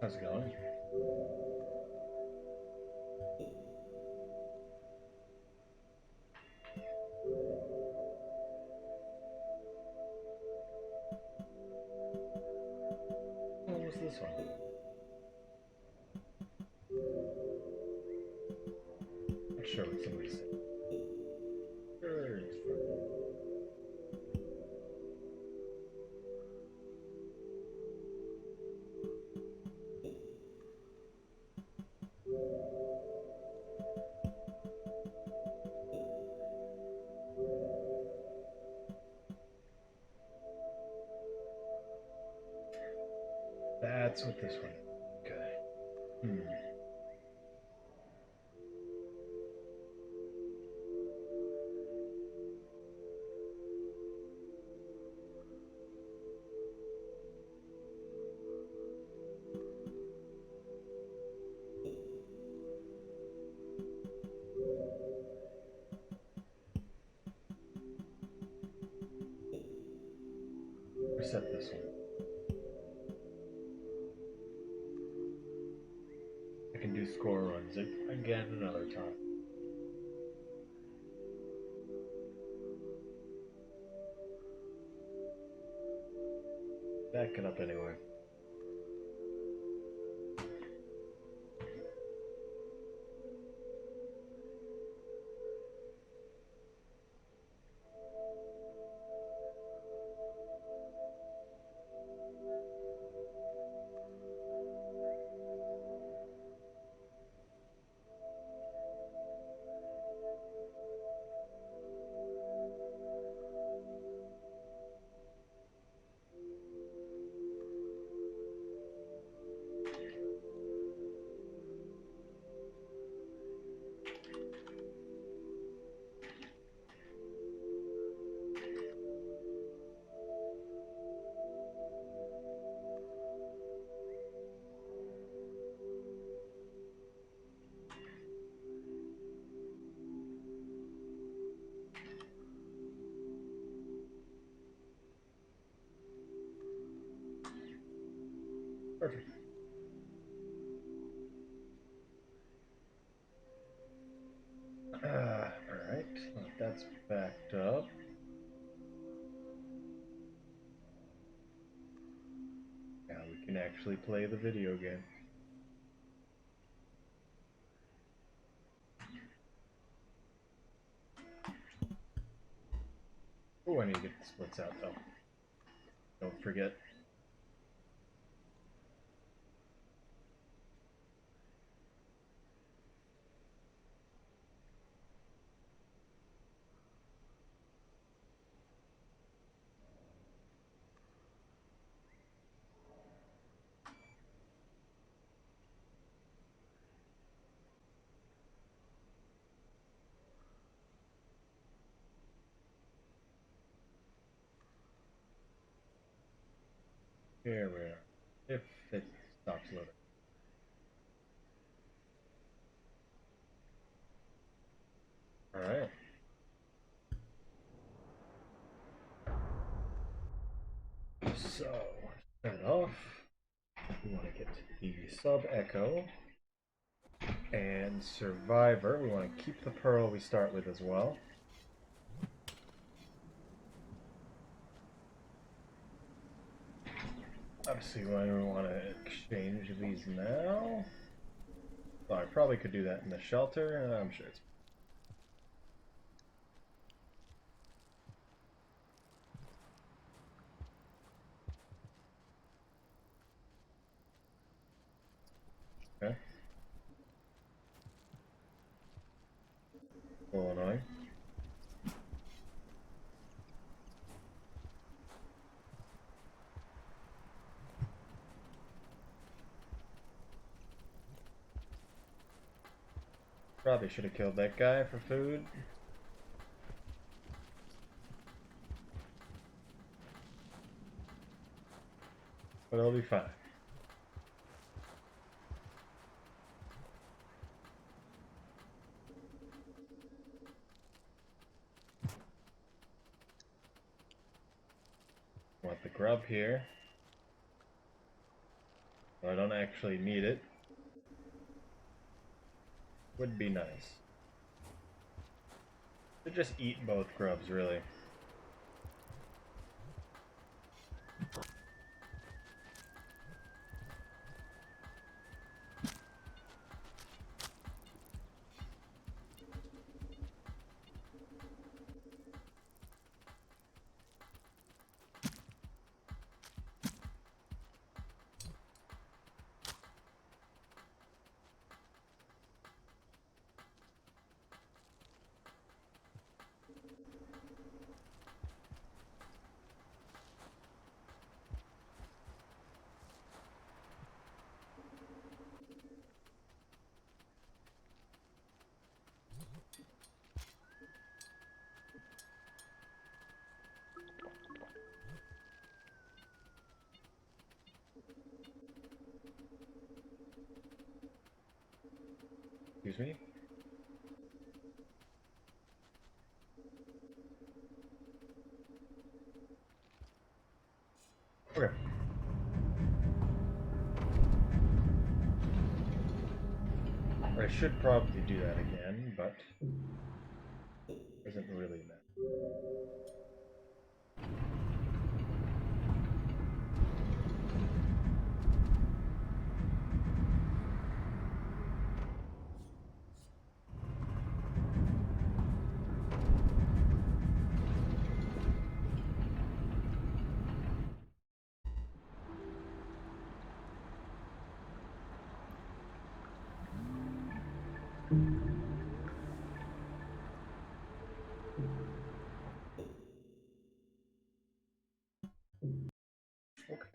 How's it going? What was this one? Not sure what somebody said. Birds. That's what this one is. Okay. Reset this one. I can do score runs again another time. Back it up anyway. Perfect. Alright, that's backed up. Now we can actually play the video game. Oh, I need to get the splits out though. Don't forget. Here we are. If it stops loading. Alright. So, start off. We want to get the sub echo and survivor. We want to keep the pearl we start with as well. Obviously, we want to exchange these now. Well, I probably could do that in the shelter. I'm sure it's. Okay. A little annoying. Probably should have killed that guy for food. But it'll be fine. Want the grub here. I don't actually need it. Would be nice. To just eat both grubs, really. Excuse me? Okay. I should probably do that again, but doesn't really matter.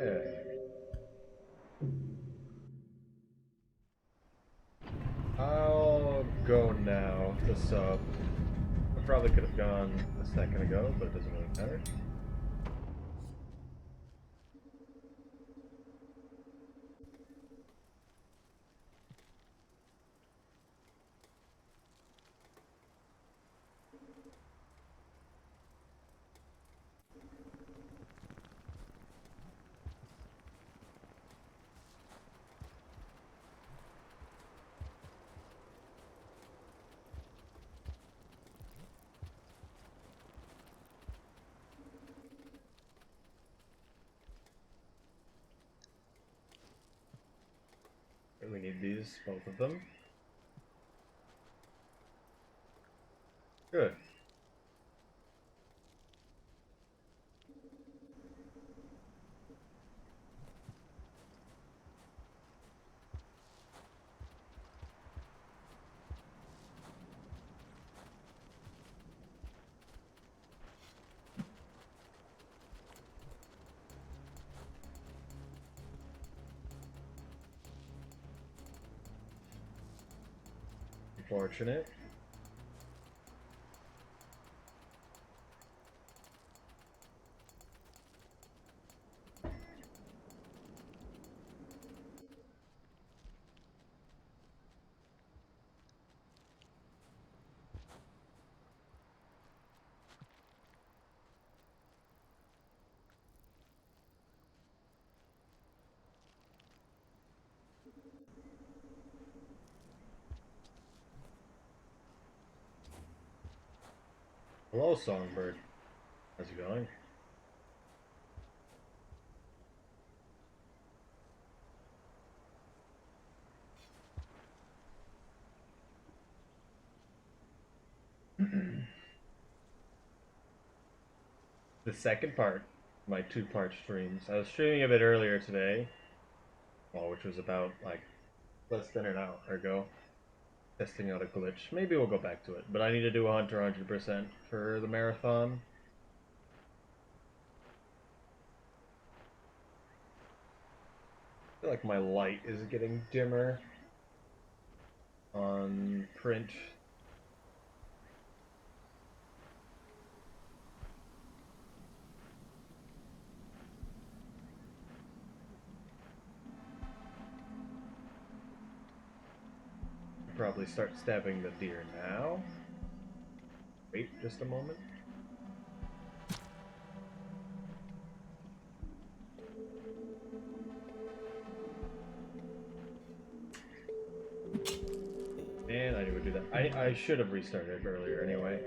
Okay. I'll go now to sub. I probably could have gone a second ago, but it doesn't really matter. We need these, both of them. Good. Unfortunate. Hello, Songbird. How's it going? The second part, my two-part streams. I was streaming a bit earlier today, well, which was about like less than an hour ago, testing out a glitch. Maybe we'll go back to it, but I need to do a Hunter 100% for the marathon. I feel like my light is getting dimmer on print. Probably start stabbing the deer now. Wait just a moment. I should have restarted earlier anyway,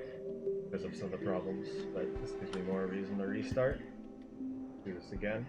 because of some of the problems, but this gives me more reason to restart. Do this again.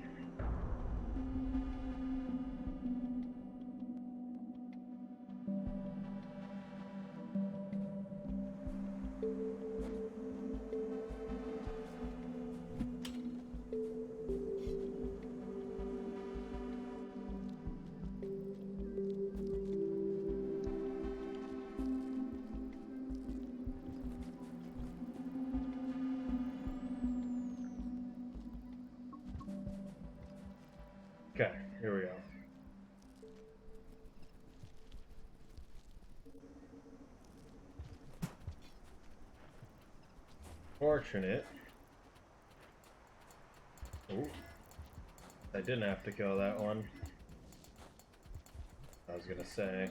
Okay, here we go. Fortunate. Oh, I didn't have to kill that one. I was gonna say,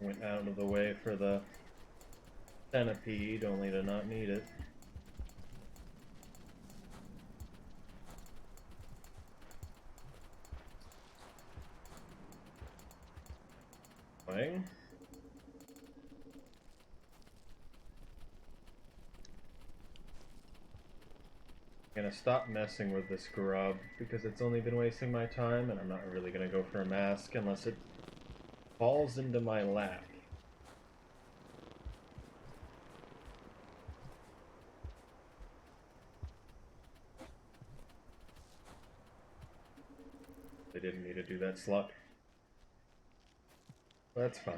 went out of the way for the centipede, only to not need it. Playing. Gonna stop messing with this grub because it's only been wasting my time, and I'm not really gonna go for a mask unless it falls into my lap. They didn't need to do that slut. That's fine.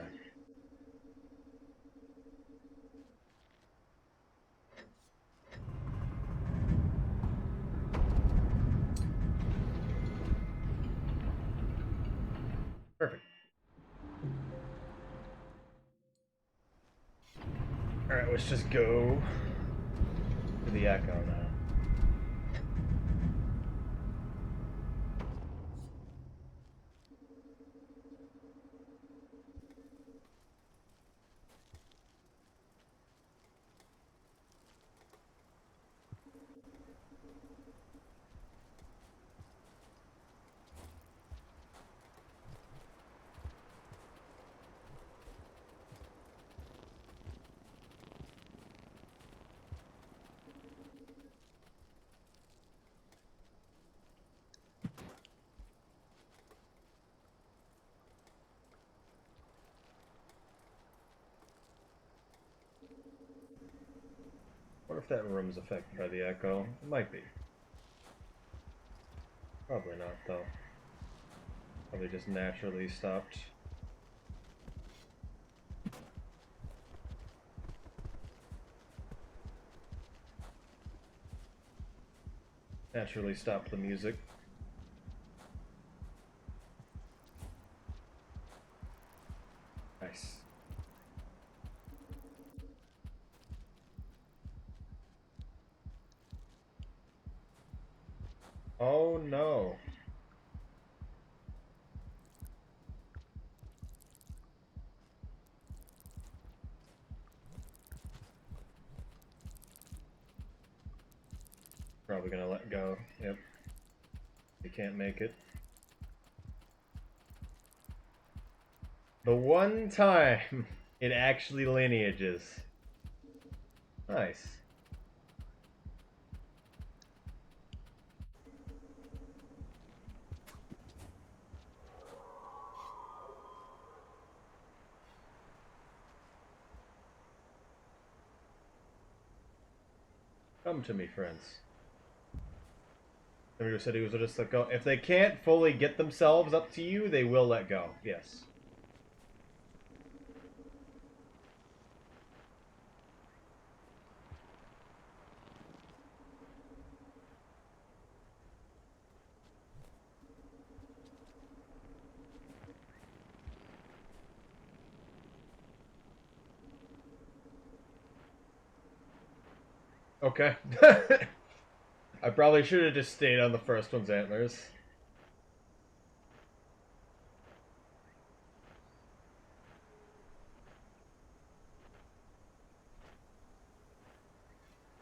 Perfect. Alright, let's just go to the Echo now. I wonder if that room's affected by the Echo. It might be. Probably not, though. Probably just naturally stopped. Naturally stopped the music. Nice. Oh no. Probably gonna let go. Yep. You can't make it. The one time it actually lineages. Nice. Come to me, friends. Somebody said he was just let go. If they can't fully get themselves up to you, they will let go. Yes. Okay. I probably should have just stayed on the first one's antlers.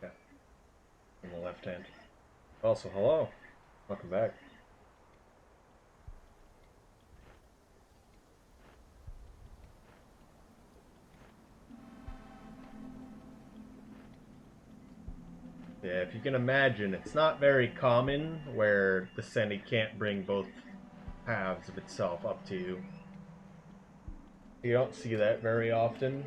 Yeah. On the left hand. Also, hello. Welcome back. Yeah, if you can imagine, it's not very common where the Seni can't bring both halves of itself up to you. You don't see that very often.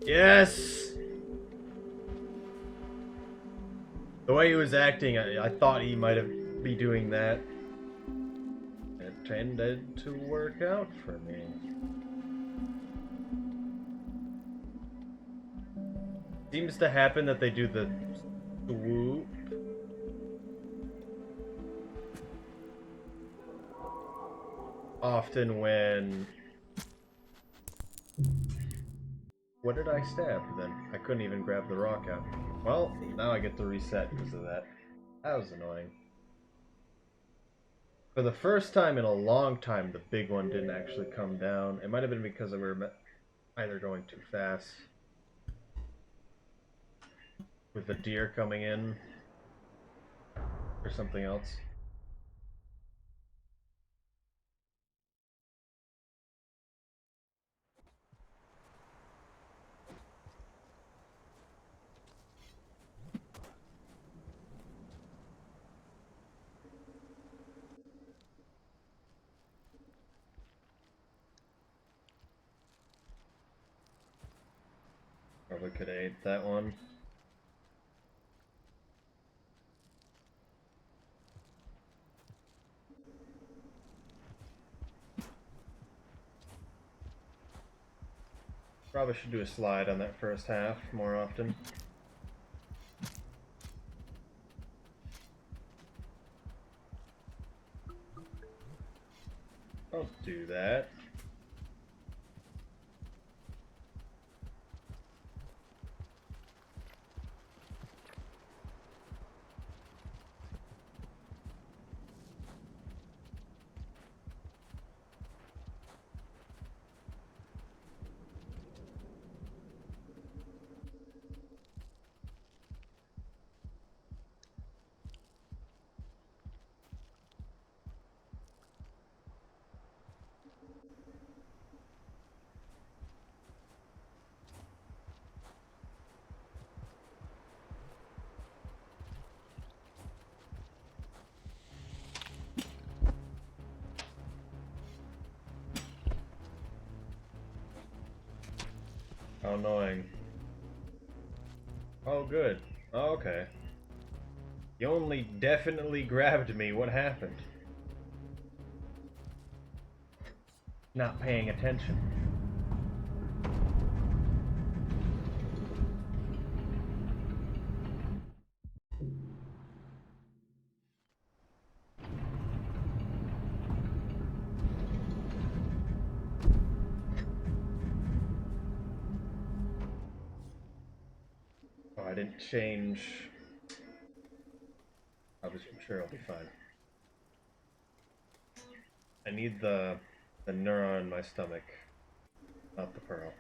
Yes! The way he was acting, I thought he might be doing that. It tended to work out for me. Seems to happen that they do the swoop. Often when... What did I stab then? I couldn't even grab the rock out. Well, now I get to reset because of that. That was annoying. For the first time in a long time, the big one didn't actually come down. It might have been because we were either going too fast with the deer coming in or something else. Probably could have ate that one. Probably should do a slide on that first half more often. Don't do that. How annoying. Oh, good. Oh, okay. You only definitely grabbed me. What happened? Not paying attention. Oh, I didn't change. I'm sure I'll be fine. I need the neuron in my stomach, not the pearl.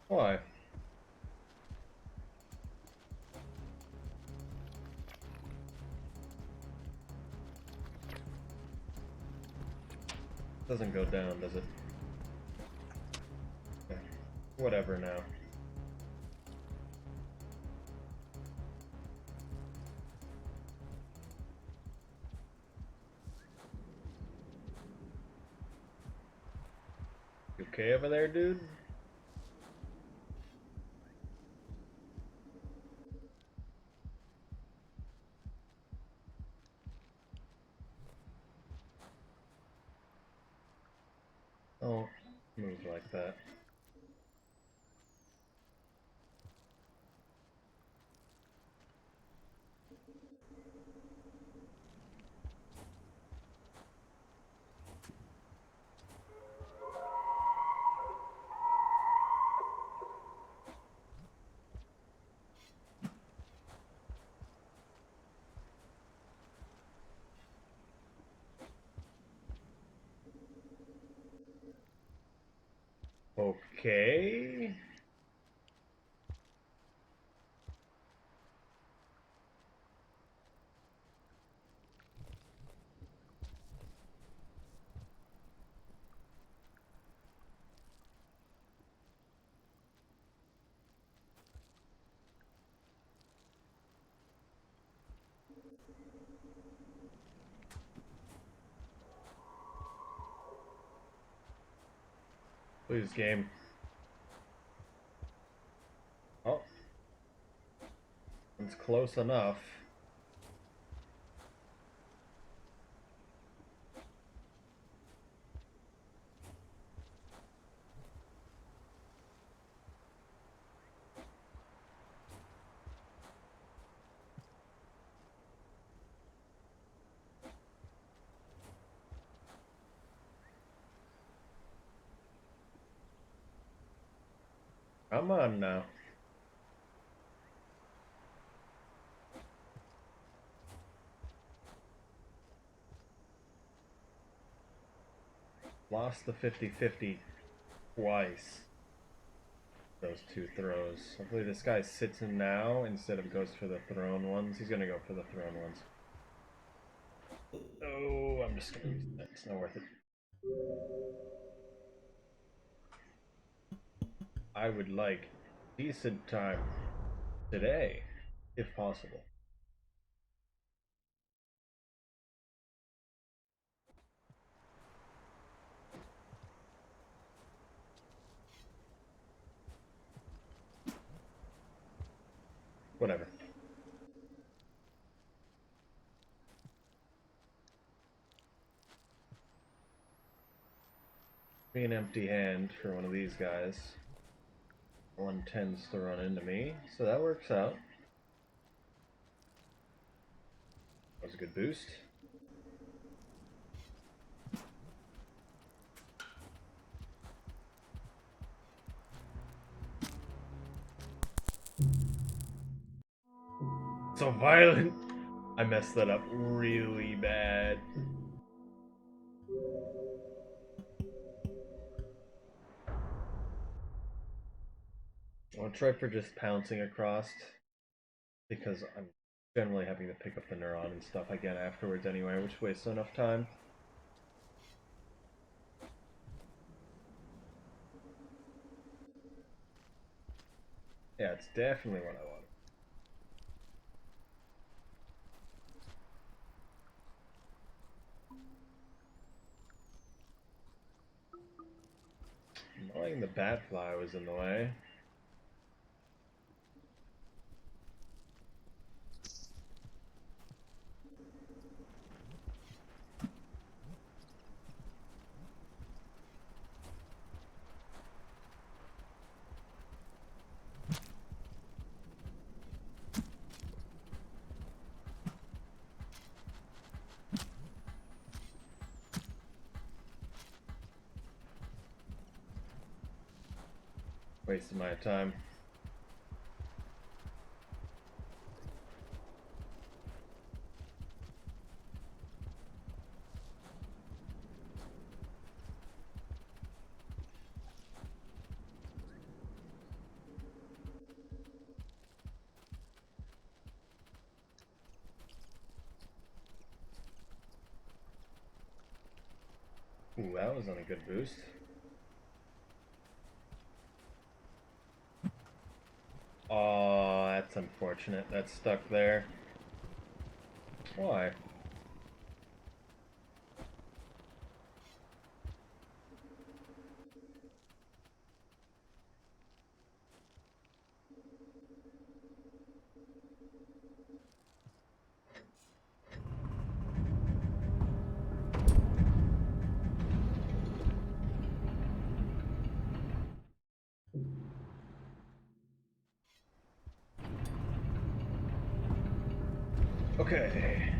Why? Doesn't go down, does it? Okay. Whatever now. You okay over there, dude? Oh, move like that. Okay. Please, game. Oh. It's close enough. Come on now. Lost the 50-50 twice. Those two throws. Hopefully this guy sits in now instead of goes for the thrown ones. He's gonna go for the thrown ones. Oh, I'm just gonna use that. It's not worth it. I would like decent time today, if possible. Whatever. Be an empty hand for one of these guys. One tends to run into me, so that works out. That was a good boost. So violent! I messed that up really bad. I'll try for just pouncing across, because I'm generally having to pick up the neuron and stuff again afterwards anyway, which wastes enough time. Yeah, it's definitely what I want. Annoying the bat fly was in the way. Wasting my time. Ooh, that was on a good boost. Oh, that's unfortunate. That's stuck there. Why? Okay.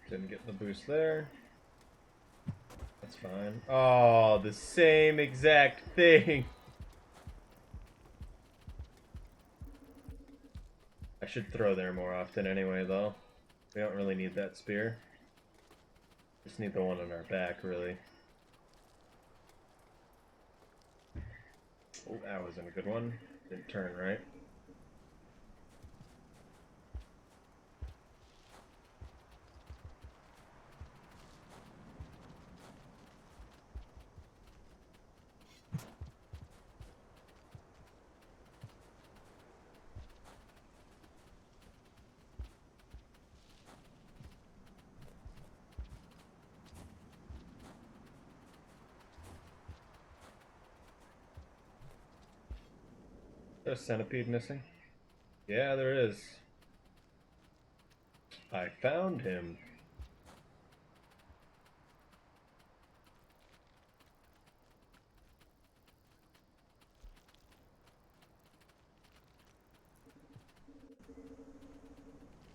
Didn't get the boost there. That's fine. Oh, the same exact thing. I should throw there more often anyway, though. We don't really need that spear. Just need the one on our back, really. Oh, that wasn't a good one. Didn't turn right. There's a centipede missing. Yeah, there is. I found him.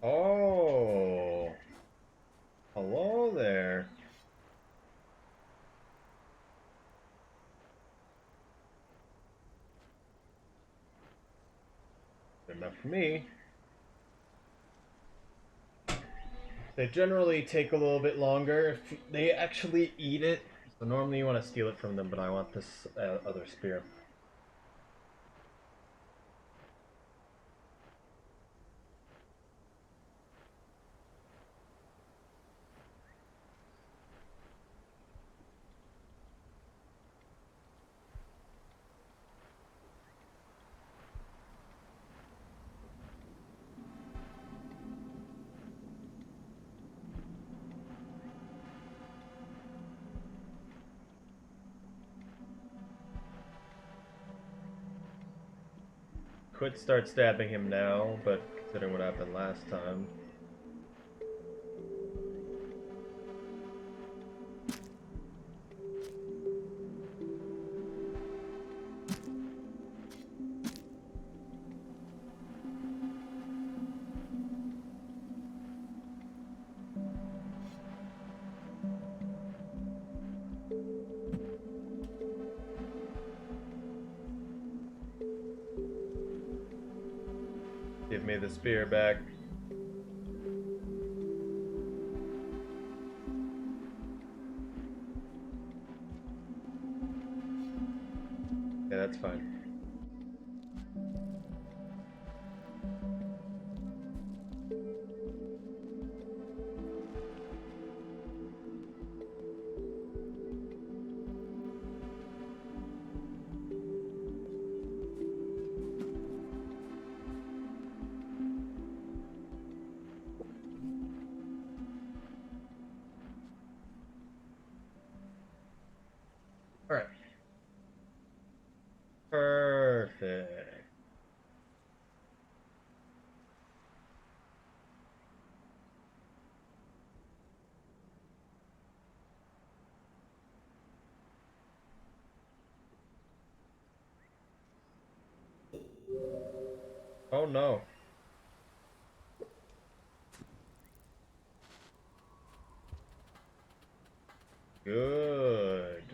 Oh. Hello there. Good enough for me. They generally take a little bit longer if they actually eat it. So normally you want to steal it from them, but I want this other spear. Could start stabbing him now, but considering what happened last time. Give me the spear back. Yeah, that's fine. Alright. Perfect. Oh no. Good.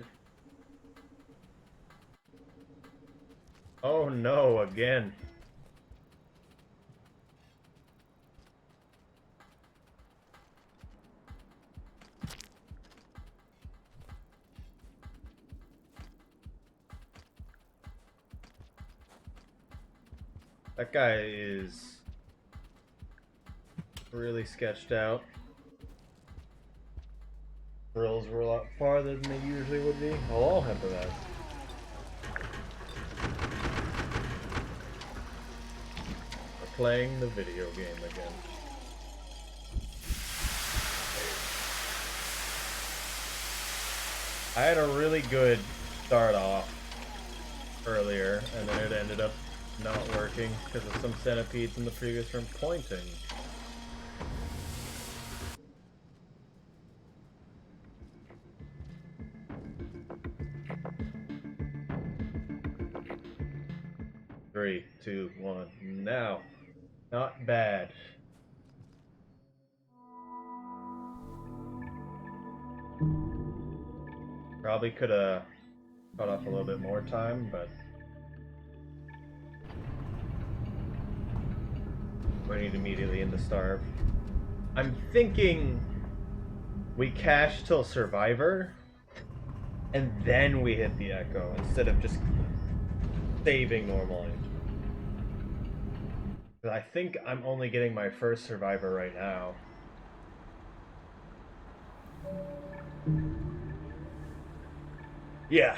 Oh no, again. That guy is really sketched out. Drills were a lot farther than they usually would be. I'll all have that. We're playing the video game again. I had a really good start off earlier, and then it ended up not working because of some centipedes in the previous room pointing. Three, two, one, now. Not bad. Probably could have cut off a little bit more time, but we need immediately into starve. I'm thinking we cash till Survivor, and then we hit the Echo instead of just saving normally. I think I'm only getting my first Survivor right now. Yeah.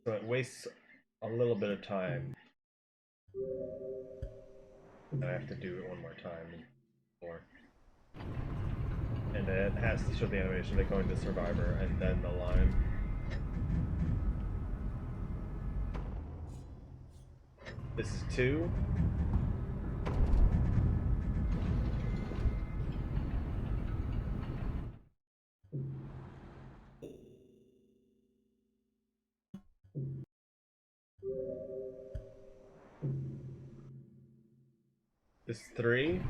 So it wastes a little bit of time. And I have to do it one more time. And it has to show the animation of going to Survivor and then the line. This is 2. This is 3.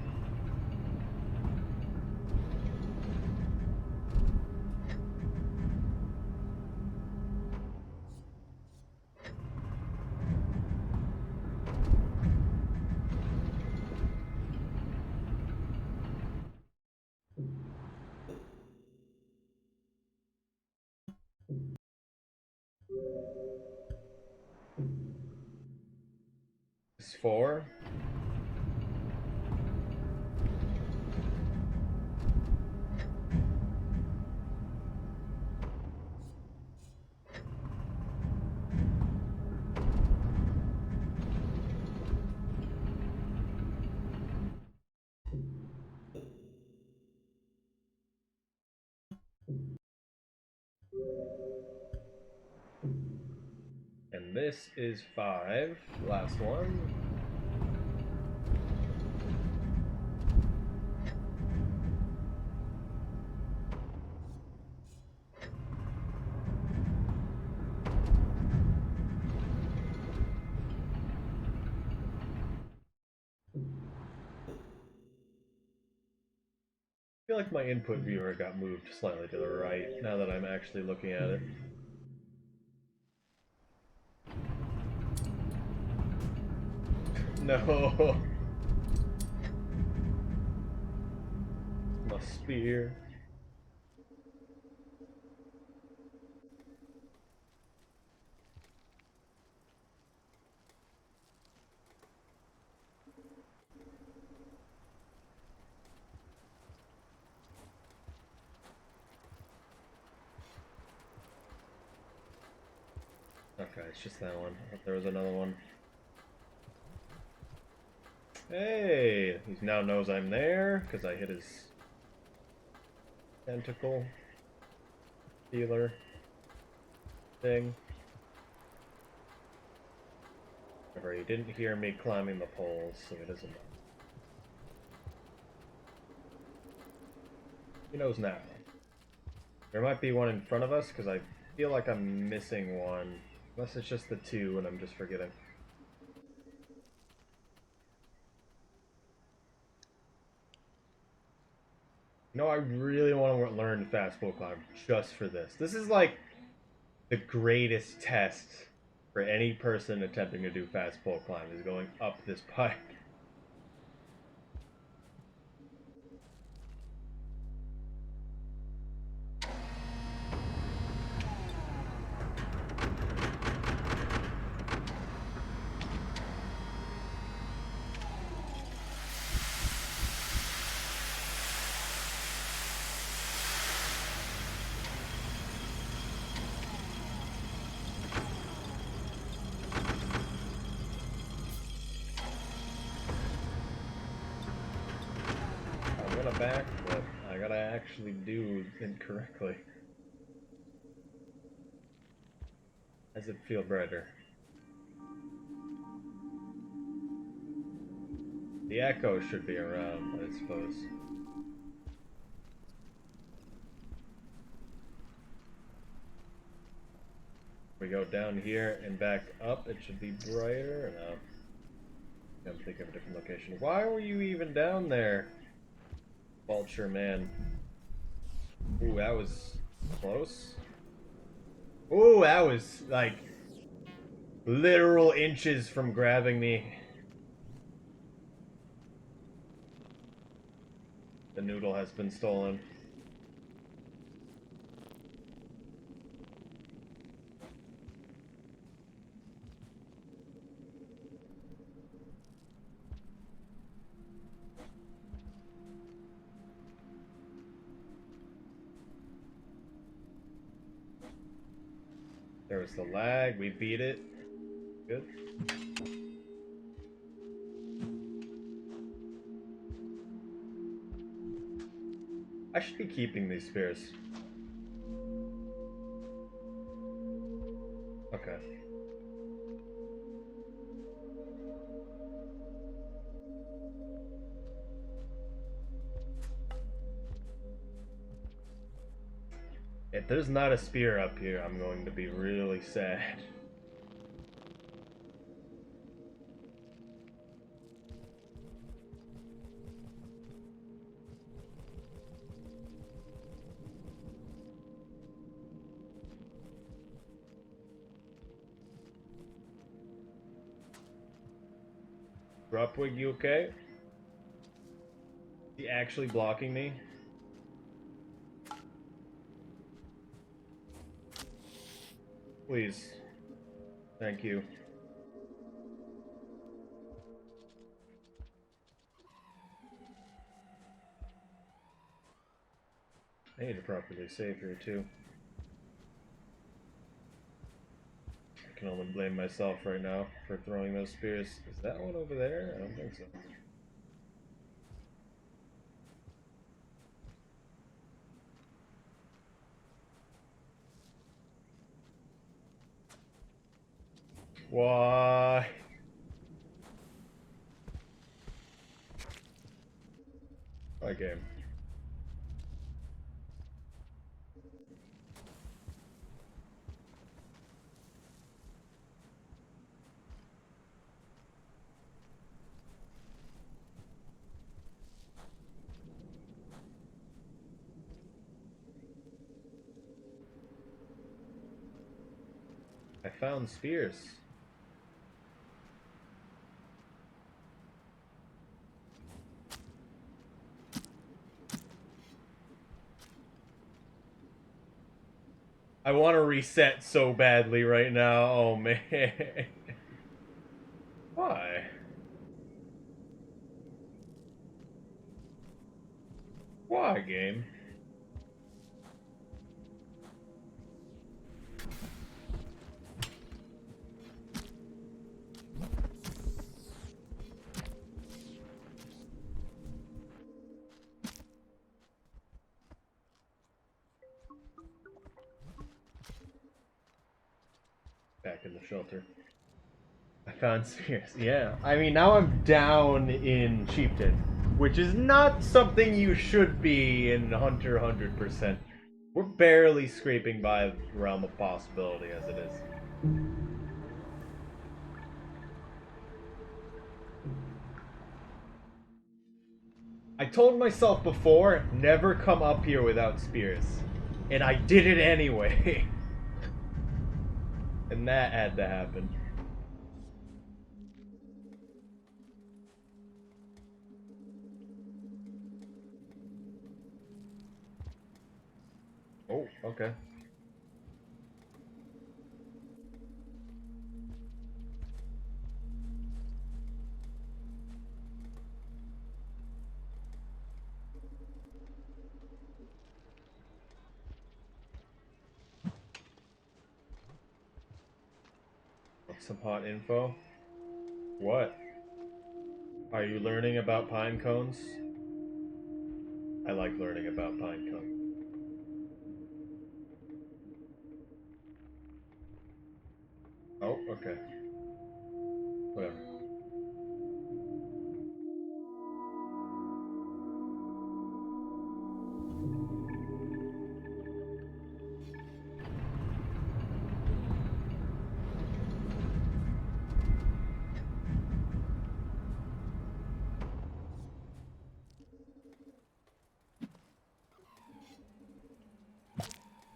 This is 4. And this is 5. Last one. I feel like my input viewer got moved slightly to the right now that I'm actually looking at it. No. My spear. Okay, it's just that one. I thought there was another one. Hey! He now knows I'm there, because I hit his tentacle healer thing. However, he didn't hear me climbing the poles, so he doesn't know. He knows now. There might be one in front of us, because I feel like I'm missing one. Unless it's just the 2 and I'm just forgetting. No, I really want to learn fast pole climb just for this. This is like the greatest test for any person attempting to do fast pole climb is going up this pipe. Back, but I gotta actually do it correctly. Does it feel brighter? The echo should be around, I suppose. We go down here and back up, it should be brighter. No. I'm thinking of a different location. Why were you even down there? Vulture man. Ooh, that was close. Ooh, that was like literal inches from grabbing me. The noodle has been stolen. There was the lag, we beat it. Good. I should be keeping these spears. Okay. If there's not a spear up here, I'm going to be really sad. Dropwig, you okay? Is he actually blocking me? Please. Thank you. I need to properly save here too. I can only blame myself right now for throwing those spears. Is that one over there? I don't think so. Why? My game. I found spears. I want to reset so badly right now. Oh man. Why? Why, game? Back in the shelter. I found spears. Yeah. I mean, now I'm down in Chieftain, which is not something you should be in Hunter 100%. We're barely scraping by the realm of possibility as it is. I told myself before, never come up here without spears. And I did it anyway. And that had to happen. Oh, okay. Some hot info. What? Are you learning about pine cones? I like learning about pine cones. Oh, okay. Whatever.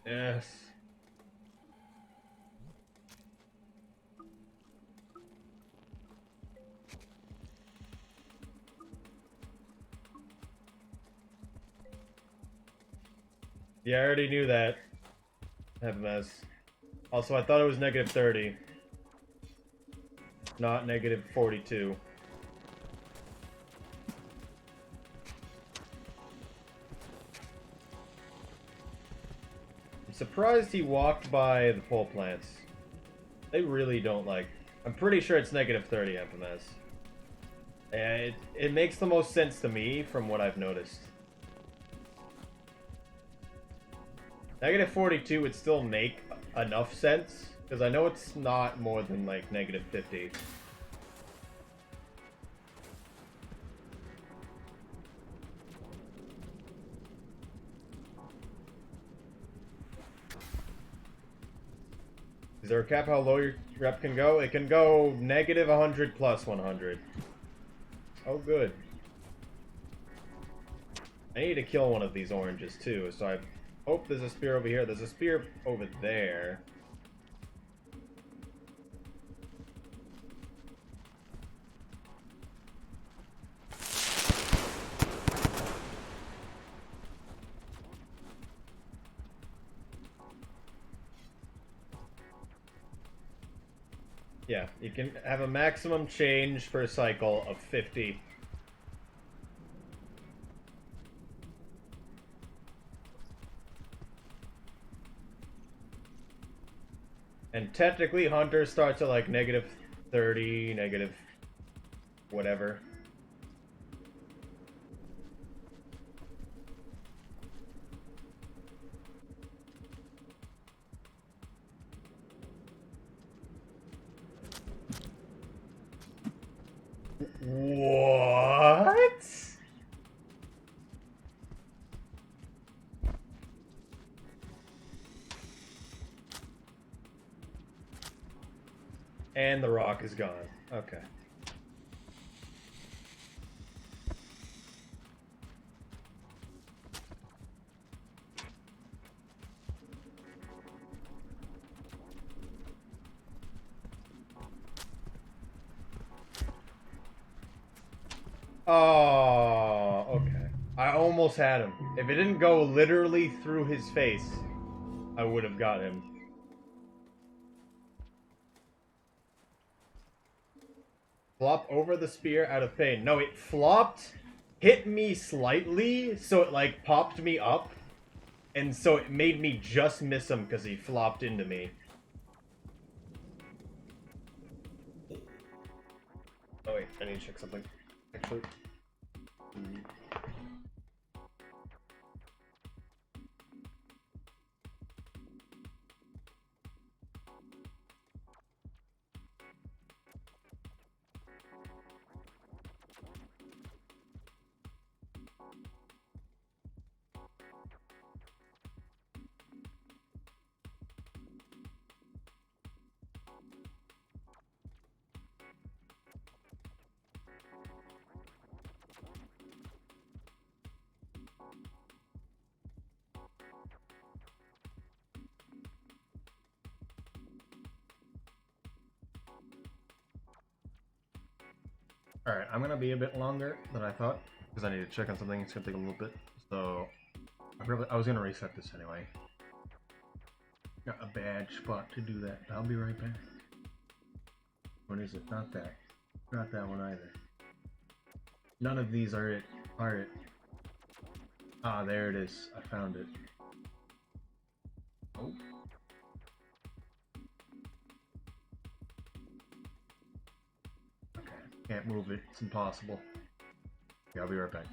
Yes. Yeah, I already knew that. FMS. Also, I thought it was negative 30. Not negative 42. I'm surprised he walked by the pole plants. They really don't like... I'm pretty sure it's negative 30 FMS. And it makes the most sense to me from what I've noticed. Negative 42 would still make enough sense, because I know it's not more than, like, negative 50. Is there a cap how low your rep can go? It can go negative 100 plus 100. Oh, good. I need to kill one of these oranges, too, so I hope there's a spear over here. There's a spear over there. Yeah, you can have a maximum change per cycle of 50. And technically, Hunter starts at like negative 30, negative whatever. What? And the rock is gone. Okay. Oh, okay. I almost had him. If it didn't go literally through his face, I would have got him. Flop over the spear out of pain. No, it flopped, hit me slightly, so it like popped me up, and so it made me just miss him because he flopped into me. Oh wait, I need to check something. Actually. Alright, I'm gonna be a bit longer than I thought, because I need to check on something. It's gonna take a little bit, so I was gonna reset this anyway. Got a bad spot to do that. I'll be right back. What is it? Not that. Not that one either. None of these are it. Are it? Ah, there it is. I found it. Oh. Can't move it. It's impossible. Yeah, I'll be right back.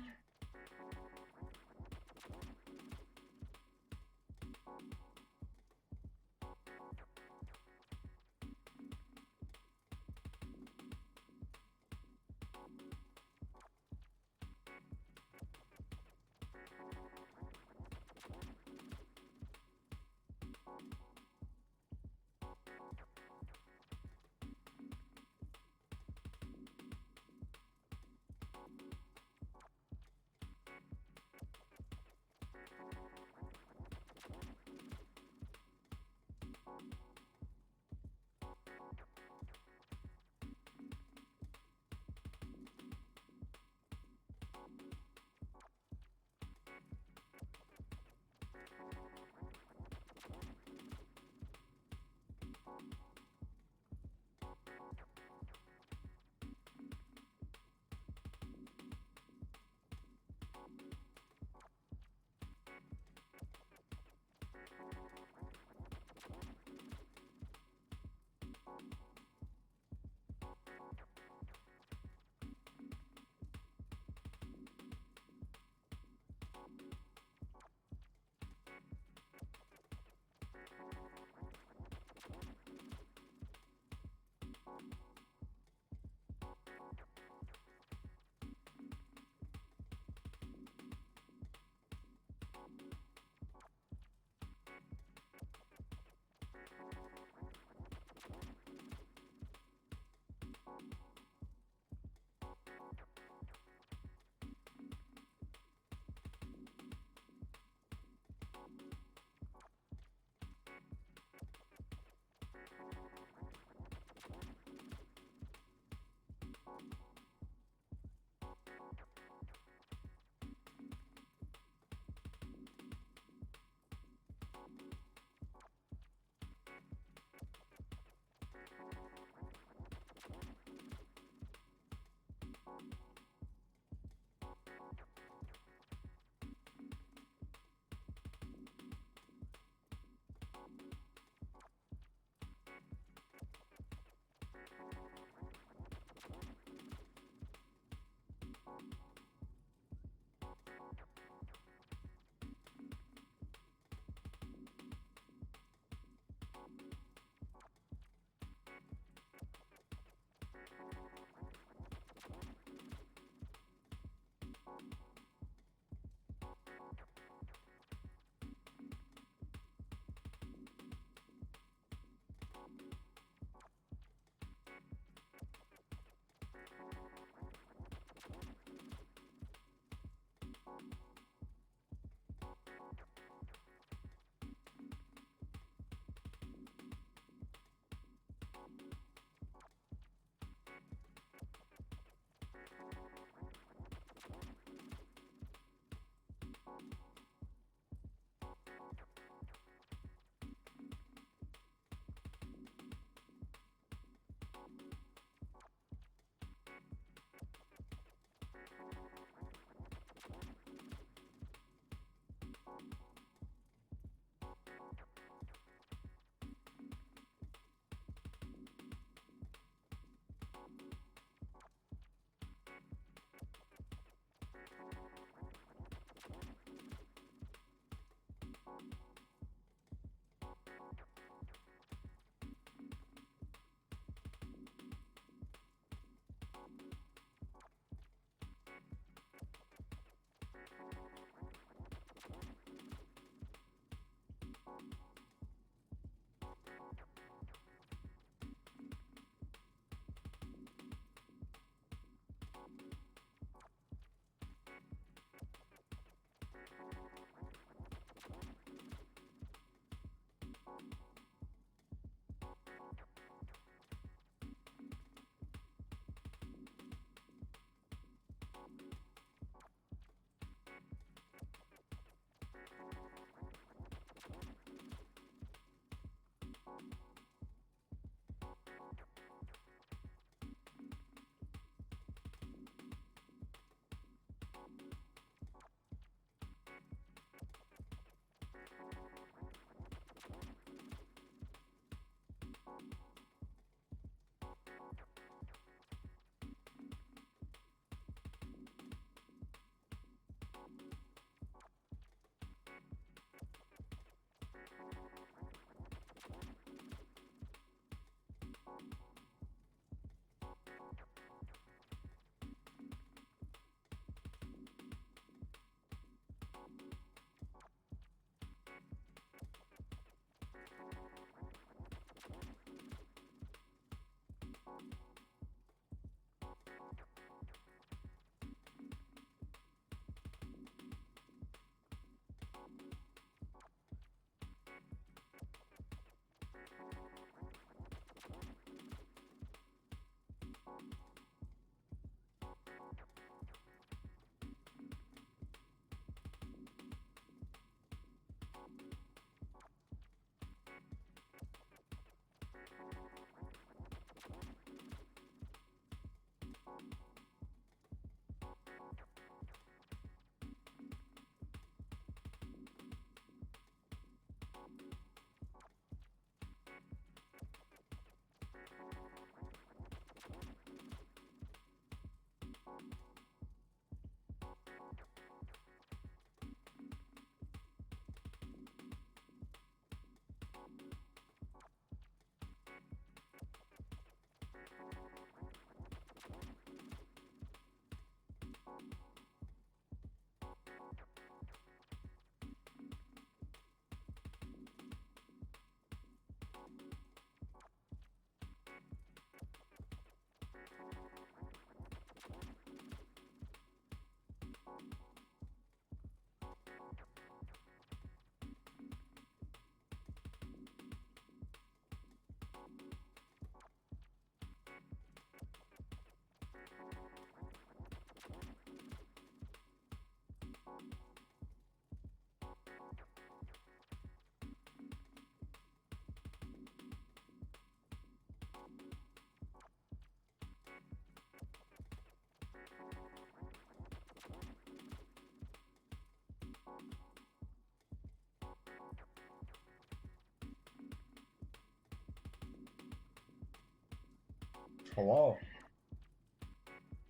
Hello.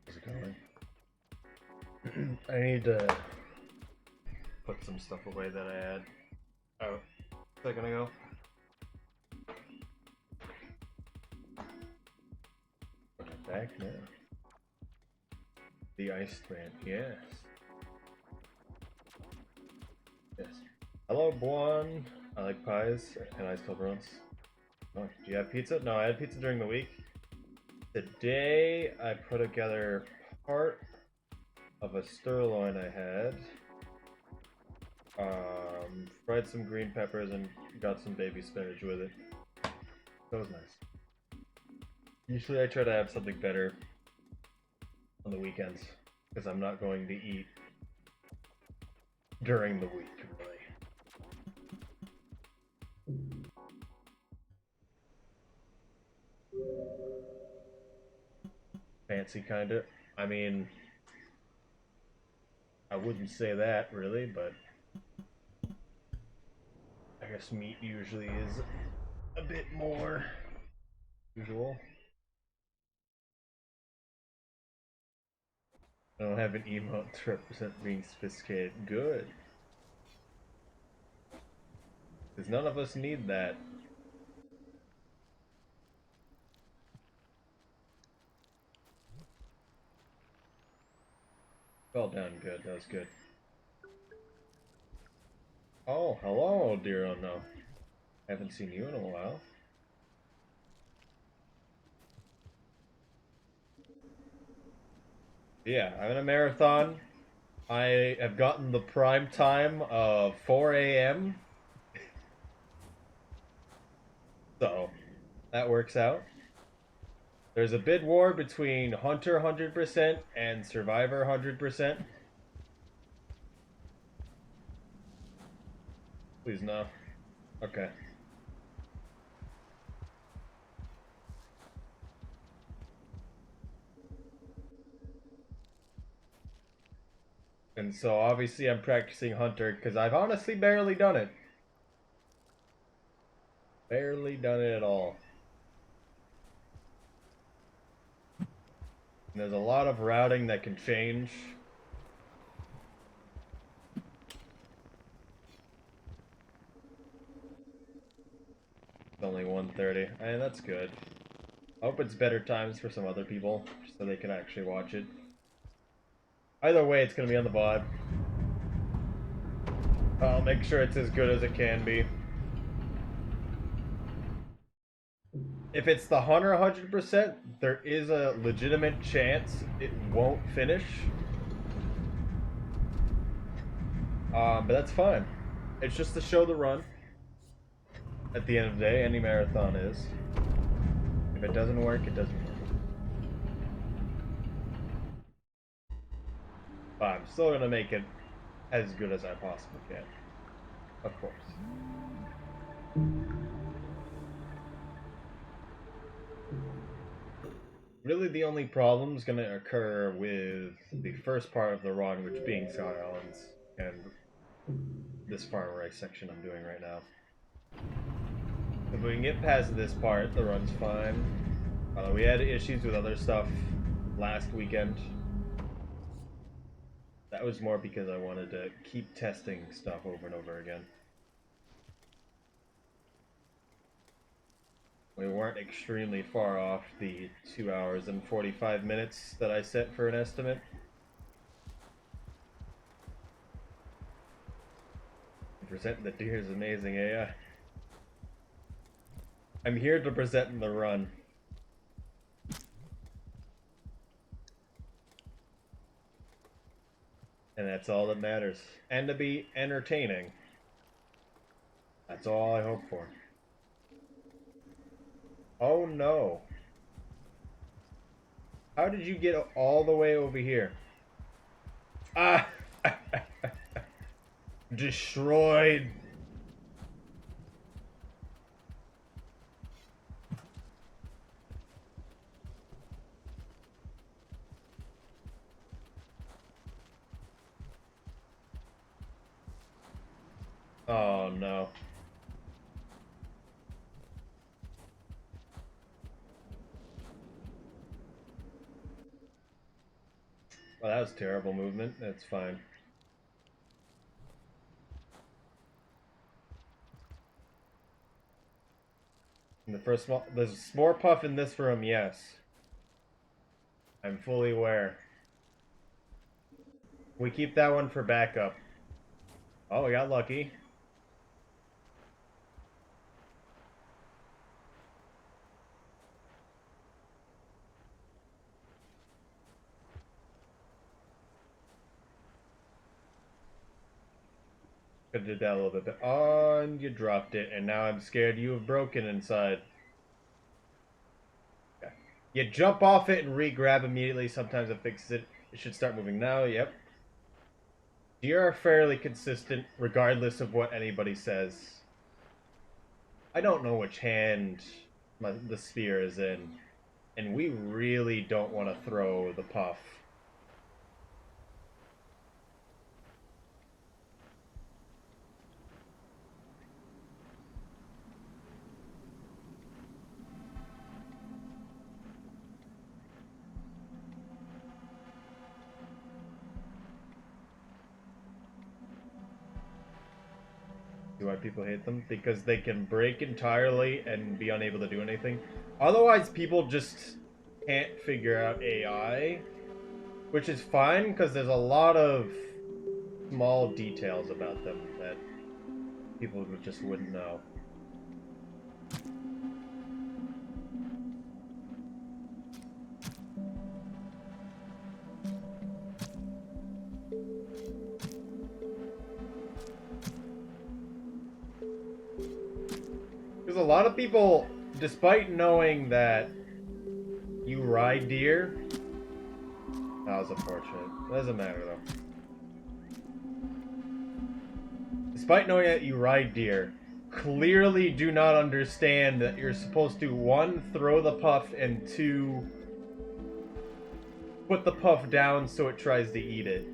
How's it going? I need to put some stuff away that I had a second ago. Put it back now. The ice plant, yes. Yes. Hello, Blonde. I like pies and ice pepperonis. Oh, do you have pizza? No, I had pizza during the week. Today, I put together part of a sirloin I had. Fried some green peppers and got some baby spinach with it. That was nice. Usually I try to have something better on the weekends because I'm not going to eat during the week, really. Fancy kinda. I mean, I wouldn't say that really, but I guess meat usually is a bit more usual. I don't have an emote to represent being sophisticated. Good. Because none of us need that. Fell down good, that was good. Oh, hello, dear unknown. Haven't seen you in a while. Yeah, I'm in a marathon. I have gotten the prime time of 4 a.m. So, that works out. There's a bid war between Hunter 100% and Survivor 100%. Please no. Okay. And so obviously I'm practicing Hunter because I've honestly barely done it. Barely done it at all. And there's a lot of routing that can change. It's only 1:30. And that's good. I hope it's better times for some other people so they can actually watch it. Either way, it's going to be on the VOD. I'll make sure it's as good as it can be. If it's the Hunter 100%, there is a legitimate chance it won't finish. But that's fine. It's just to show the run. At the end of the day, any marathon is. If it doesn't work, it doesn't work. But I'm still gonna make it as good as I possibly can. Of course. Really, the only problem is gonna occur with the first part of the run, which being Scott Islands, and this farm race section I'm doing right now. If we can get past this part, the run's fine. We had issues with other stuff last weekend. That was more because I wanted to keep testing stuff over and over again. We weren't extremely far off the 2 hours and 45 minutes that I set for an estimate. Presenting the deer is amazing, eh? I'm here to present the run. And that's all that matters. And to be entertaining. That's all I hope for. Oh no. How did you get all the way over here? Ah! Destroyed. Oh no. Oh, that was terrible movement. That's fine. In the first small, there's a spore puff in this room, yes. I'm fully aware. We keep that one for backup. Oh, we got lucky. Could've did that a little bit. Oh, and you dropped it, and now I'm scared you have broken inside. Okay. You jump off it and re-grab immediately. Sometimes it fixes it. It should start moving now. Yep. You are fairly consistent, regardless of what anybody says. I don't know which hand the spear is in, and we really don't want to throw the puff. Why people hate them? Because they can break entirely and be unable to do anything. Otherwise, people just can't figure out AI, which is fine because there's a lot of small details about them that people just wouldn't know. Because a lot of people, despite knowing that you ride deer, that was unfortunate. Doesn't matter though. Despite knowing that you ride deer, clearly do not understand that you're supposed to, 1, throw the puff, and 2, put the puff down so it tries to eat it.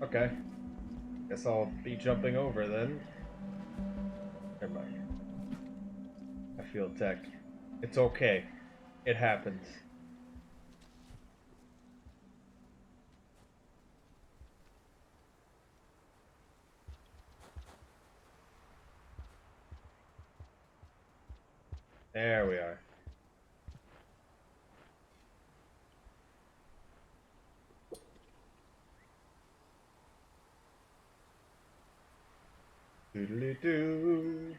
Okay. Guess I'll be jumping over then. Never mind. I feel attacked. It's okay. It happens. There we are. Doodly-doo.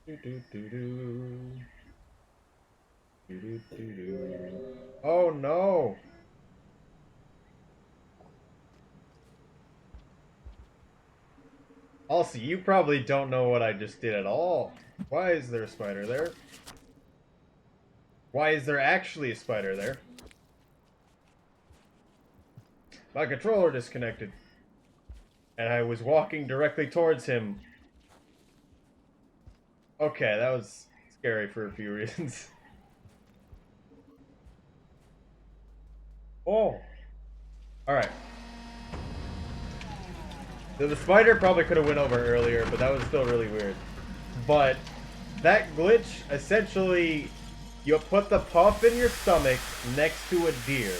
Doo-doo-doo-doo. Doo-doo-doo-doo. Oh no! Also, you probably don't know what I just did at all. Why is there a spider there? Why is there actually a spider there? My controller disconnected. And I was walking directly towards him. Okay, that was scary for a few reasons. Oh! Alright. The spider probably could have went over earlier, but that was still really weird. But that glitch, essentially, you put the puff in your stomach next to a deer.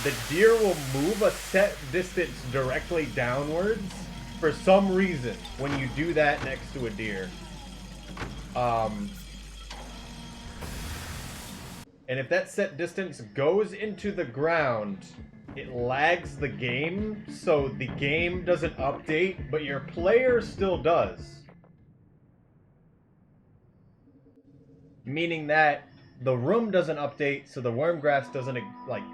The deer will move a set distance directly downwards for some reason when you do that next to a deer. And if that set distance goes into the ground, it lags the game, so the game doesn't update, but your player still does. Meaning that the room doesn't update, so the worm grass doesn't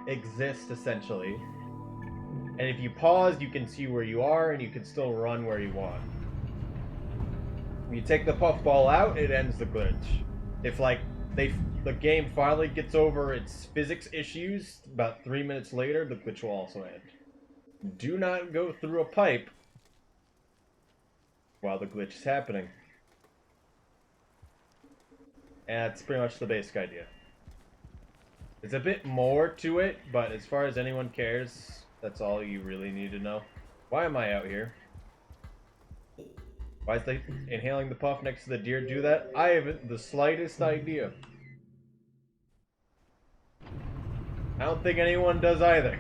exist essentially. And if you pause, you can see where you are, and you can still run where you want. When you take the puffball out, it ends the glitch. If the game finally gets over its physics issues, about 3 minutes later, the glitch will also end. Do not go through a pipe while the glitch is happening. And that's pretty much the basic idea. There's a bit more to it, but as far as anyone cares, that's all you really need to know. Why am I out here? Why is they inhaling the puff next to the deer do that? I haven't the slightest idea. I don't think anyone does either.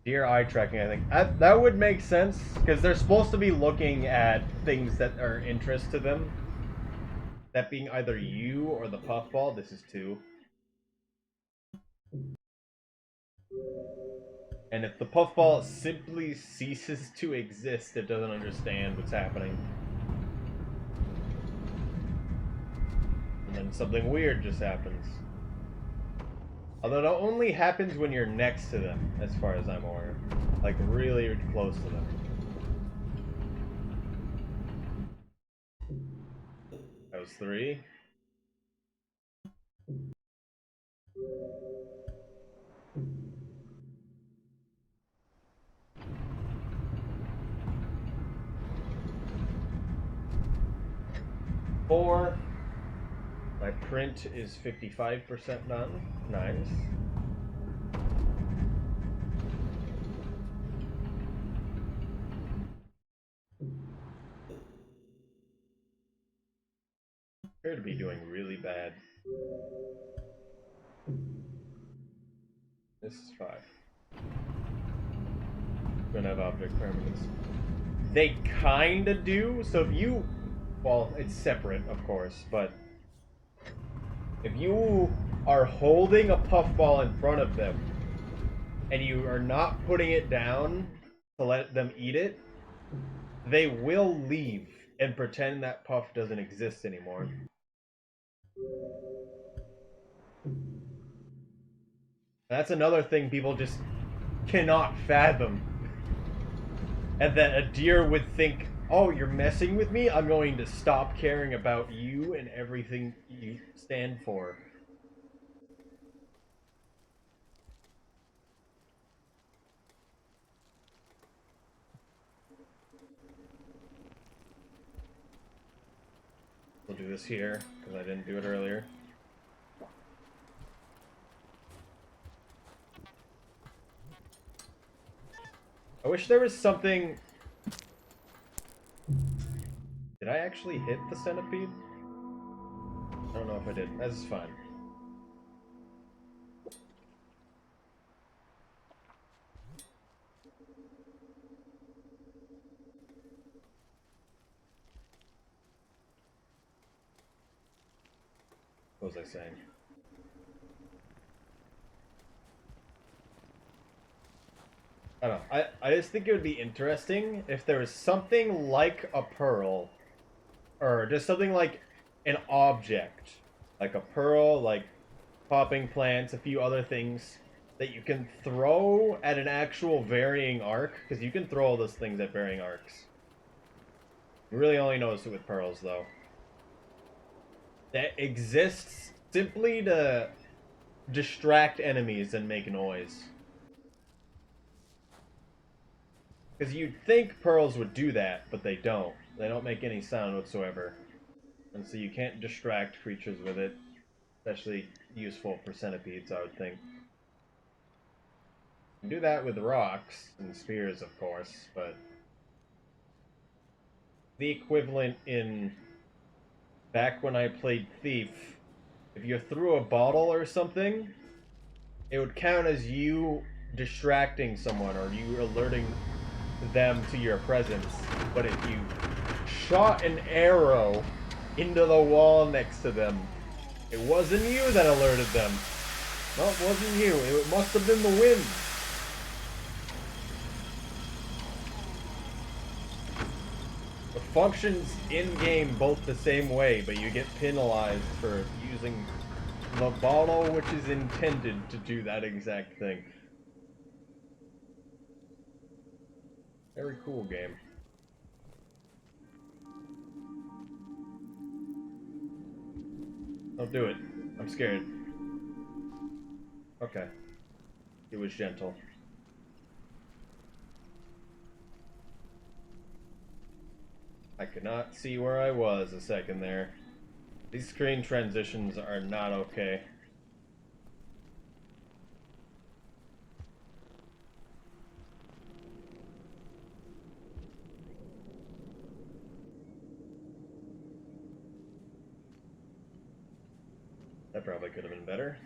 Deer eye tracking, I think. That would make sense, because they're supposed to be looking at things that are interest to them. That being either you or the puffball. This is two. And if the puffball simply ceases to exist, it doesn't understand what's happening. And then something weird just happens. Although it only happens when you're next to them, as far as I'm aware. Like, really close to them. That was 3. Four. My print is 55% done. Nice. Appear to be doing really bad. This is 5. Don't have object permanence. They kinda do, so if you... Well, it's separate, of course, but... If you are holding a puffball in front of them, and you are not putting it down to let them eat it, they will leave and pretend that puff doesn't exist anymore. That's another thing people just cannot fathom. And that a deer would think, oh, you're messing with me? I'm going to stop caring about you and everything you stand for. We'll do this here, because I didn't do it earlier. I wish there was something... Did I actually hit the centipede? I don't know if I did. That's fine. What was I saying? I don't know. I just think it would be interesting if there was something like a pearl, or just something like an object, like a pearl, like popping plants, a few other things that you can throw at an actual varying arc, because you can throw all those things at varying arcs. You really only notice it with pearls, though. That exists simply to distract enemies and make noise. Because you'd think pearls would do that, but they don't. They don't make any sound whatsoever. And so you can't distract creatures with it. Especially useful for centipedes, I would think. You can do that with rocks and spears, of course, but... The equivalent in... Back when I played Thief, if you threw a bottle or something, it would count as you distracting someone, or you alerting them to your presence. But if you shot an arrow into the wall next to them, it wasn't you that alerted them. No, it wasn't you. It must have been the wind. It functions in-game both the same way, but you get penalized for using the bottle which is intended to do that exact thing. Very cool game. Don't do it. I'm scared. Okay. It was gentle. I could not see where I was a second there. These screen transitions are not okay. That probably could have been better.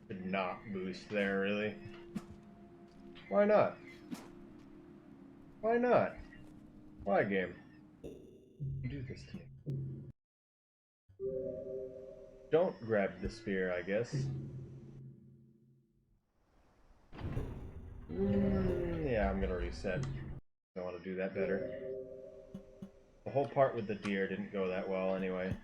Did not boost there, really. Why not? Why not? Why, game? You do this to me. Don't grab the spear, I guess. Yeah, I'm gonna reset. I want to do that better. The whole part with the deer didn't go that well anyway.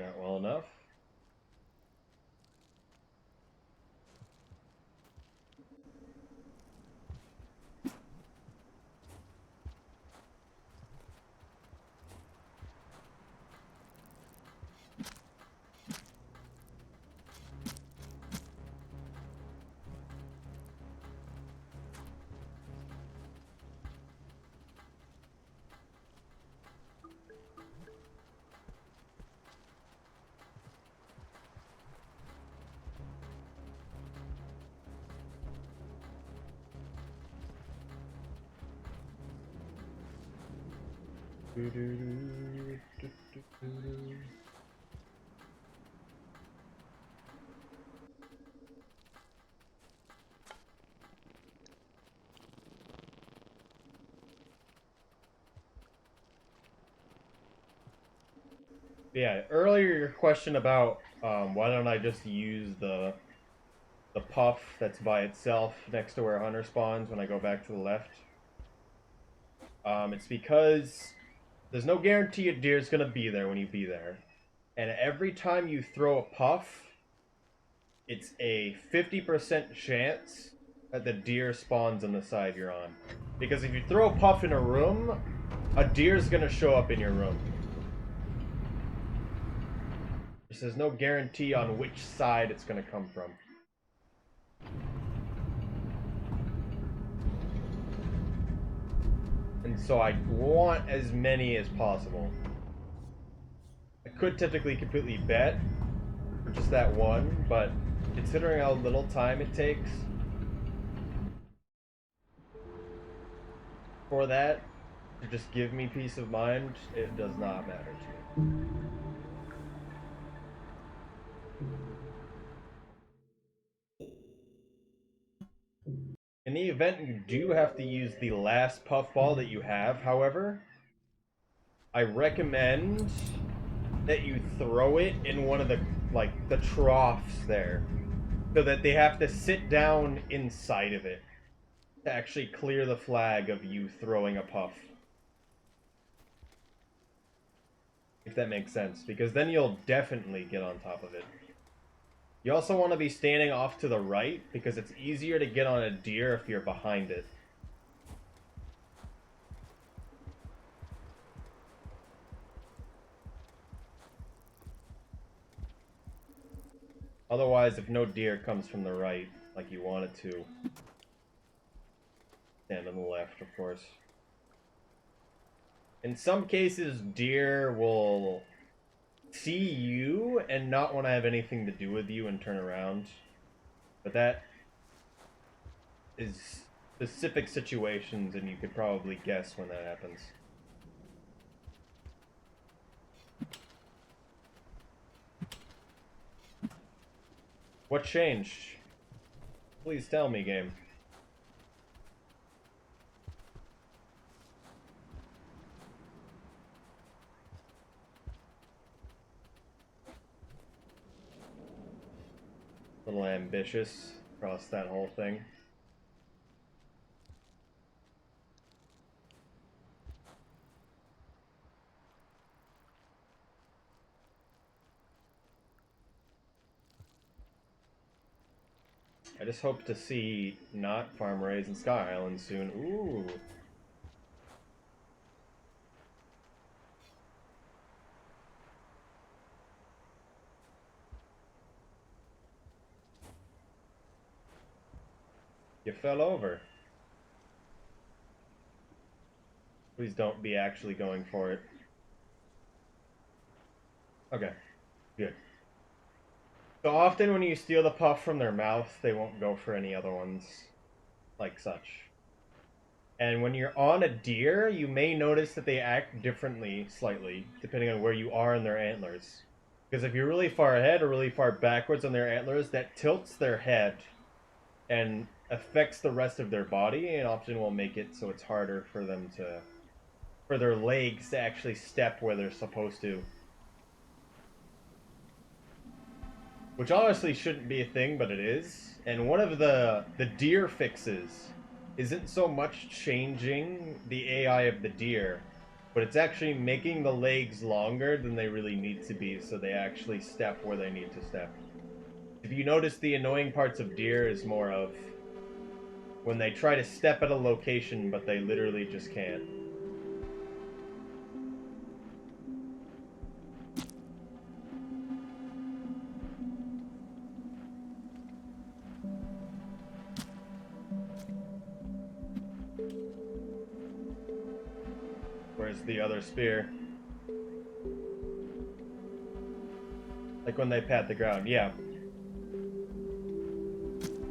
Not well enough. Yeah, earlier your question about why don't I just use the puff that's by itself next to where Hunter spawns when I go back to the left. It's because there's no guarantee a deer's gonna be there when you be there. And every time you throw a puff, it's a 50% chance that the deer spawns on the side you're on. Because if you throw a puff in a room, a deer's gonna show up in your room. There's no guarantee on which side it's gonna come from. And so I want as many as possible. I could typically completely bet for just that one, but considering how little time it takes for that to just give me peace of mind, it does not matter to me. In the event you do have to use the last puffball that you have, however, I recommend that you throw it in one of the troughs there, so that they have to sit down inside of it to actually clear the flag of you throwing a puff. If that makes sense, because then you'll definitely get on top of it. You also want to be standing off to the right, because it's easier to get on a deer if you're behind it. Otherwise, if no deer comes from the right, like you want it to, stand on the left, of course. In some cases, deer will see you and not want to have anything to do with you and turn around. But that is specific situations, and you could probably guess when that happens. What changed? Please tell me, game. A little ambitious across that whole thing. I just hope to see not Farm Raise and Sky Island soon. Ooh. You fell over. Please don't be actually going for it. Okay, good. So often when you steal the puff from their mouth, they won't go for any other ones like such. And when you're on a deer, you may notice that they act differently slightly, depending on where you are in their antlers. Because if you're really far ahead or really far backwards on their antlers, that tilts their head and affects the rest of their body, and often will make it so it's harder for them to, for their legs to actually step where they're supposed to. Which honestly shouldn't be a thing, but it is. And one of the deer fixes isn't so much changing the AI of the deer, but it's actually making the legs longer than they really need to be, so they actually step where they need to step. If you notice, the annoying parts of deer is more of when they try to step at a location, but they literally just can't. Where's the other spear? Like when they pat the ground, yeah.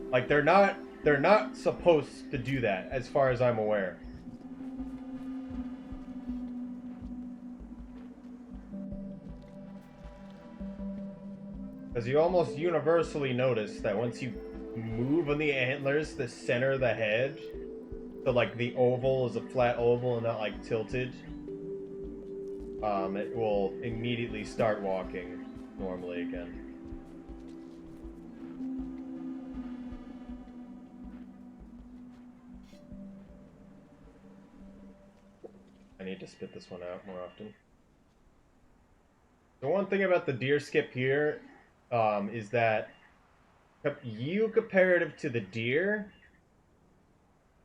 Like they're not supposed to do that, as far as I'm aware. Because you almost universally notice that once you move on the antlers, the center of the head, so like the oval is a flat oval and not like tilted, it will immediately start walking normally again. I need to spit this one out more often. The one thing about the deer skip here is that you comparative to the deer,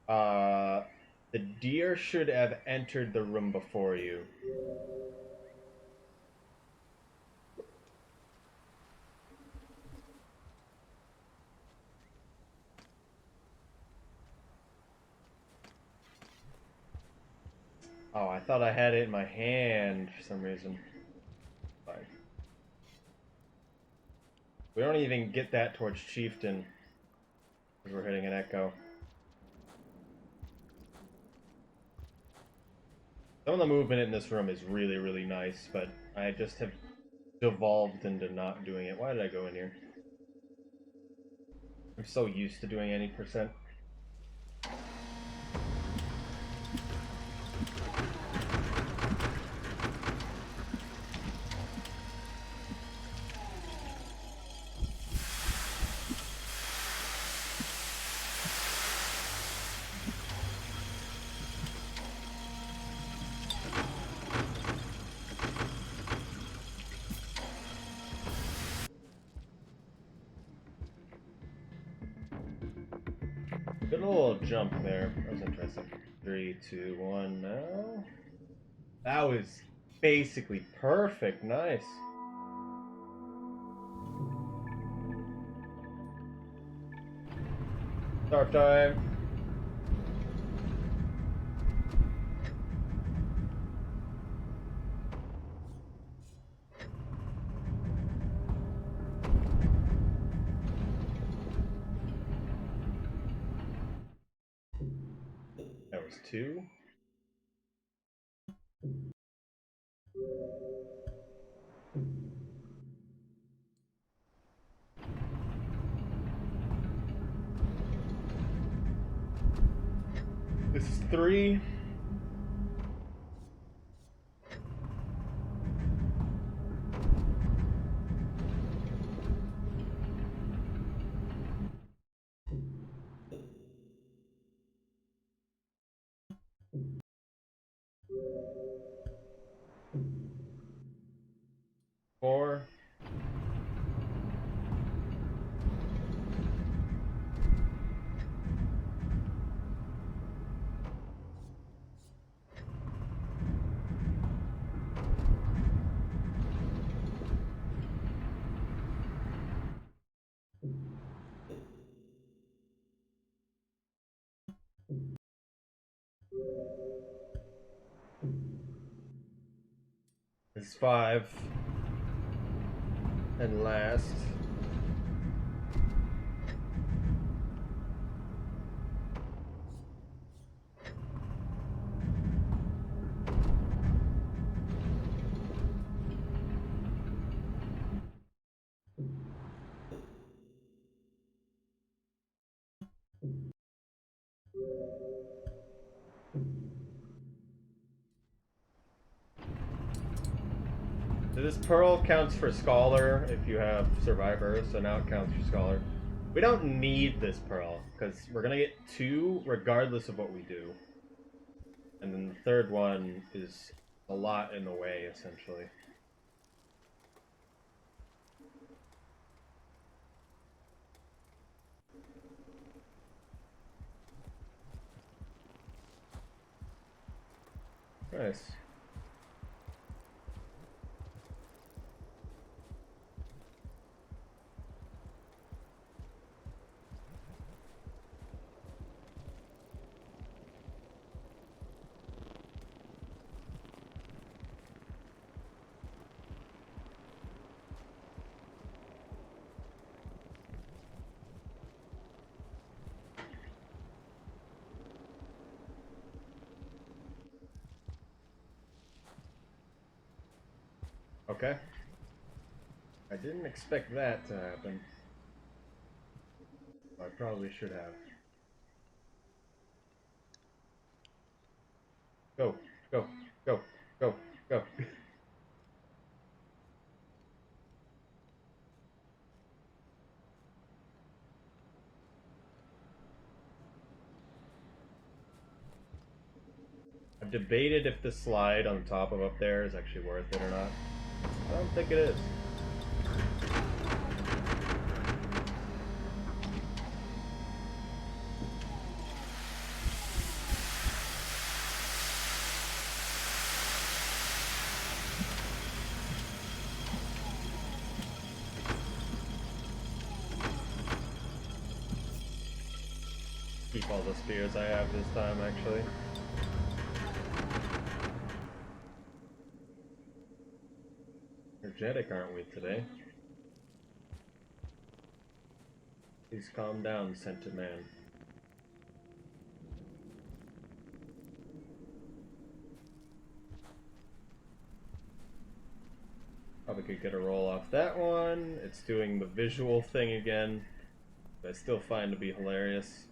the deer should have entered the room before you. Oh, I thought I had it in my hand for some reason. Fine. We don't even get that towards Chieftain, because we're hitting an echo. Some of the movement in this room is really, really nice, but I just have devolved into not doing it. Why did I go in here? I'm so used to doing any percent. Good little jump there. That was interesting. 3, 2, 1, now. That was basically perfect. Nice. Start time. That was 2. This is 3. Four. is 5. And last. This pearl counts for scholar if you have survivor, so now it counts for scholar. We don't need this pearl because we're gonna get 2 regardless of what we do, and then the third one is a lot in the way essentially. Nice. Okay. I didn't expect that to happen. I probably should have. Go, go, go, go, go. I've debated if the slide on top of up there is actually worth it or not. I don't think it is. Keep all the spears I have this time, actually. Energetic, aren't we, today? Please calm down, scented man. Probably could get a roll off that one. It's doing the visual thing again, but I still find to be hilarious.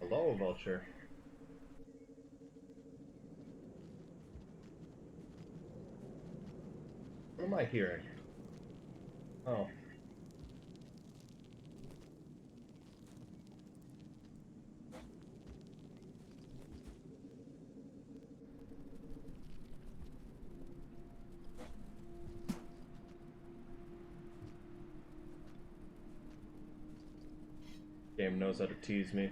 Hello, vulture. What am I hearing? Oh. Game knows how to tease me.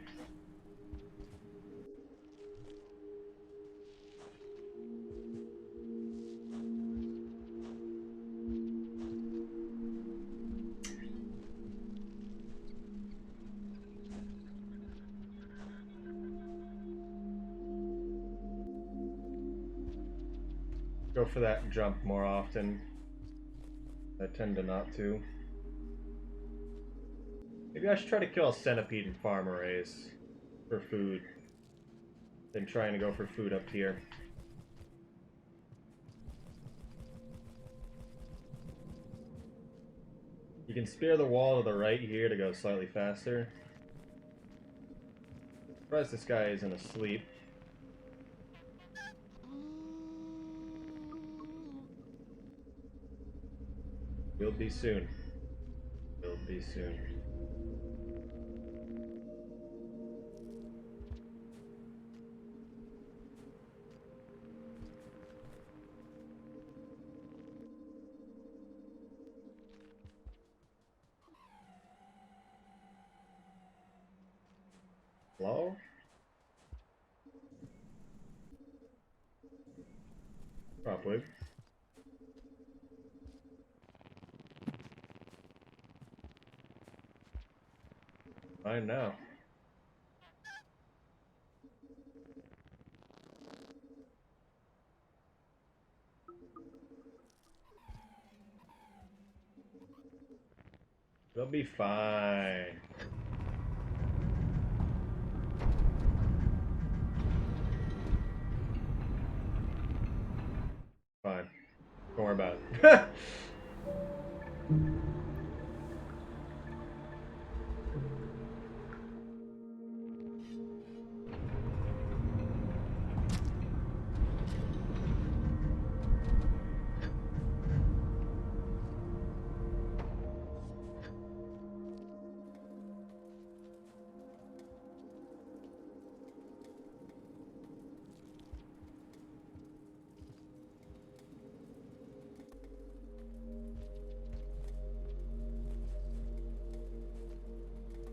Go for that jump more often. I tend to not to. Maybe I should try to kill a centipede and farm arrays for food than trying to go for food up here. You can spear the wall to the right here to go slightly faster. Surprised this guy isn't asleep. Will be soon. Will be soon. Hello? Probably. Fine now. They'll be fine. Fine. Don't worry about it.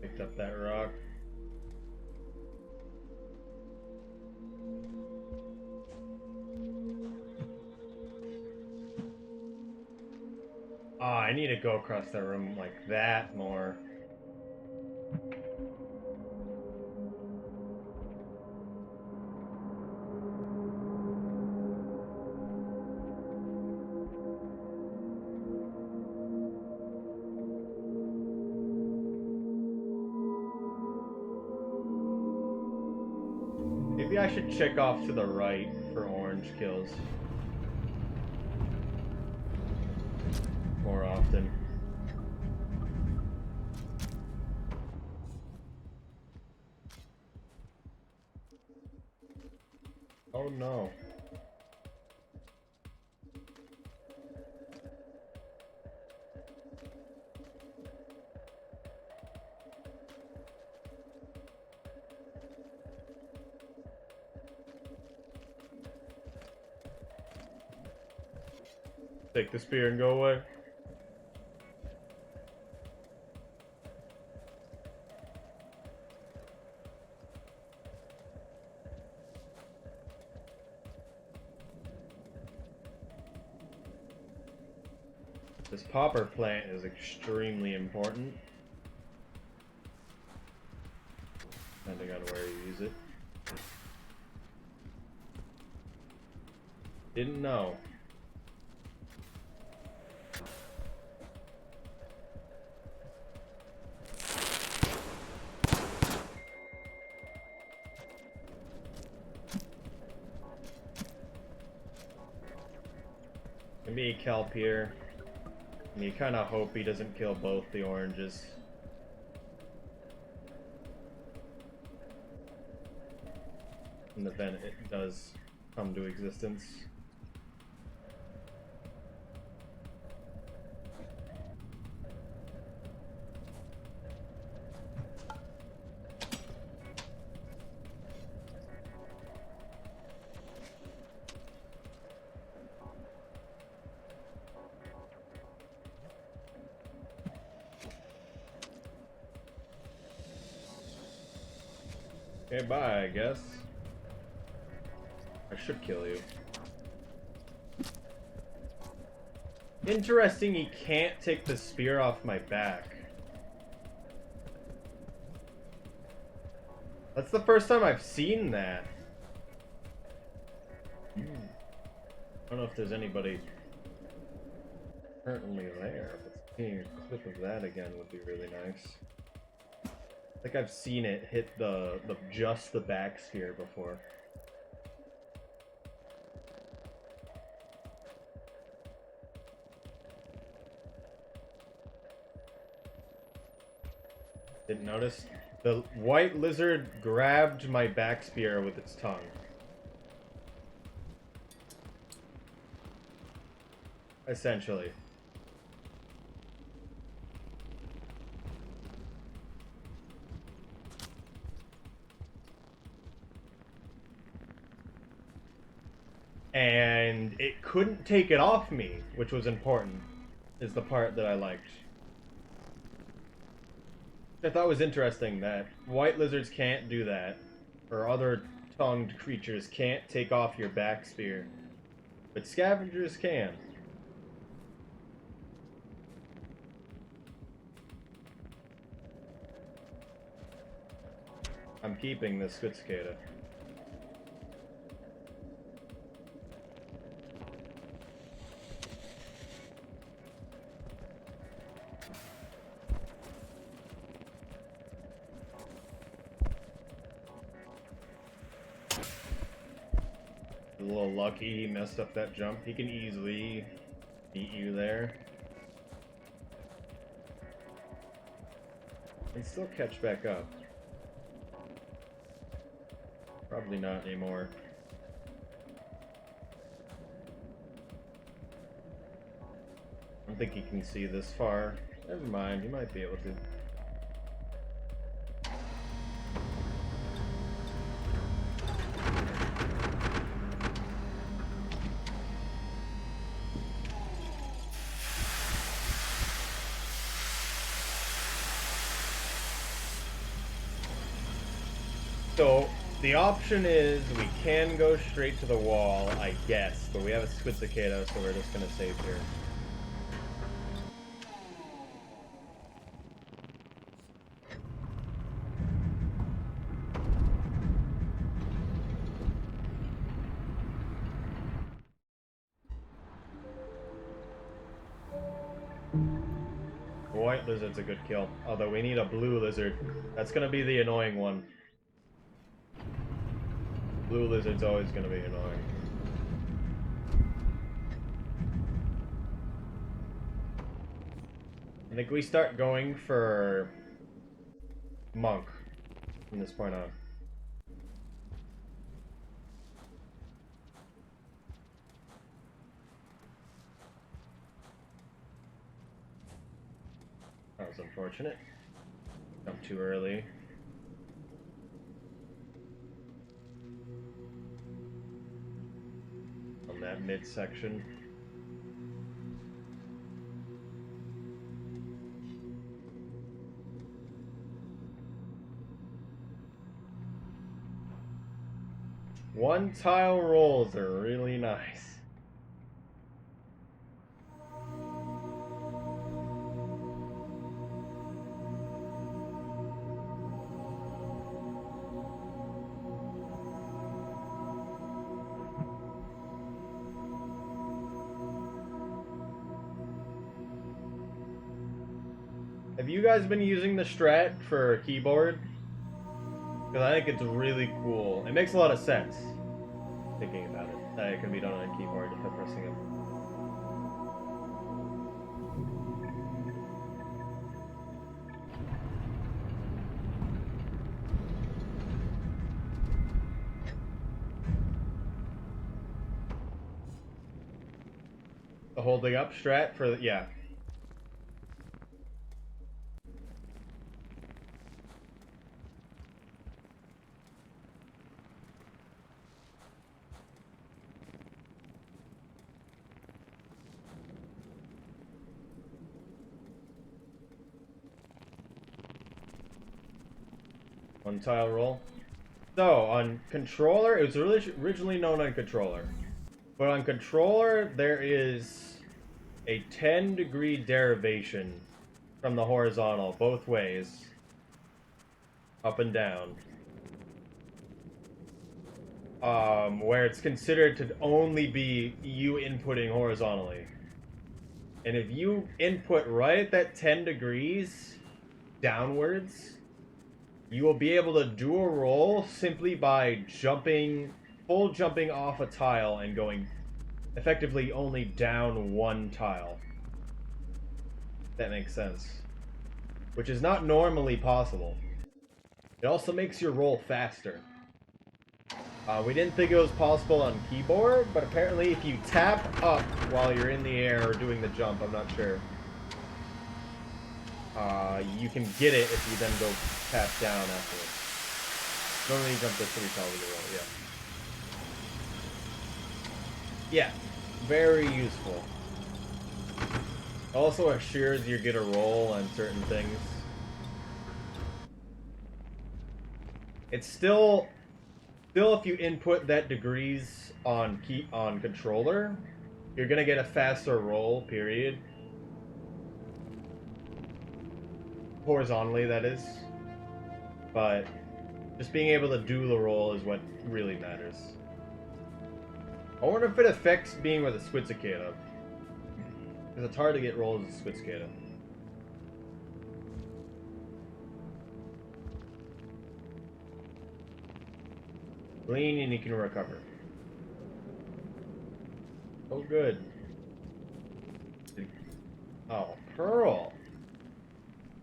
Picked up that rock. Oh, I need to go across that room like that more. Maybe I should check off to the right for orange kills more often. Oh no. Take the spear and go away. This popper plant is extremely important. Depending on where you use it. Didn't know. Give me a kelp here. And you kind of hope he doesn't kill both the oranges. In the event it does come to existence. Okay, bye, I guess. I should kill you. Interesting, he can't take the spear off my back. That's the first time I've seen that. I don't know if there's anybody currently there, but seeing a clip of that again would be really nice. I think I've seen it hit just the back sphere before. Didn't notice. The white lizard grabbed my back spear with its tongue. Essentially. And it couldn't take it off me, which was important, is the part that I liked. I thought it was interesting that white lizards can't do that, or other tongued creatures can't take off your back spear, but scavengers can. I'm keeping this good cicada. A little lucky he messed up that jump. He can easily beat you there. And still catch back up. Probably not anymore. I don't think he can see this far. Never mind, he might be able to. So, the option is we can go straight to the wall, I guess, but we have a Squid Cicada, so we're just gonna save here. White lizard's a good kill, although we need a blue lizard. That's gonna be the annoying one. Blue lizard's always gonna be annoying. I think we start going for monk from this point on. That was unfortunate. Jumped too early. On that midsection. One tile rolls are really nice. Have you guys been using the strat for keyboard? Because I think it's really cool. It makes a lot of sense, thinking about it, that it can be done on a keyboard by pressing it. The holding up strat for, yeah. One tile roll. So, on controller, it was originally known on controller. But on controller, there is a 10-degree derivation from the horizontal, both ways. Up and down. Where it's considered to only be you inputting horizontally. And if you input right at that 10 degrees downwards, you will be able to do a roll simply by full jumping off a tile and going effectively only down one tile. If that makes sense. Which is not normally possible. It also makes your roll faster. We didn't think it was possible on keyboard, but apparently if you tap up while you're in the air or doing the jump, I'm not sure. You can get it if you then go tap down afterwards. Normally you jump this 3 tiles with a roll, yeah. Yeah, very useful. Also assures you get a roll on certain things. It's still if you input that degrees on controller, you're gonna get a faster roll, period. Horizontally, that is. But just being able to do the roll is what really matters. I wonder if it affects being with a Squid Cicada. Because it's hard to get rolls with a Squid Cicada. Lean and you can recover. Oh, good. Oh, pearl.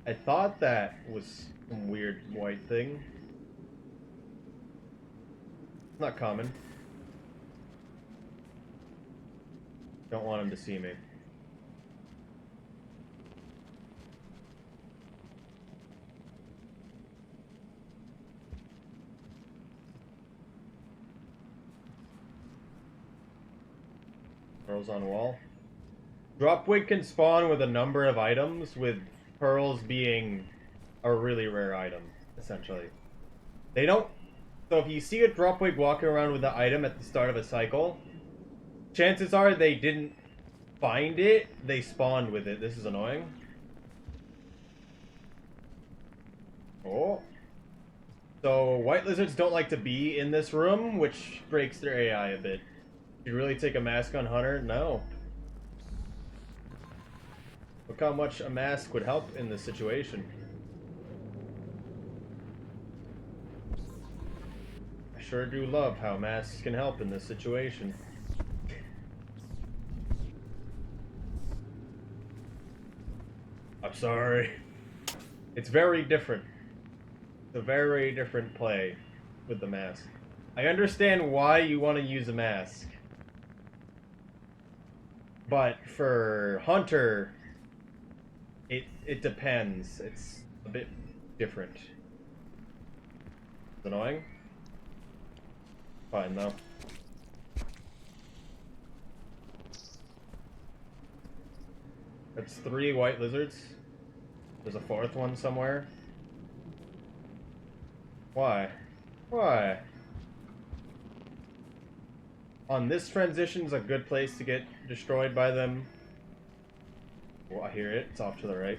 I thought that was some weird white thing. It's not common. Don't want him to see me. Pearls on wall. Dropwig can spawn with a number of items, with pearls being a really rare item, essentially. They don't... So if you see a Dropwig walking around with the item at the start of a cycle, chances are they didn't find it, they spawned with it. This is annoying. Oh. So white lizards don't like to be in this room, which breaks their AI a bit. You really take a mask on Hunter? No. Look how much a mask would help in this situation. I sure do love how masks can help in this situation. I'm sorry. It's very different. It's a very different play with the mask. I understand why you want to use a mask. But for Hunter, it depends. It's a bit different. It's annoying. Fine though. That's 3 white lizards. There's a 4th one somewhere. Why? Why? On this transition's a good place to get destroyed by them. Oh, I hear it. It's off to the right.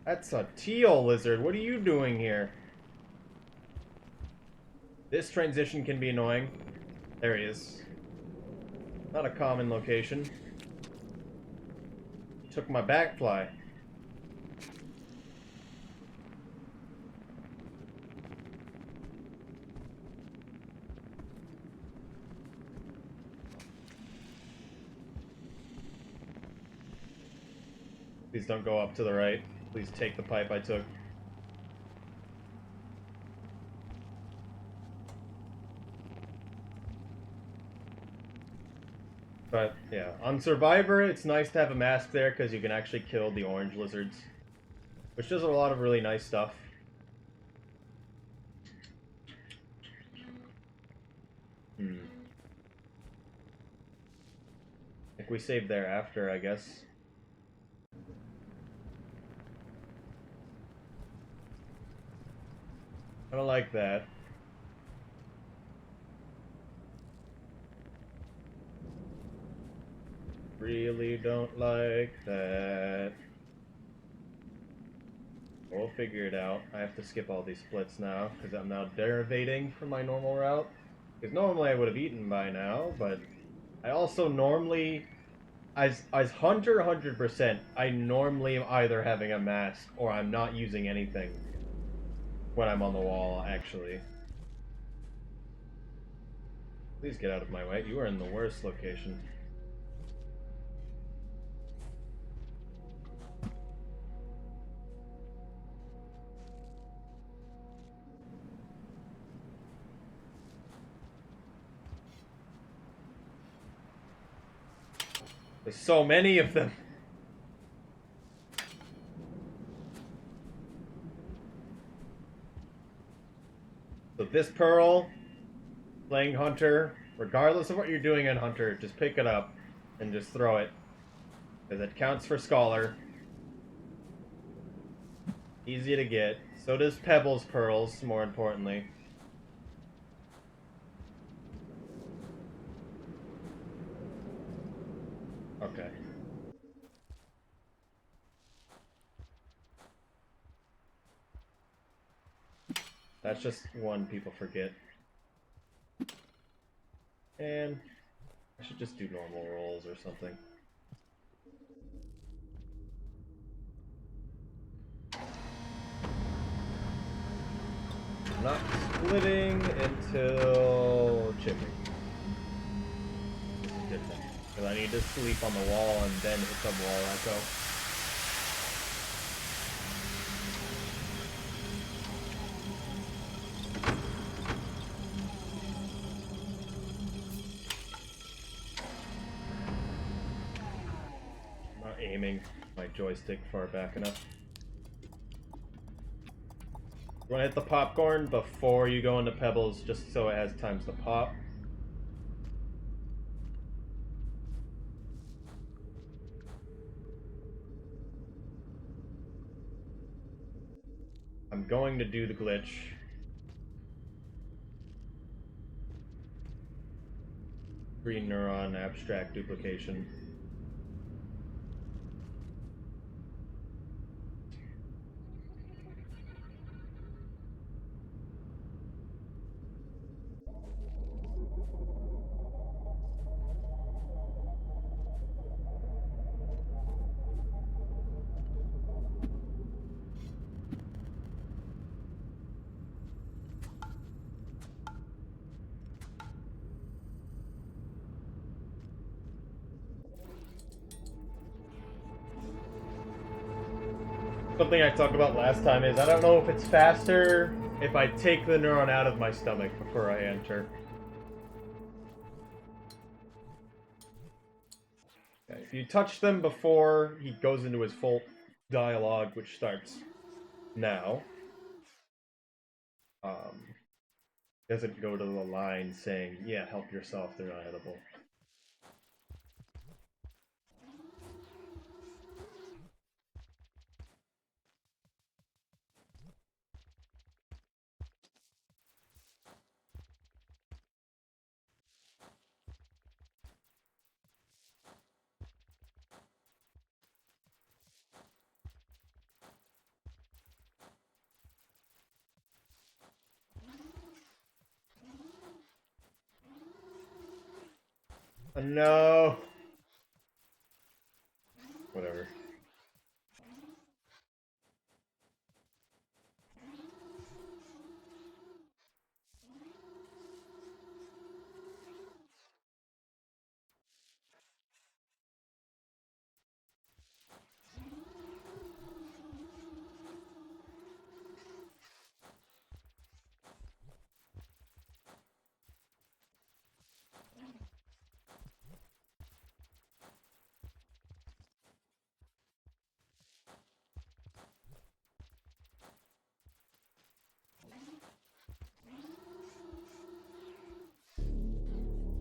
That's a teal lizard. What are you doing here? This transition can be annoying. There he is. Not a common location. Took my backfly. Please don't go up to the right. Please take the pipe I took. But, yeah. On Survivor, it's nice to have a mask there because you can actually kill the orange lizards. Which does a lot of really nice stuff. I think we saved there after, I guess. I don't like that. Really don't like that. We'll figure it out. I have to skip all these splits now, because I'm now derivating from my normal route. Because normally I would have eaten by now, but I also normally, as Hunter 100%, I normally am either having a mask or I'm not using anything when I'm on the wall, actually. Please get out of my way. You are in the worst location. There's so many of them. So this pearl, playing Hunter, regardless of what you're doing on Hunter, just pick it up and just throw it. Because it counts for Scholar. Easy to get. So does Pebbles pearls, more importantly. Okay. That's just one people forget. And I should just do normal rolls or something. I'm not splitting until chipping. Because I need to sleep on the wall and then hit the wall echo. I'm not aiming my joystick far back enough. You want to hit the popcorn before you go into pebbles, just so it has times to pop. I'm going to do the glitch. Green neuron abstract duplication. Something I talked about last time is I don't know if it's faster if I take the neuron out of my stomach before I enter. Okay, if you touch them before he goes into his full dialogue, which starts now, doesn't go to the line saying, yeah, help yourself, they're not edible. No. Whatever.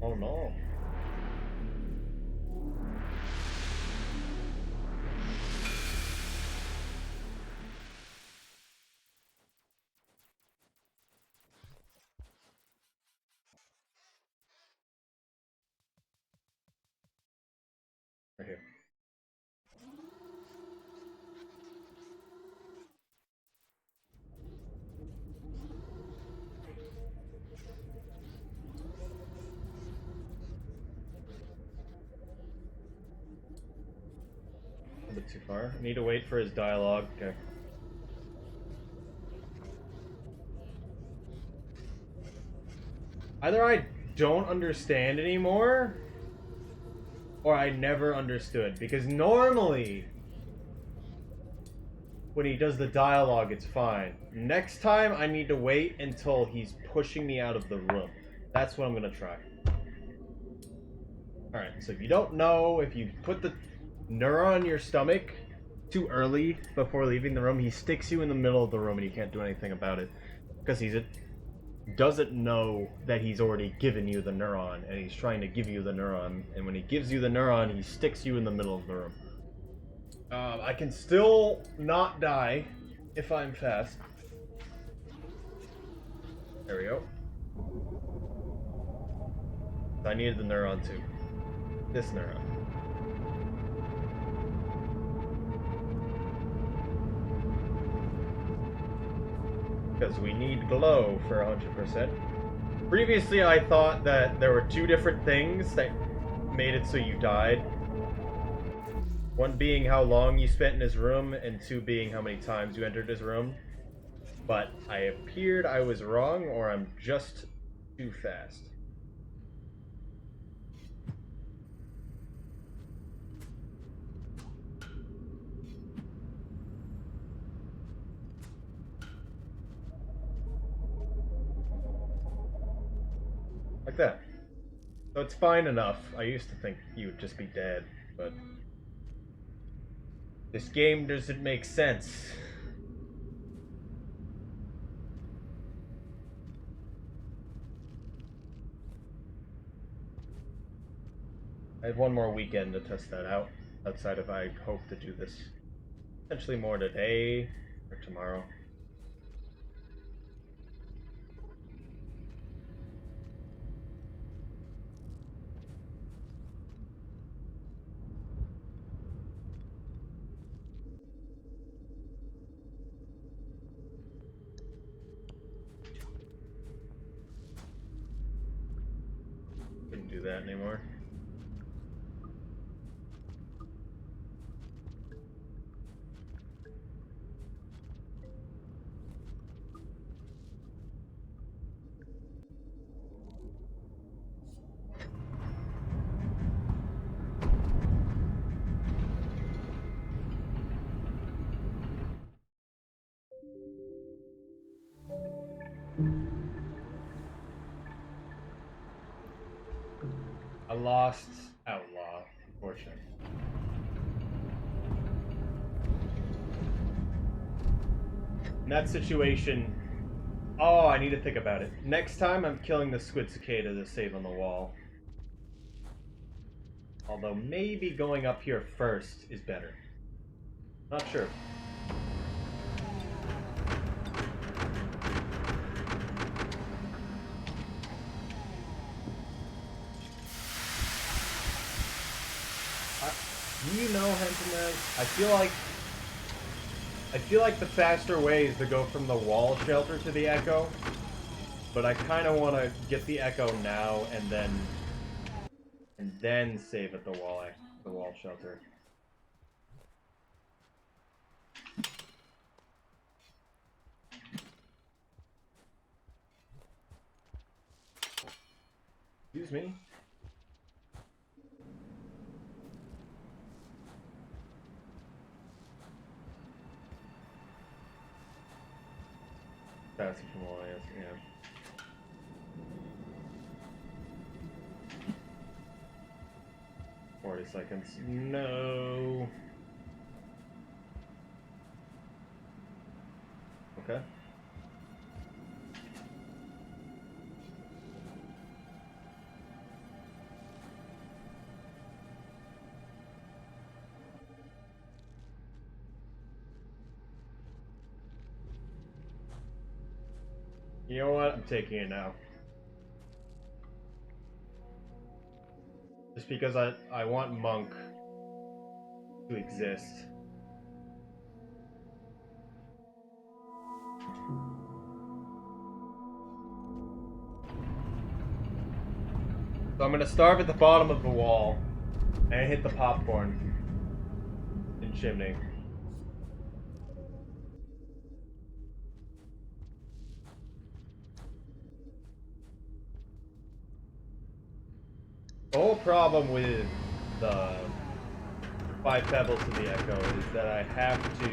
Oh no. Right here. A bit too far. I need to wait for his dialogue. Okay. Either I don't understand anymore, or I never understood. Because normally, when he does the dialogue, it's fine. Next time, I need to wait until he's pushing me out of the room. That's what I'm gonna try. Alright, so if you don't know, if you put the neuron in your stomach too early before leaving the room, he sticks you in the middle of the room and you can't do anything about it. Because he doesn't know that he's already given you the neuron, and he's trying to give you the neuron, and when he gives you the neuron, he sticks you in the middle of the room. I can still not die if I'm fast. There we go. I needed the neuron too. This neuron. Because we need glow for 100%. Previously, I thought that there were two different things that made it so you died. One being how long you spent in his room, and two being how many times you entered his room. But I was wrong, or I'm just too fast. Like that. So it's fine enough. I used to think you would just be dead, but this game doesn't make sense. I have one more weekend to test that out. Outside of I hope to do this potentially more today or tomorrow. Couldn't do that anymore. A lost outlaw, unfortunately. In that situation, oh, I need to think about it. Next time I'm killing the squid cicada to save on the wall. Although maybe going up here first is better. Not sure. Do you know, Henton? I feel like the faster way is to go from the wall shelter to the echo, but I kind of want to get the echo now and then save at the wall shelter. Excuse me. Passing from Alliance, yeah. $40 No. Okay. You know what? I'm taking it now. Just because I want Monk to exist. So I'm gonna starve at the bottom of the wall and hit the popcorn and chimney. The whole problem with the 5 pebbles to the echo is that I have to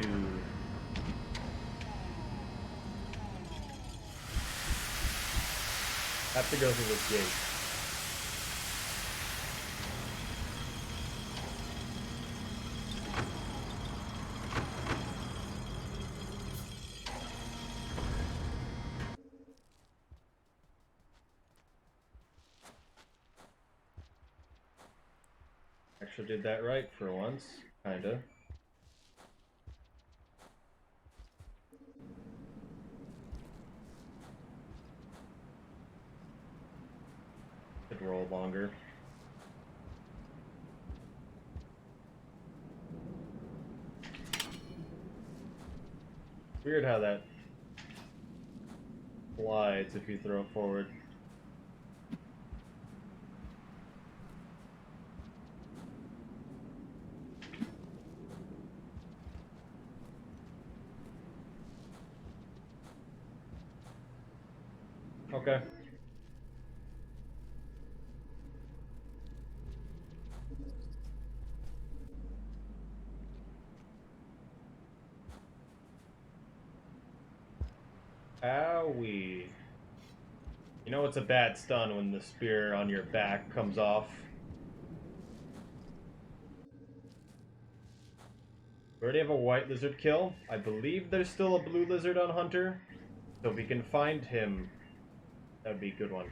go through this gate. Actually did that right for once, kinda. Could roll longer. Weird how that slides if you throw it forward. Okay. Owie. You know it's a bad stun when the spear on your back comes off. We already have a white lizard kill. I believe there's still a blue lizard on Hunter. So if we can find him, that would be a good one.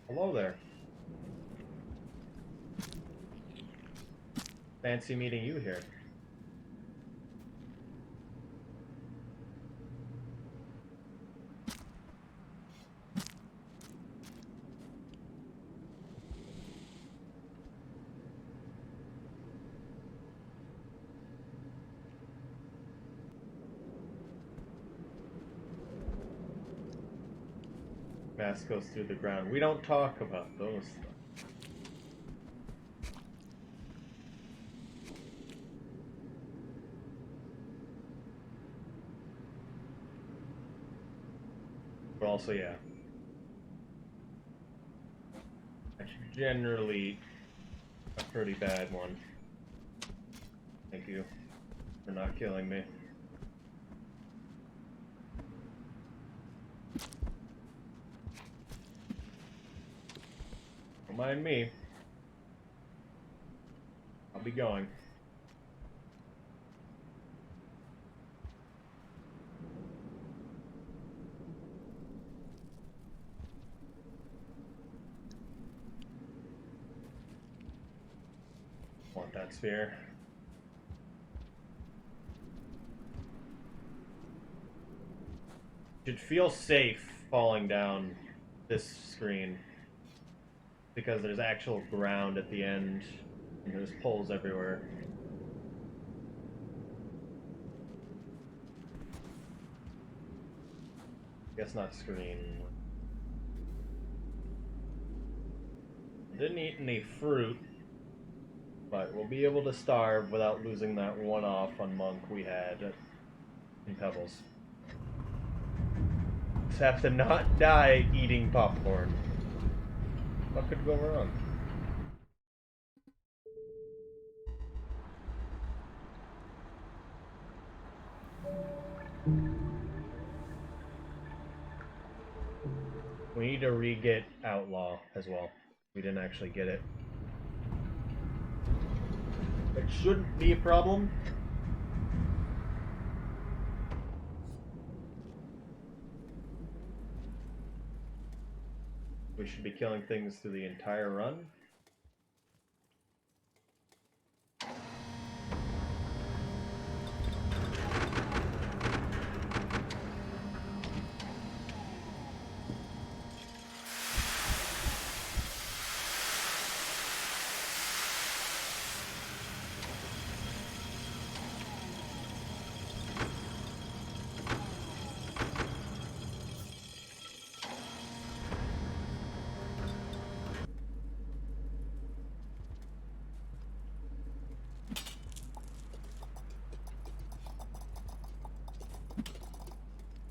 Hello there. Fancy meeting you here. Mask goes through the ground. We don't talk about those things. But also, yeah. That's generally a pretty bad one. Thank you for not killing me. Don't mind me. I'll be going. Want that sphere. Should feel safe falling down this screen because there's actual ground at the end and there's poles everywhere. Guess not screen. Didn't eat any fruit, but we'll be able to starve without losing that one off on Monk we had in Pebbles. Just have to not die eating popcorn. What could go wrong? We need to re-get Outlaw as well. We didn't actually get it. It shouldn't be a problem. We should be killing things through the entire run.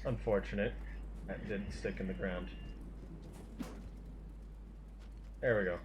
Unfortunate. That didn't stick in the ground. There we go.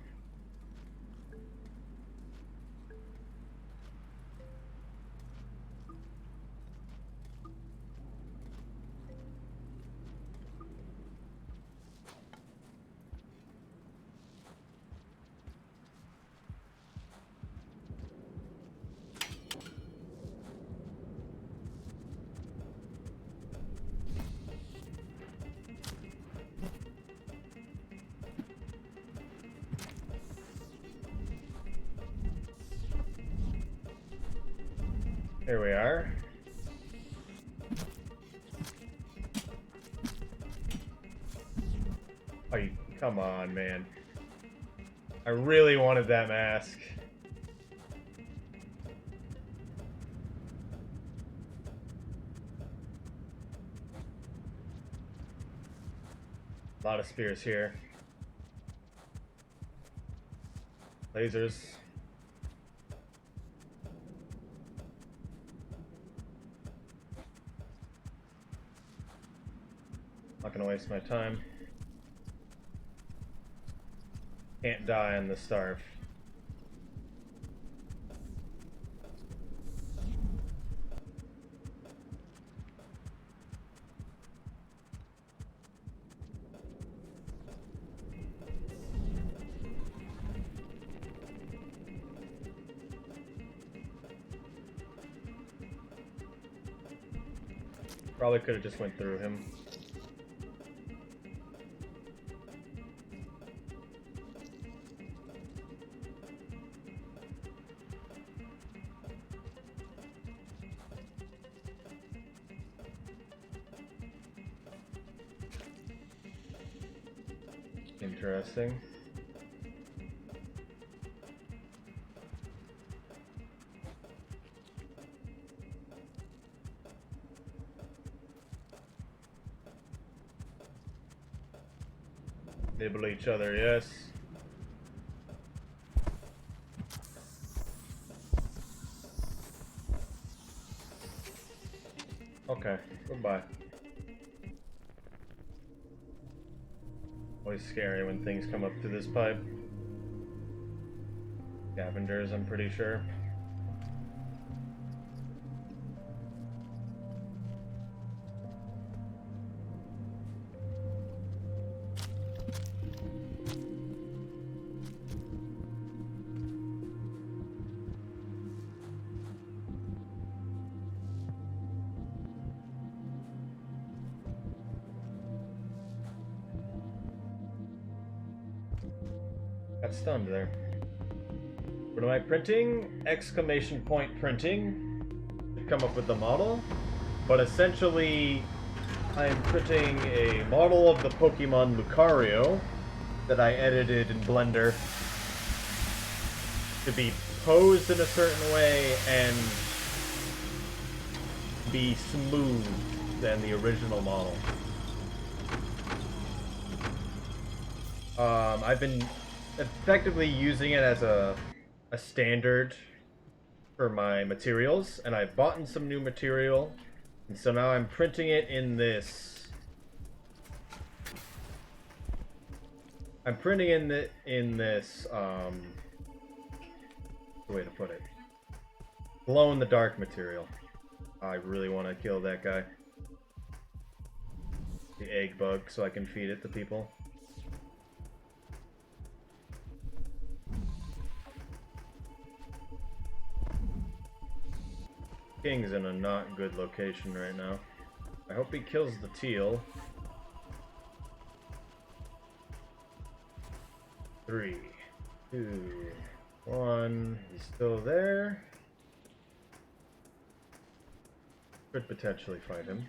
There we are. Oh, you, come on, man. I really wanted that mask. A lot of spears here. Lasers. Not gonna waste my time. Can't die on the starve. Probably could have just went through him. Interesting. Nibble each other, yes. Okay, goodbye. Always scary when things come up through this pipe. Scavengers, I'm pretty sure. Got stunned there. What am I printing? Exclamation point printing to come up with the model. But essentially, I'm printing a model of the Pokemon Lucario that I edited in Blender to be posed in a certain way and be smooth than the original model. I've been effectively using it as a standard for my materials, and I've bought in some new material, and so now I'm printing it in this. I'm printing in this the way to put it, glow in the dark material. I really want to kill that guy, the egg bug, so I can feed it to people. King's in a not good location right now. I hope he kills the teal. 3, 2, 1. He's still there. Could potentially fight him.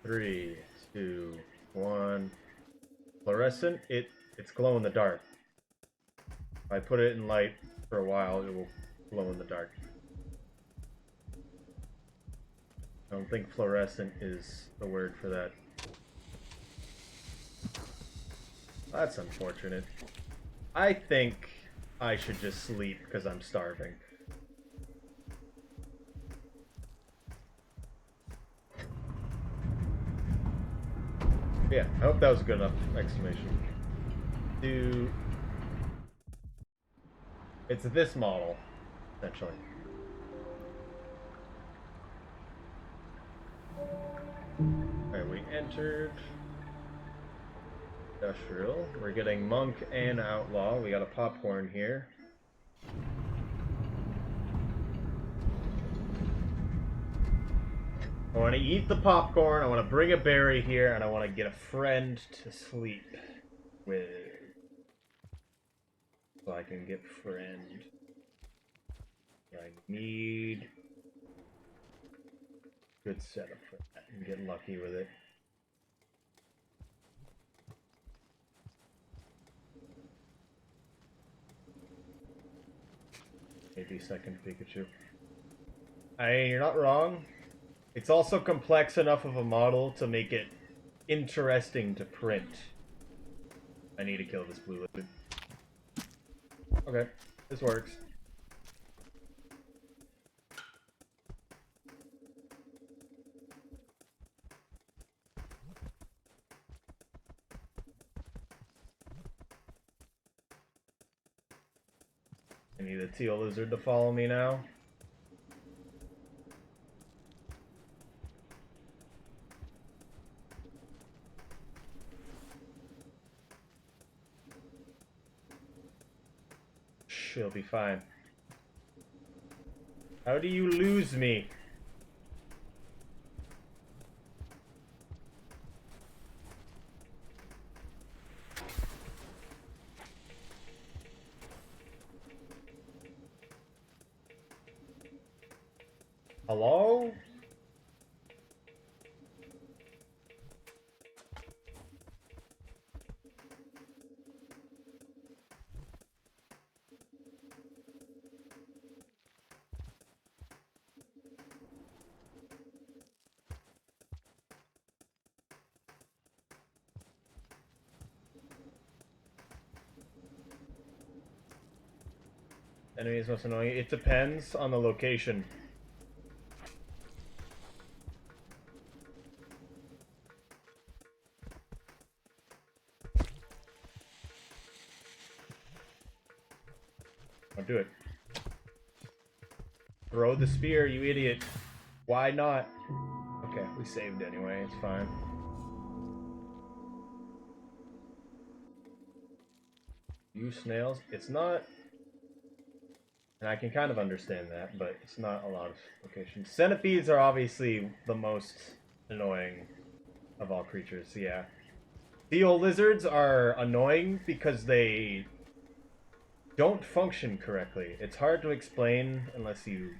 3, 2, 1. Fluorescent. It's glow in the dark. If I put it in light for a while, it will glow in the dark. I don't think fluorescent is the word for that. That's unfortunate. I think I should just sleep because I'm starving. Yeah, I hope that was a good enough explanation. It's this model, essentially. Alright, we entered Industrial. We're getting Monk and Outlaw. We got a popcorn here. I want to eat the popcorn, I want to bring a berry here, and I want to get a friend to sleep with. So I can get friend. I need good setup for that and get lucky with it. Maybe second Pikachu. You're not wrong. It's also complex enough of a model to make it interesting to print. I need to kill this blue lizard. Okay, this works. I need the teal lizard to follow me now. She'll be fine. How do you lose me? Hello? Enemies most annoying. It depends on the location. Don't do it. Throw the spear, you idiot. Why not? Okay, we saved anyway, it's fine. Use snails. It's not... And I can kind of understand that, but it's not a lot of locations. Centipedes are obviously the most annoying of all creatures, yeah. Steel lizards are annoying because they don't function correctly. It's hard to explain unless you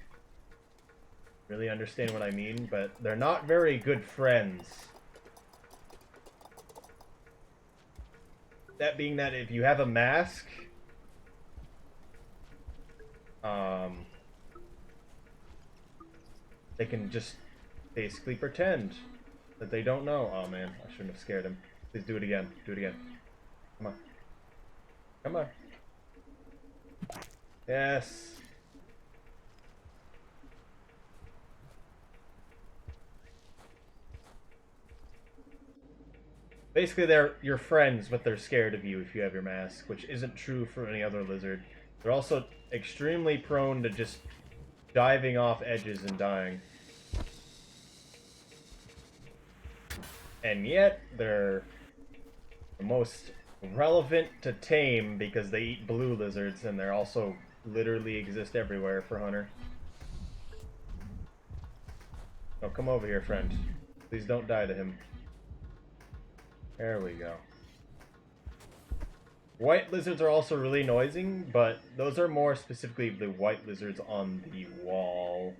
really understand what I mean, but they're not very good friends. That being that if you have a mask, they can just basically pretend that they don't know. Oh man, I shouldn't have scared him. Please do it again. Do it again. Come on. Come on. Yes. Basically, they're your friends, but they're scared of you if you have your mask, which isn't true for any other lizard. They're also extremely prone to just diving off edges and dying. And yet, they're the most relevant to tame because they eat blue lizards, and they're also literally exist everywhere for Hunter. Oh, come over here, friend. Please don't die to him. There we go. White lizards are also really noisy, but those are more specifically the white lizards on the wall.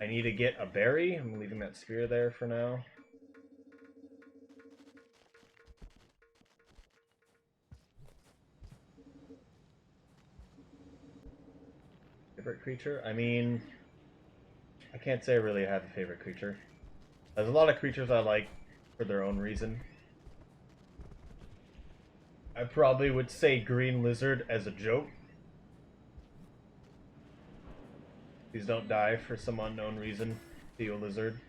I need to get a berry. I'm leaving that spear there for now. Favorite creature? I mean, I can't say I really have a favorite creature. There's a lot of creatures I like for their own reason. I probably would say green lizard as a joke. Please don't die for some unknown reason. Steel lizard.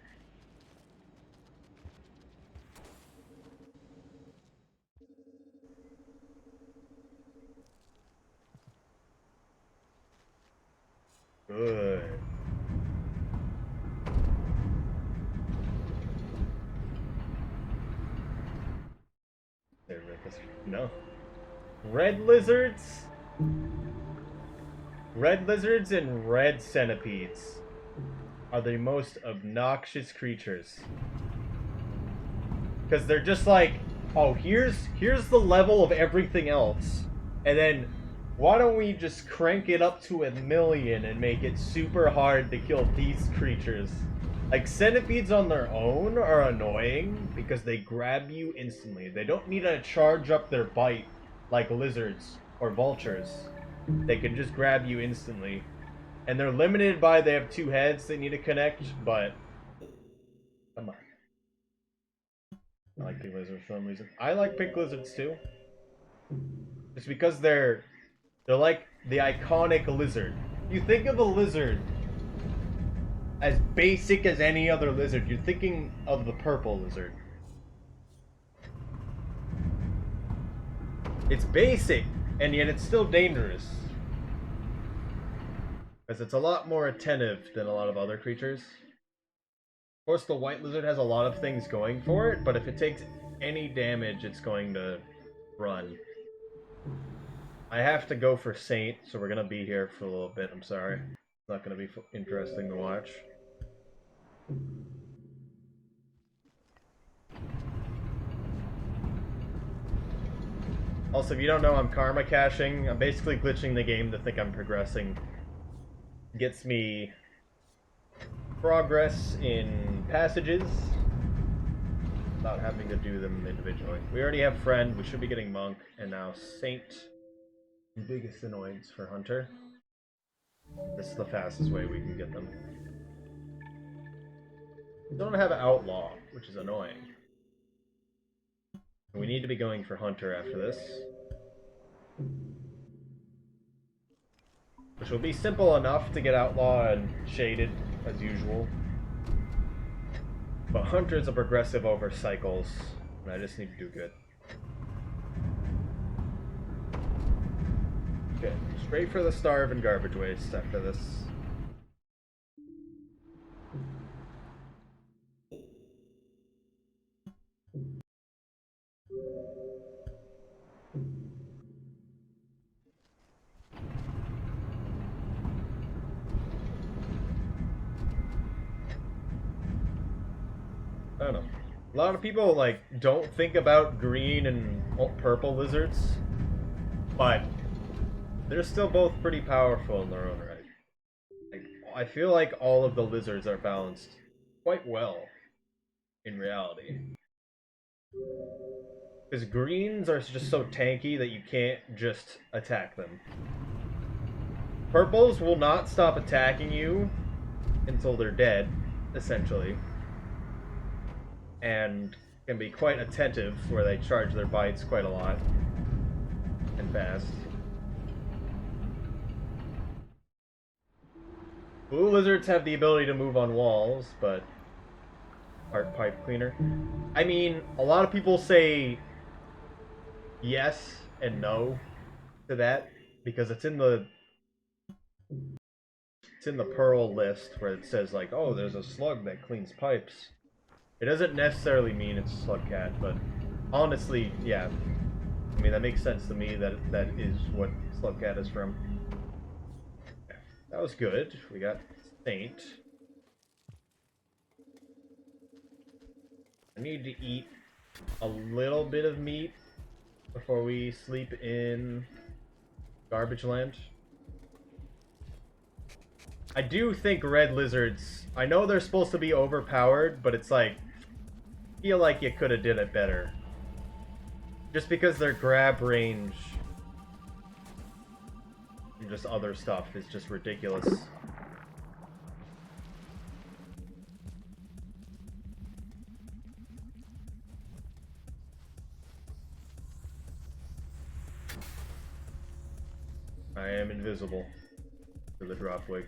Good. There, no. Red lizards? Red lizards and red centipedes are the most obnoxious creatures. Because they're just like, oh, here's the level of everything else. And then, why don't we just crank it up to 1,000,000 and make it super hard to kill these creatures? Like, centipedes on their own are annoying because they grab you instantly. They don't need to charge up their bite like lizards or vultures. They can just grab you instantly. And they're limited by they have 2 heads they need to connect, but... Come on. I like pink lizards for some reason. I like pink lizards too. Just because they're like the iconic lizard. You think of a lizard as basic as any other lizard, you're thinking of the purple lizard. It's basic, and yet it's still dangerous. Because it's a lot more attentive than a lot of other creatures. Of course, the white lizard has a lot of things going for it, but if it takes any damage, it's going to run. I have to go for Saint, so we're gonna be here for a little bit. I'm sorry. It's not gonna be interesting to watch. Also, if you don't know, I'm karma caching. I'm basically glitching the game to think I'm progressing. Gets me progress in passages, not having to do them individually. We already have Friend, we should be getting Monk, and now Saint. Biggest annoyance for Hunter. This is the fastest way we can get them. We don't have Outlaw, which is annoying. We need to be going for Hunter after this. Which will be simple enough to get Outlaw and Shaded, as usual. But Hunter's a progressive over cycles, and I just need to do good. Okay, straight for the Starve and Garbage Waste after this. I don't know. A lot of people like don't think about green and purple lizards, but they're still both pretty powerful in their own right. Like, I feel like all of the lizards are balanced quite well in reality. Because greens are just so tanky that you can't just attack them. Purples will not stop attacking you until they're dead, essentially. And can be quite attentive, where they charge their bites quite a lot. And fast. Blue lizards have the ability to move on walls, but... Heart pipe cleaner. I mean, a lot of people say yes and no to that, because it's in the Pearl list where it says like, oh, there's a slug that cleans pipes. It doesn't necessarily mean it's a slug cat, but honestly, yeah. I mean, that makes sense to me that that is what slug cat is from. Yeah, that was good. We got Saint. I need to eat a little bit of meat before we sleep in Garbage Land. I do think red lizards, I know they're supposed to be overpowered, but it's like, I feel like you could have did it better. Just because their grab range and just other stuff is just ridiculous. I am invisible for the drop wig.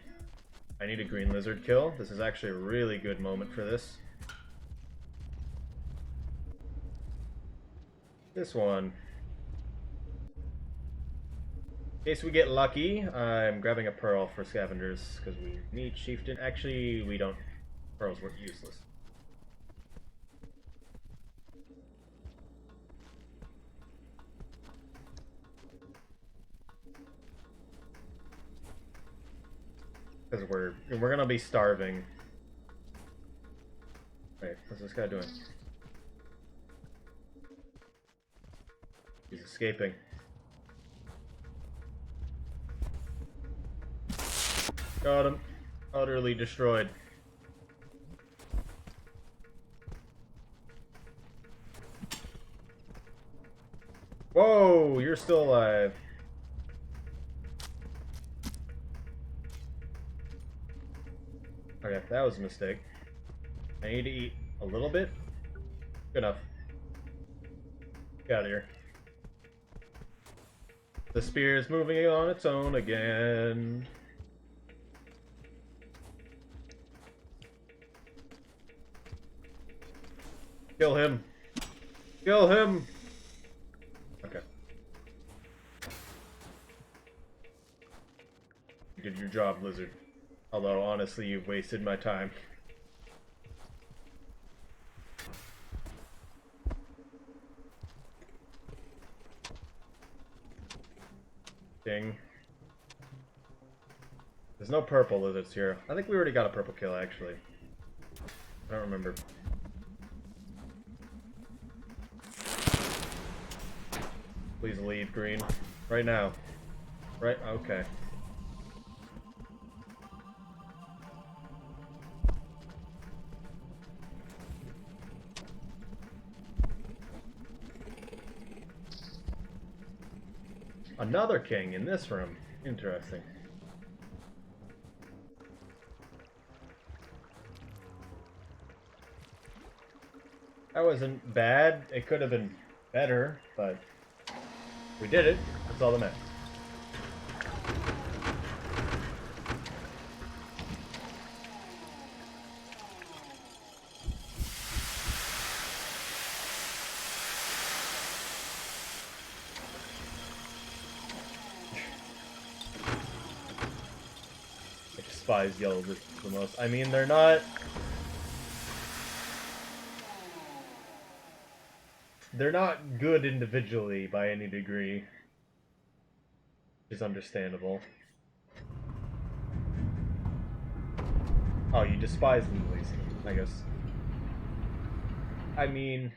I need a green lizard kill. This is actually a really good moment for this. This one. In case we get lucky, I'm grabbing a pearl for scavengers, because we need chieftain. Actually, we don't. Pearls were useless. Because we're gonna be starving. Wait, what's this guy doing? He's escaping. Got him. Utterly destroyed. Whoa, you're still alive. Okay, that was a mistake. I need to eat a little bit. Good enough. Get out of here. The spear is moving on its own again. Kill him. Kill him! Okay. You did your job, lizard. Although, honestly, you've wasted my time. King. There's no purple lizards here. I think we already got a purple kill, actually. I don't remember. Please leave, green. Right now. Right? Okay. Another king in this room. Interesting. That wasn't bad. It could have been better, but we did it. That's all that matters. I despise yellow the most. I mean, they're not... They're not good individually by any degree. Which is understandable. Oh, you despise them, Lisa, I guess. I mean...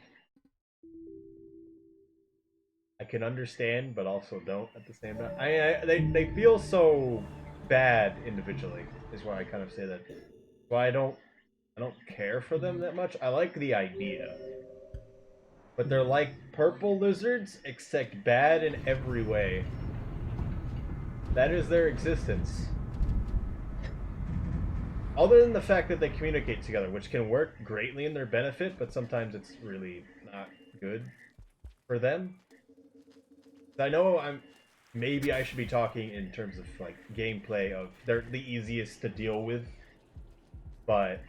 I can understand, but also don't at the same time. They feel so bad individually, is why I kind of say that. Why I don't care for them that much. I like the idea. But they're like purple lizards, except bad in every way. That is their existence. Other than the fact that they communicate together, which can work greatly in their benefit, but sometimes it's really not good for them. I know maybe I should be talking in terms of like gameplay of they're the easiest to deal with, but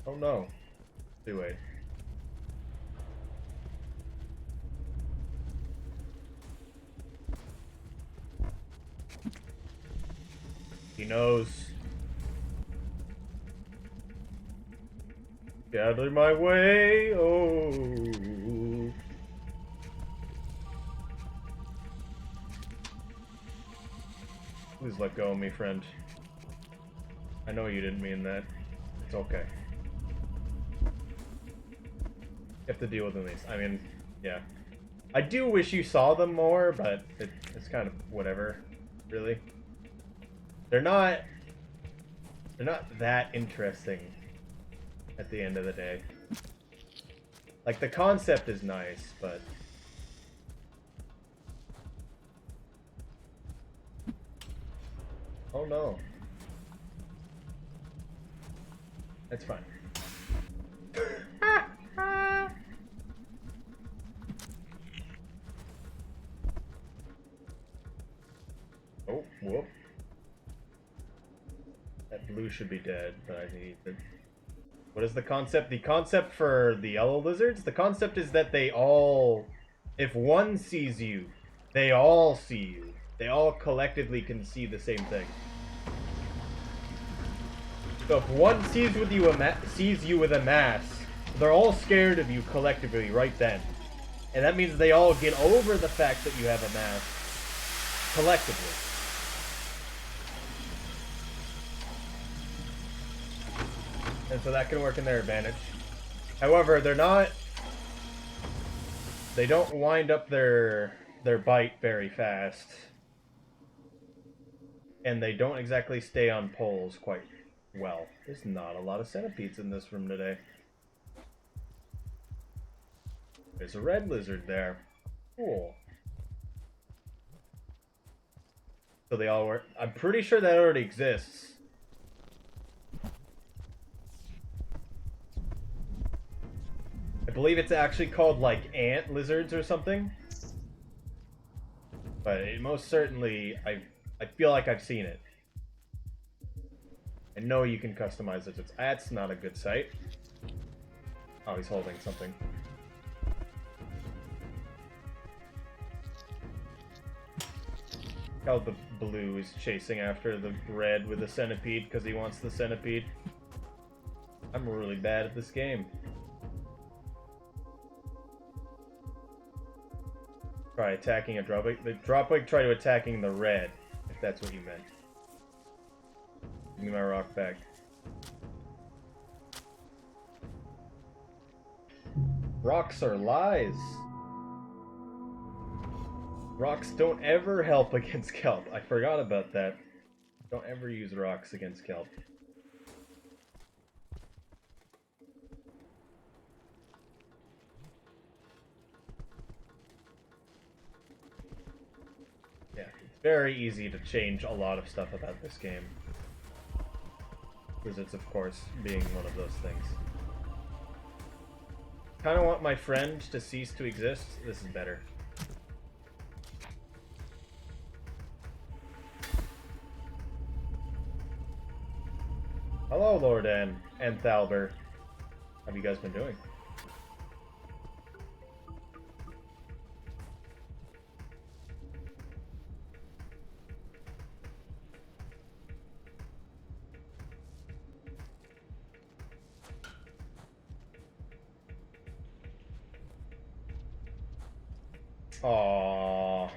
oh no. Wait. He knows. Get out of my way, oh. Please let go of me, friend. I know you didn't mean that. It's okay. You have to deal with them these. I mean, yeah. I do wish you saw them more, but it's kind of whatever, really. They're not that interesting at the end of the day. Like, the concept is nice, but... Oh no. That's fine. Oh, whoop. That blue should be dead, but I need it. What is the concept? The concept for the yellow lizards? The concept is that they all... If one sees you, they all see you. They all collectively can see the same thing. So if one sees you with a mask, they're all scared of you collectively right then. And that means they all get over the fact that you have a mask collectively. And so that can work in their advantage. However, they don't wind up their bite very fast. And they don't exactly stay on poles quite well. There's not a lot of centipedes in this room today. There's a red lizard there. Cool. So they all work. I'm pretty sure that already exists. I believe it's actually called, like, ant lizards or something. But it most certainly, I feel like I've seen it. I know you can customize it. That's not a good sight. Oh, he's holding something. How the blue is chasing after the red with the centipede because he wants the centipede. I'm really bad at this game. Try attacking a Dropwig. The Dropwig try to attacking the red, if that's what you meant. Give me my rock back. Rocks are lies. Rocks don't ever help against kelp. I forgot about that. Don't ever use rocks against kelp. Yeah, it's very easy to change a lot of stuff about this game. Because it's, of course, being one of those things. Kind of want my friend to cease to exist. This is better. Hello, Lord N and Thalber. How have you guys been doing? Aww.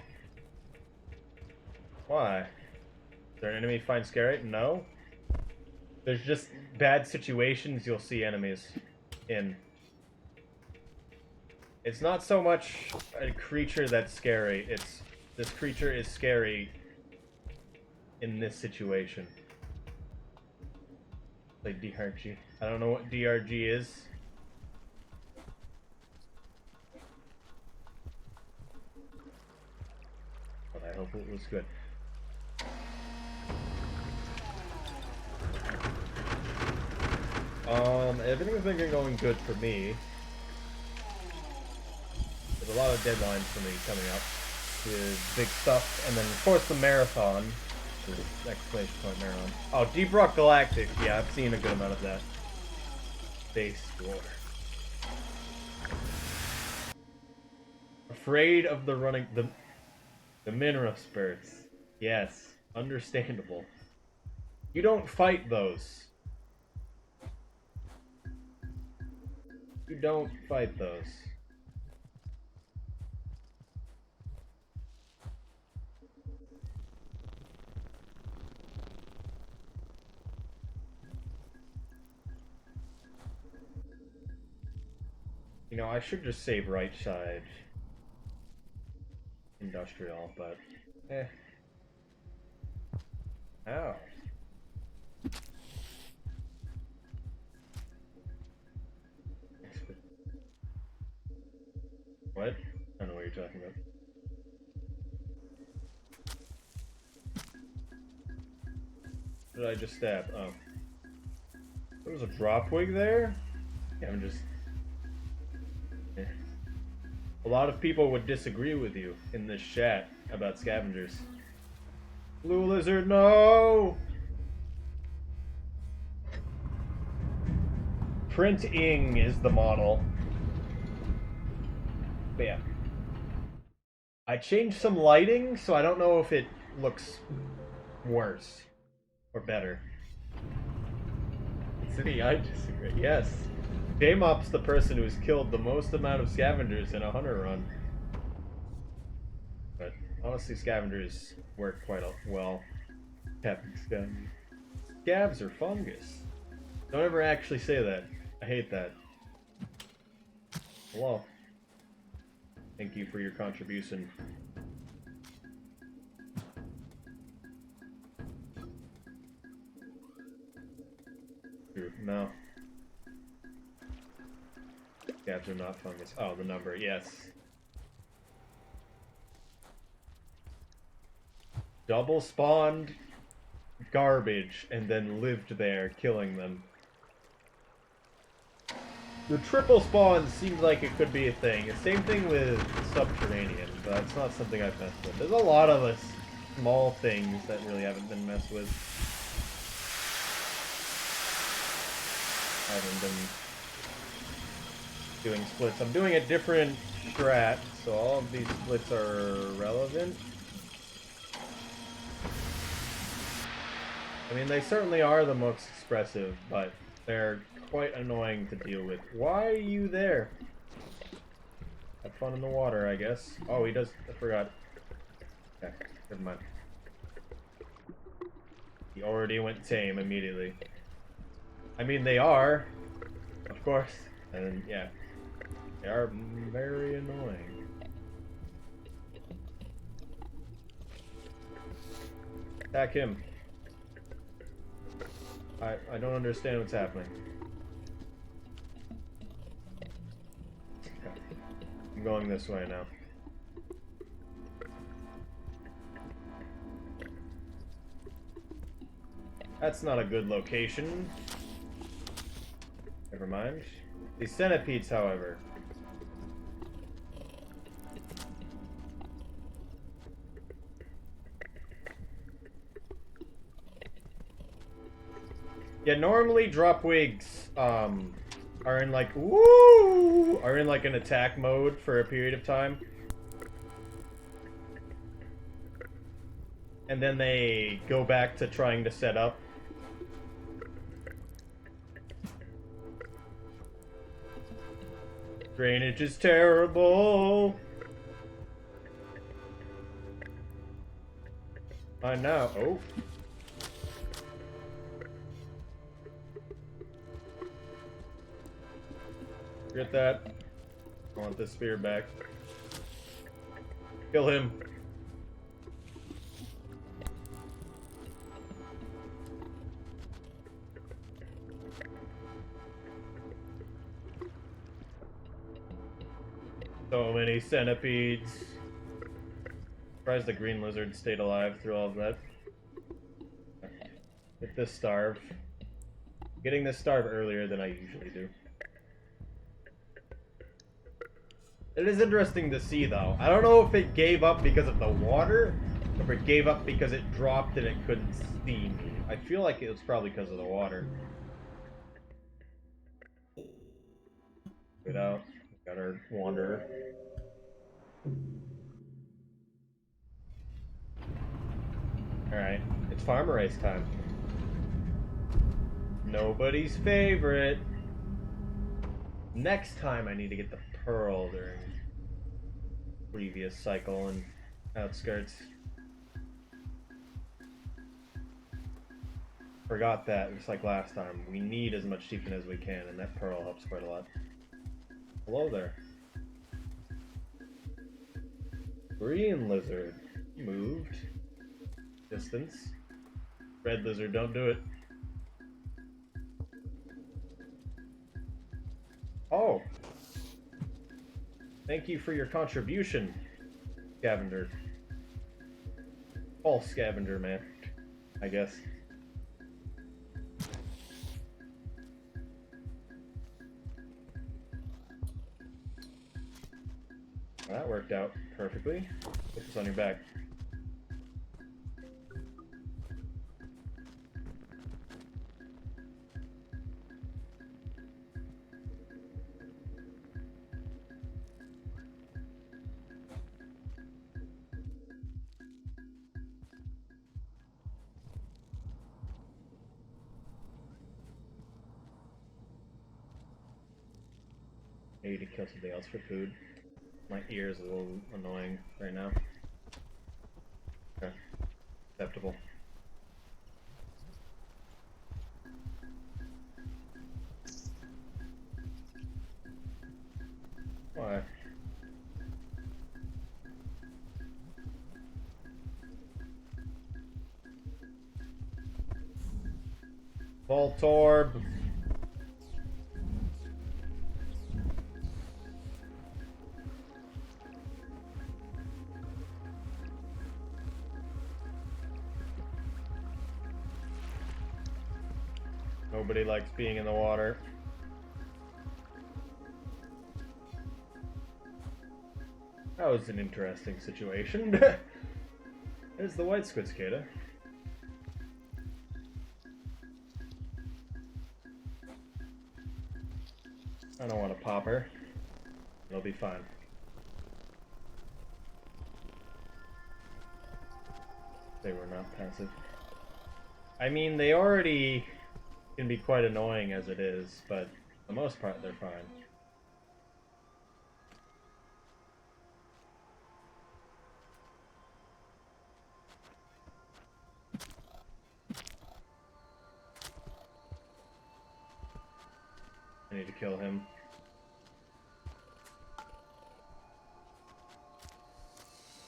Why? Is there an enemy you find scary? No. There's just bad situations you'll see enemies in. It's not so much a creature that's scary, it's this creature is scary in this situation. Like DRG. I don't know what DRG is. But I hope it was good. Everything's been going good for me. There's a lot of deadlines for me coming up with big stuff, and then of course the marathon. Exclamation point marathon. Oh, Deep Rock Galactic. Yeah, I've seen a good amount of that. Base War. Afraid of the running the mineral spurts. Yes, understandable. You don't fight those. You don't fight those. You know, I should just save right side industrial, but eh. Ow. What? I don't know what you're talking about. What did I just stab? Oh. There was a Dropwig there? Yeah, I'm just... Eh. A lot of people would disagree with you in this chat about scavengers. Blue Lizard, no! Print-ing is the model. But yeah. I changed some lighting, so I don't know if it looks worse or better. City, I disagree. Yes. J-Mop's the person who's killed the most amount of scavengers in a hunter run. But honestly, scavengers work quite well. Captain Scavengers. Scavs are fungus. Don't ever actually say that. I hate that. Hello. Thank you for your contribution. No. Scavs are not fungus. Oh, the number, yes. Double spawned garbage and then lived there, killing them. The triple spawn seems like it could be a thing. The same thing with Subterranean, but it's not something I've messed with. There's a lot of us small things that really haven't been messed with. I haven't been doing splits. I'm doing a different strat, so all of these splits are relevant. I mean, they certainly are the most expressive, but they're quite annoying to deal with. Why are you there? Have fun in the water, I guess. Oh, he does. I forgot. Okay, never mind. He already went tame immediately. I mean, they are, of course. And yeah, they are very annoying. Attack him. I don't understand what's happening. Okay. I'm going this way now. That's not a good location. Never mind. These centipedes, however. Yeah, normally drop wigs are in like an attack mode for a period of time. And then they go back to trying to set up. Drainage is terrible. I know. Oh. Get that. I want this spear back. Kill him. So many centipedes. Surprised the green lizard stayed alive through all of that. Get this starve. Getting this starve earlier than I usually do. It is interesting to see, though. I don't know if it gave up because of the water, or if it gave up because it dropped and it couldn't see me. I feel like it was probably because of the water. Get out. Got our wanderer. Alright, it's farmer race time. Nobody's favorite. Next time I need to get the pearl during previous cycle and outskirts. Forgot that, just like last time. We need as much chieftain as we can, and that pearl helps quite a lot. Hello there. Green lizard. Moved. Distance. Red lizard, don't do it. Oh! Thank you for your contribution, scavenger. False scavenger, man. I guess. That worked out perfectly. Put this on your back. I need to kill something else for food. My ear is a little annoying right now. Okay. Acceptable. Why? Voltorb! Nobody likes being in the water. That was an interesting situation. There's the white squid cicada. I don't want to pop her. It'll be fine. They were not passive. I mean, they already can be quite annoying as it is, but for the most part, they're fine. I need to kill him.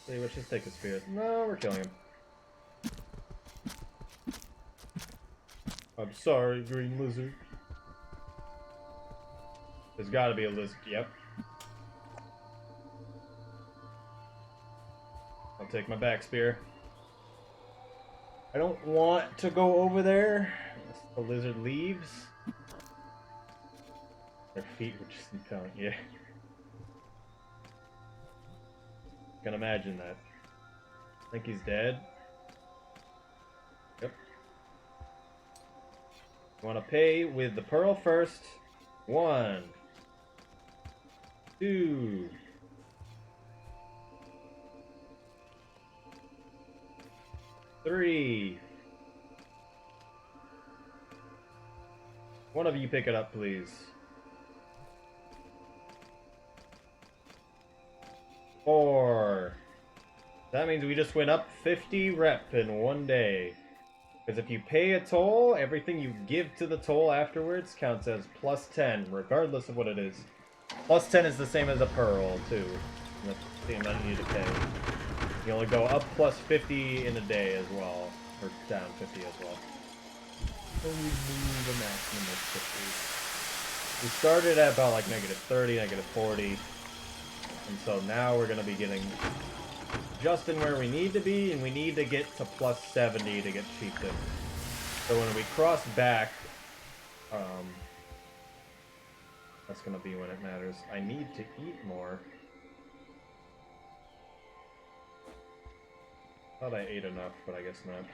Hey, let's just take a spear. No, we're killing him. I'm sorry, green lizard. There's gotta be a lizard. Yep. I'll take my back spear. I don't want to go over there unless the lizard leaves. Their feet were just impelling. Yeah. Can imagine that. I think he's dead. Yep. You want to pay with the pearl first. 1, 2. 3. One of you pick it up, please. 4. That means we just went up 50 rep in one day. Because if you pay a toll, everything you give to the toll afterwards counts as plus 10, regardless of what it is. Plus 10 is the same as a pearl, too. That's the amount you need to pay. You only go up plus 50 in a day as well. Or down 50 as well. Only move a maximum of 50. We started at about like negative 30, negative 40. And so now we're going to be getting just in where we need to be, and we need to get to plus 70 to get chieftain. So when we cross back, that's going to be when it matters. I need to eat more. Thought I ate enough, but I guess not.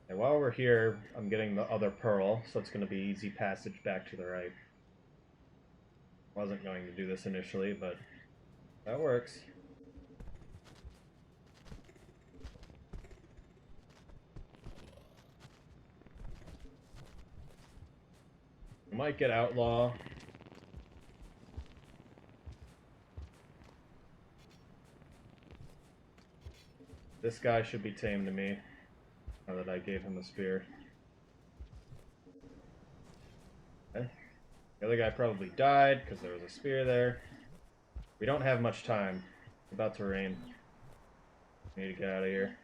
And while we're here, I'm getting the other pearl, so it's going to be easy passage back to the right. Wasn't going to do this initially, but that works. We might get outlaw. This guy should be tame to me, now that I gave him a spear. Okay. The other guy probably died, because there was a spear there. We don't have much time. It's about to rain. We need to get out of here.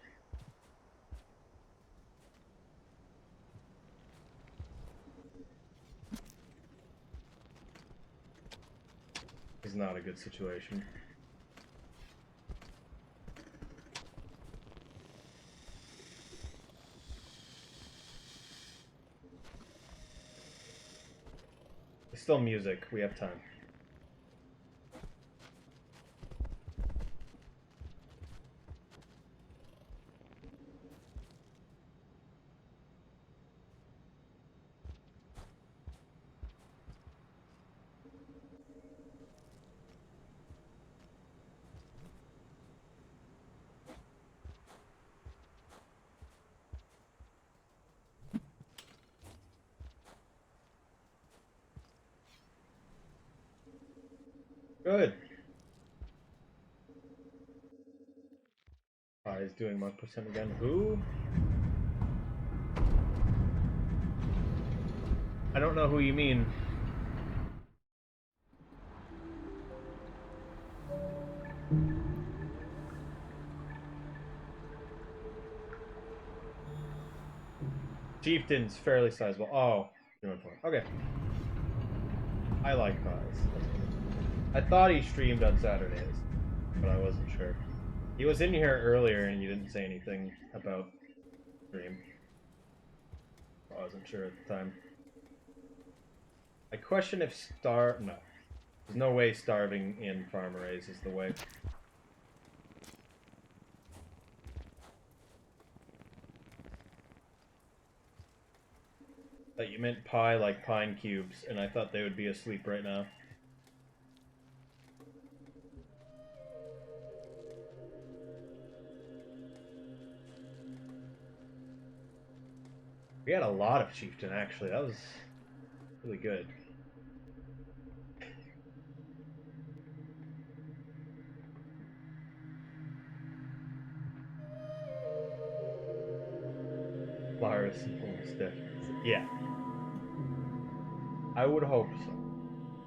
It's not a good situation. It's still music. We have time. Good. He's doing 1% again. Who? I don't know who you mean. Chieftain's fairly sizable. Oh, okay. I like Paz. I thought he streamed on Saturdays, but I wasn't sure. He was in here earlier and you didn't say anything about stream. I wasn't sure at the time. I question if no. There's no way starving in farm arrays is the way. That you meant pie like pine cubes, and I thought they would be asleep right now. We had a lot of chieftain, actually. That was really good. Flowers almost dead. Yeah. I would hope so.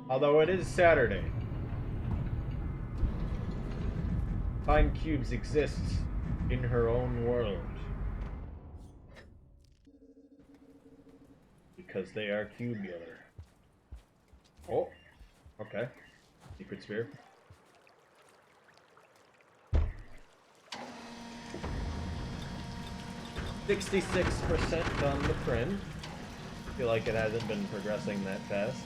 Although it is Saturday. Pine Cubes exists in her own world. Because they are cubular. Oh, okay. Secret Spear. 66% on the Prin. Feel like it hasn't been progressing that fast.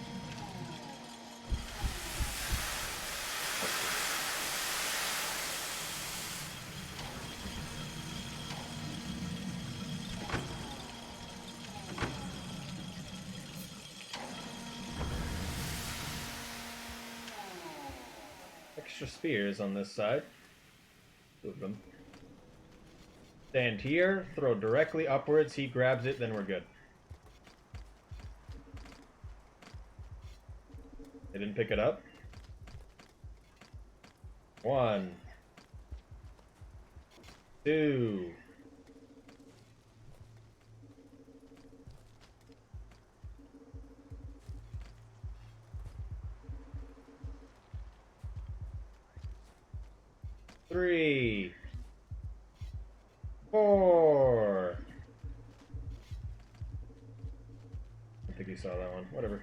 Extra spears on this side. Two of them. Stand here, throw directly upwards, he grabs it, then we're good. They didn't pick it up. 1, 2. Three. 4. I think you saw that one. Whatever.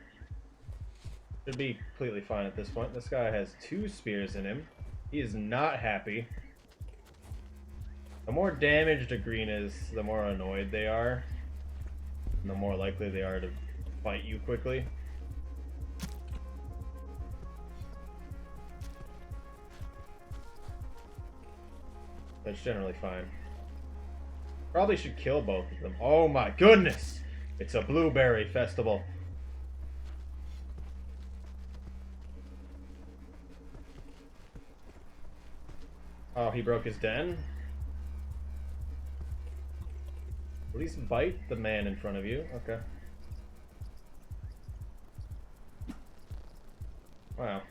Should be completely fine at this point. This guy has 2 spears in him. He is not happy. The more damaged a green is, the more annoyed they are. And the more likely they are to fight you quickly. That's generally fine. Probably should kill both of them. Oh my goodness! It's a blueberry festival. Oh, he broke his den? At least bite the man in front of you. Okay. Wow.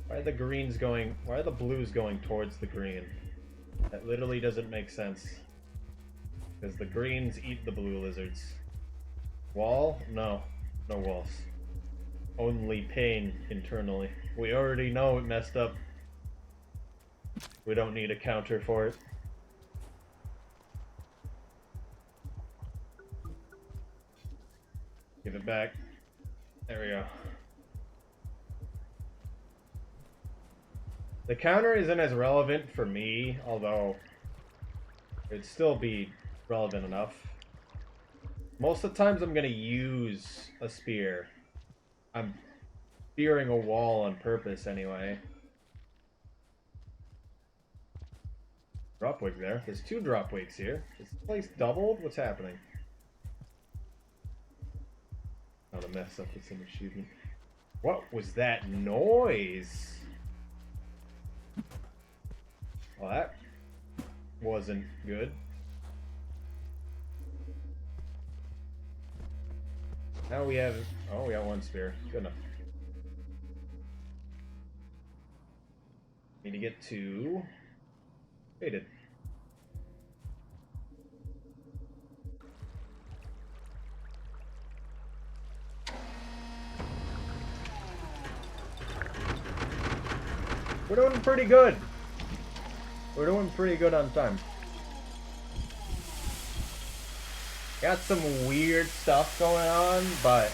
Why are the greens going... Why are the blues going towards the green? That literally doesn't make sense. Because the greens eat the blue lizards. Wall? No. No walls. Only pain internally. We already know it messed up. We don't need a counter for it. Give it back. There we go. The counter isn't as relevant for me, although it'd still be relevant enough. Most of the times I'm going to use a spear. I'm spearing a wall on purpose anyway. Drop wig there. There's 2 drop wigs here. Is this place doubled? What's happening? Not a mess up with some achievement. What was that noise? Well, that wasn't good. Now we have... Oh, we got 1 spear. Good enough. Need to get to... Faded. We're doing pretty good. We're doing pretty good on time. Got some weird stuff going on, but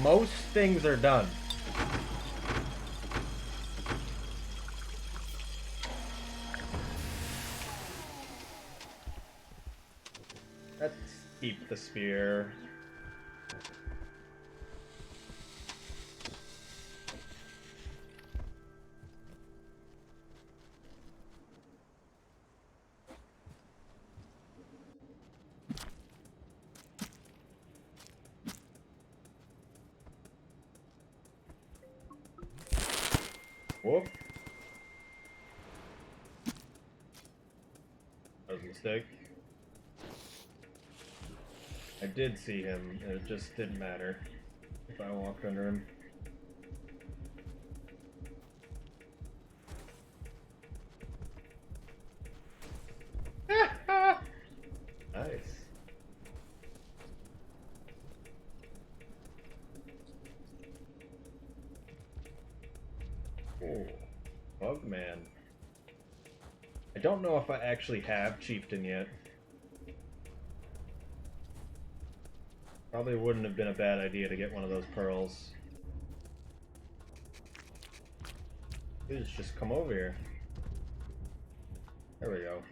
most things are done. Let's keep the spear. Whoop. stick. I did see him, and it just didn't matter if I walked under him. Nice. Oh, Bugman. I don't know if I actually have Chieftain yet. Probably wouldn't have been a bad idea to get one of those pearls. Please just come over here. There we go.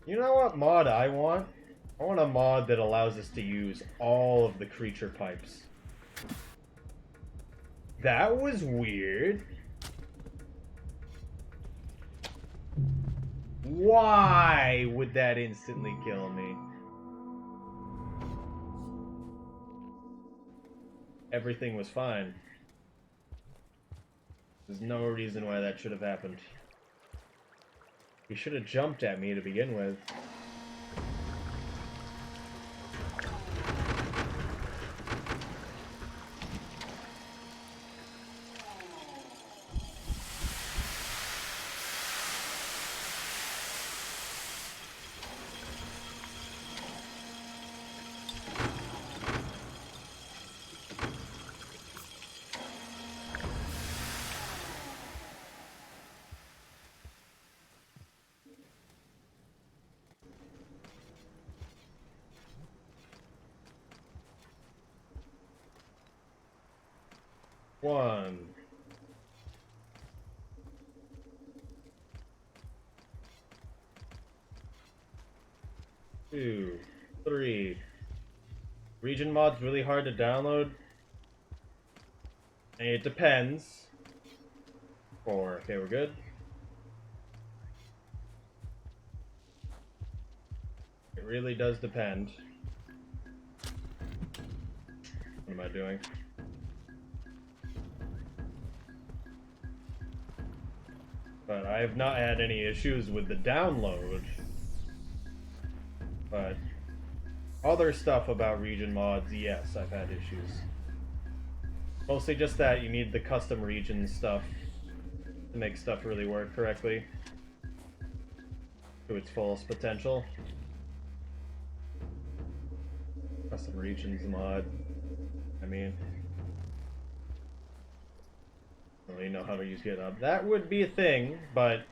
You know what mod I want? I want a mod that allows us to use all of the creature pipes. That was weird. Why would that instantly kill me? Everything was fine. There's no reason why that should have happened. He should have jumped at me to begin with. One. Two. Three. Region mod's really hard to download. And it depends. 4. Okay, we're good. It really does depend. What am I doing? But I have not had any issues with the download. But other stuff about region mods, yes, I've had issues. Mostly just that you need the custom region stuff to make stuff really work correctly to its fullest potential. Custom regions mod, I mean, I don't really know how to use GitHub. That would be a thing, but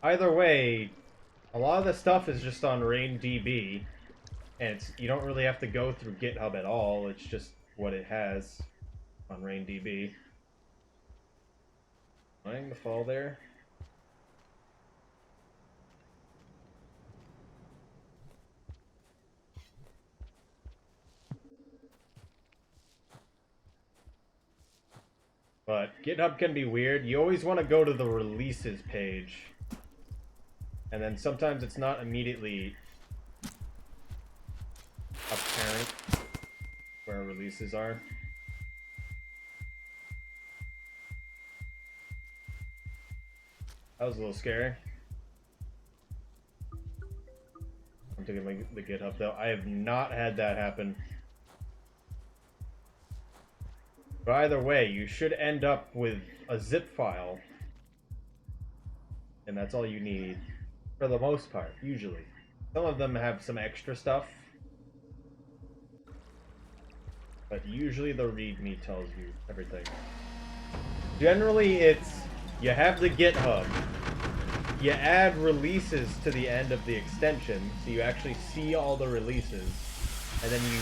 either way, a lot of the stuff is just on RainDB, and you don't really have to go through GitHub at all. It's just what it has on RainDB. Trying to fall there. But GitHub can be weird. You always want to go to the releases page. And then sometimes it's not immediately apparent where releases are. That was a little scary. I'm taking the GitHub though. I have not had that happen. But either way, you should end up with a zip file. And that's all you need. For the most part, usually. Some of them have some extra stuff. But usually the README tells you everything. Generally, it's you have the GitHub. You add releases to the end of the extension, so you actually see all the releases. And then you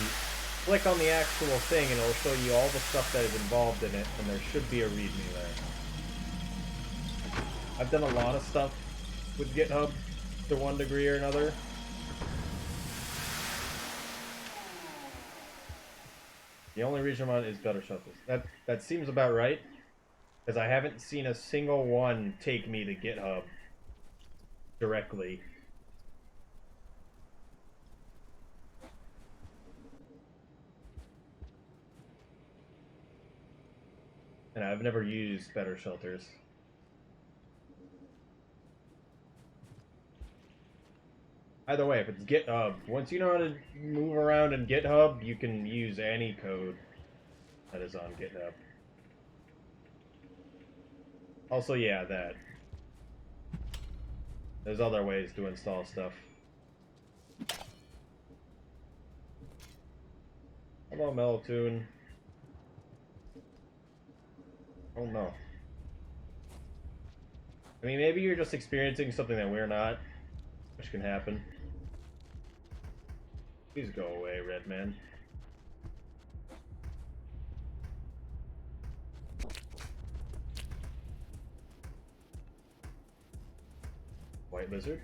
click on the actual thing and it'll show you all the stuff that is involved in it, and there should be a README there. I've done a lot of stuff with GitHub to one degree or another. The only reason why is Gutter Shuffles. That seems about right, because I haven't seen a single one take me to GitHub directly. And I've never used better shelters. Either way, if it's GitHub, once you know how to move around in GitHub, you can use any code that is on GitHub. Also, yeah, that. There's other ways to install stuff. Hello, Melatoon. Oh no. I mean, maybe you're just experiencing something that we're not, which can happen. Please go away, Redman. White lizard.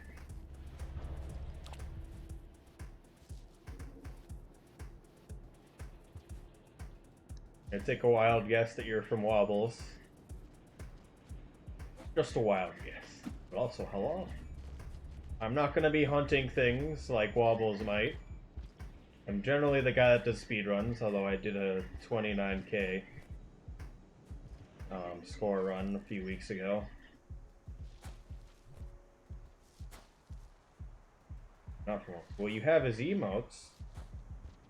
I take a wild guess that you're from Wobbles. Just a wild guess. But also, hello. I'm not gonna be hunting things like Wobbles might. I'm generally the guy that does speedruns, although I did a 29k score run a few weeks ago. Not from well, you have his emotes,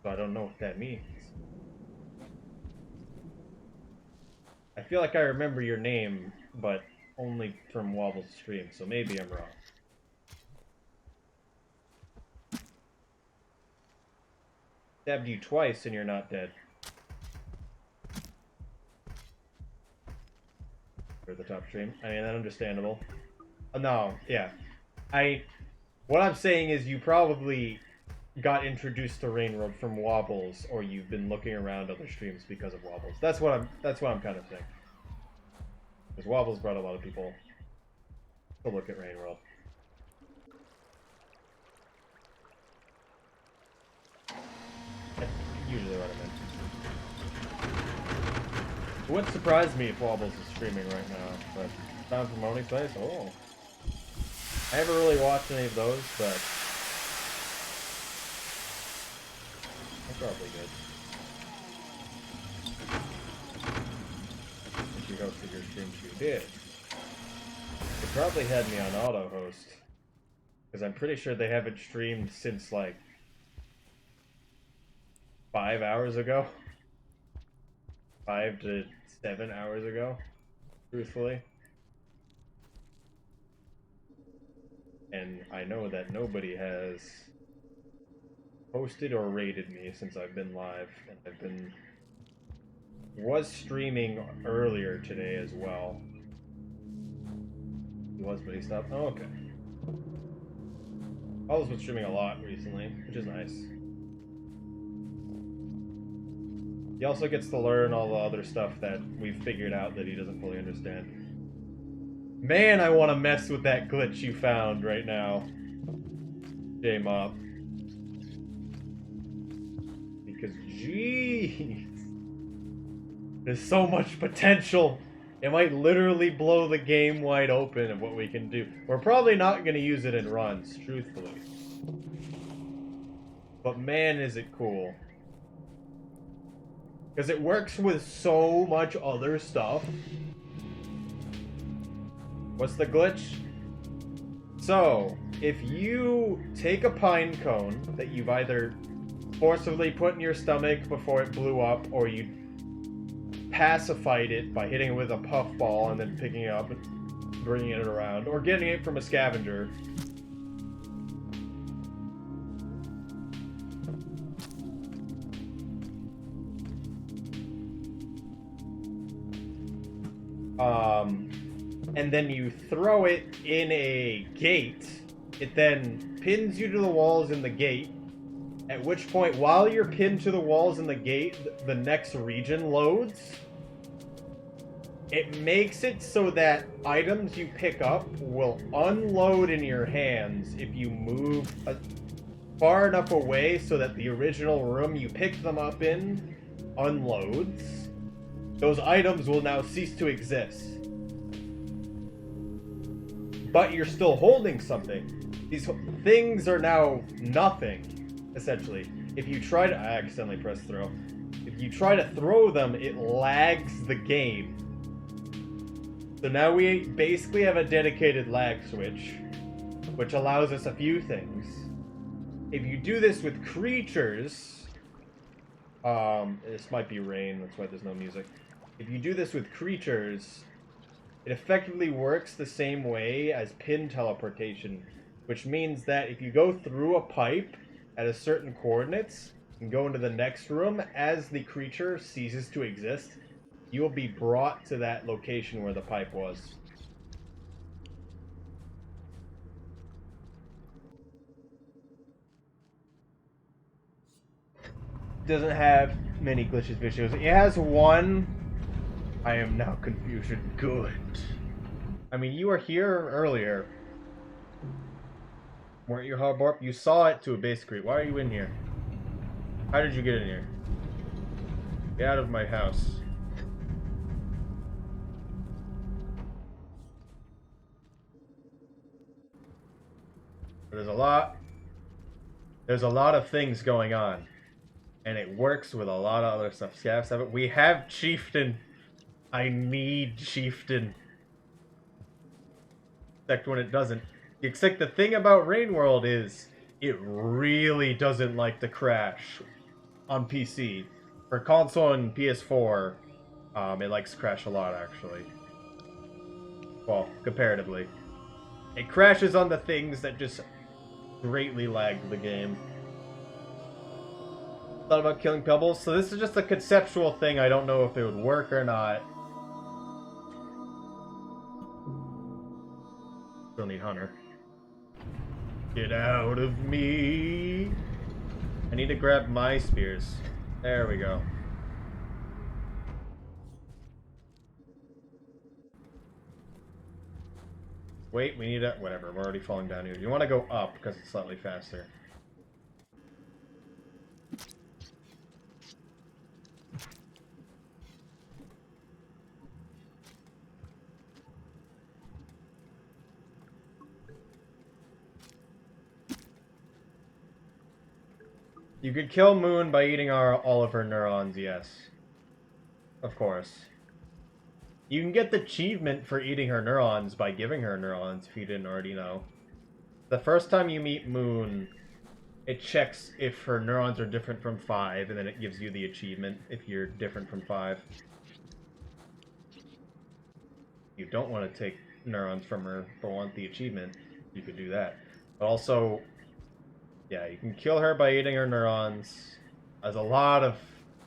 so I don't know what that means. I feel like I remember your name, but only from Wobble's stream, so maybe I'm wrong. Stabbed you twice and you're not dead. For the top stream. I mean, that's understandable. No, yeah. What I'm saying is you probably got introduced to Rain World from Wobbles, or you've been looking around other streams because of Wobbles. That's what I'm kind of saying. Because Wobbles brought a lot of people to look at Rain World. That's usually what I meant. It wouldn't surprise me if Wobbles is streaming right now, but time for Moni's Place? Oh. I haven't really watched any of those, but they're probably good. If you hosted your streams, you did. They probably had me on auto host, because I'm pretty sure they haven't streamed since like 5 hours ago. 5 to 7 hours ago, truthfully. And I know that nobody has posted or rated me since I've been live, and was streaming earlier today as well. He was, but he stopped. Oh, okay. Paul's been streaming a lot recently, which is nice. He also gets to learn all the other stuff that we've figured out that he doesn't fully understand. Man, I want to mess with that glitch you found right now, J-Mop. Because, jeez, there's so much potential. It might literally blow the game wide open of what we can do. We're probably not going to use it in runs, truthfully. But man, is it cool. Because it works with so much other stuff. What's the glitch? So, if you take a pine cone that you've either forcibly put in your stomach before it blew up, or you pacified it by hitting it with a puffball and then picking it up and bringing it around, or getting it from a scavenger. And then you throw it in a gate, it then pins you to the walls in the gate, at which point, while you're pinned to the walls in the gate, the next region loads. It makes it so that items you pick up will unload in your hands if you move far enough away so that the original room you picked them up in unloads. Those items will now cease to exist. But you're still holding something. These things are now nothing, essentially. If you I accidentally pressed throw. If you try to throw them, it lags the game. So now we basically have a dedicated lag switch, which allows us a few things. If you do this with creatures, this might be rain, that's why there's no music. If you do this with creatures, it effectively works the same way as pin teleportation, which means that if you go through a pipe at a certain coordinates and go into the next room, as the creature ceases to exist, you will be brought to that location where the pipe was. Doesn't have many glitches visuals. It has one. I am now confusion. Good. I mean, you were here earlier. Weren't you, Harborp? You saw it to a base creep. Why are you in here? How did you get in here? Get out of my house. There's a lot of things going on. And it works with a lot of other stuff. We have Chieftain. I need Chieftain. Except when it doesn't. Except the thing about Rain World is it really doesn't like to crash on PC. For console and PS4, it likes to crash a lot, actually. Well, comparatively. It crashes on the things that just greatly lag the game. Thought about killing Pebbles, so this is just a conceptual thing. I don't know if it would work or not. Still need Hunter. Get out of me! I need to grab my spears. There we go. Wait, we need a... Whatever, we're already falling down here. You want to go up because it's slightly faster. You could kill Moon by eating all of her neurons, yes. Of course. You can get the achievement for eating her neurons by giving her neurons, if you didn't already know. The first time you meet Moon, it checks if her neurons are different from 5, and then it gives you the achievement if you're different from 5. You don't want to take neurons from her but want the achievement, you could do that. But also, yeah, you can kill her by eating her neurons. There's a lot of...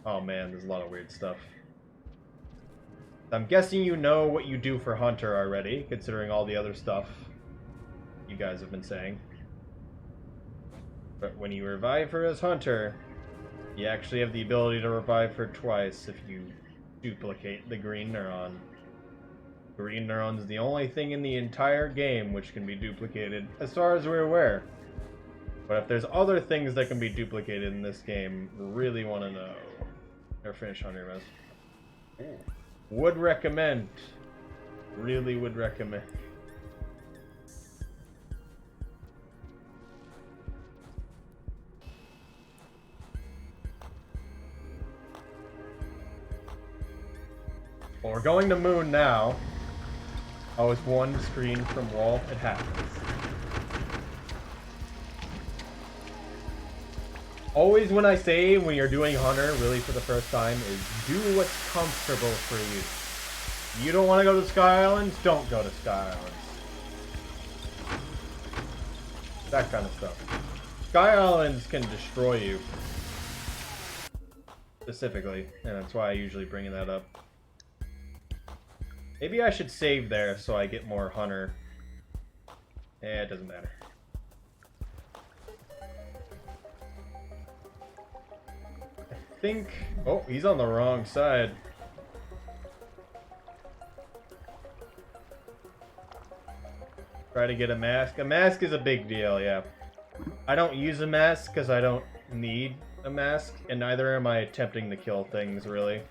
Oh man, there's a lot of weird stuff. I'm guessing you know what you do for Hunter already, considering all the other stuff you guys have been saying. But when you revive her as Hunter, you actually have the ability to revive her twice if you duplicate the green neuron. Green neuron is the only thing in the entire game which can be duplicated, as far as we're aware. But if there's other things that can be duplicated in this game, really want to know. Or finish Hunter Res. Would recommend. Really would recommend. Well, we're going to Moon now. I was one screen from wall. It happens. Always when I say when you're doing Hunter really for the first time is do what's comfortable for you. You don't want to go to Sky Islands? Don't go to Sky Islands. That kind of stuff. Sky Islands can destroy you. Specifically, and that's why I usually bring that up. Maybe I should save there so I get more Hunter. It doesn't matter. I think... Oh, he's on the wrong side. Try to get a mask. A mask is a big deal, yeah. I don't use a mask because I don't need a mask, and neither am I attempting to kill things, really.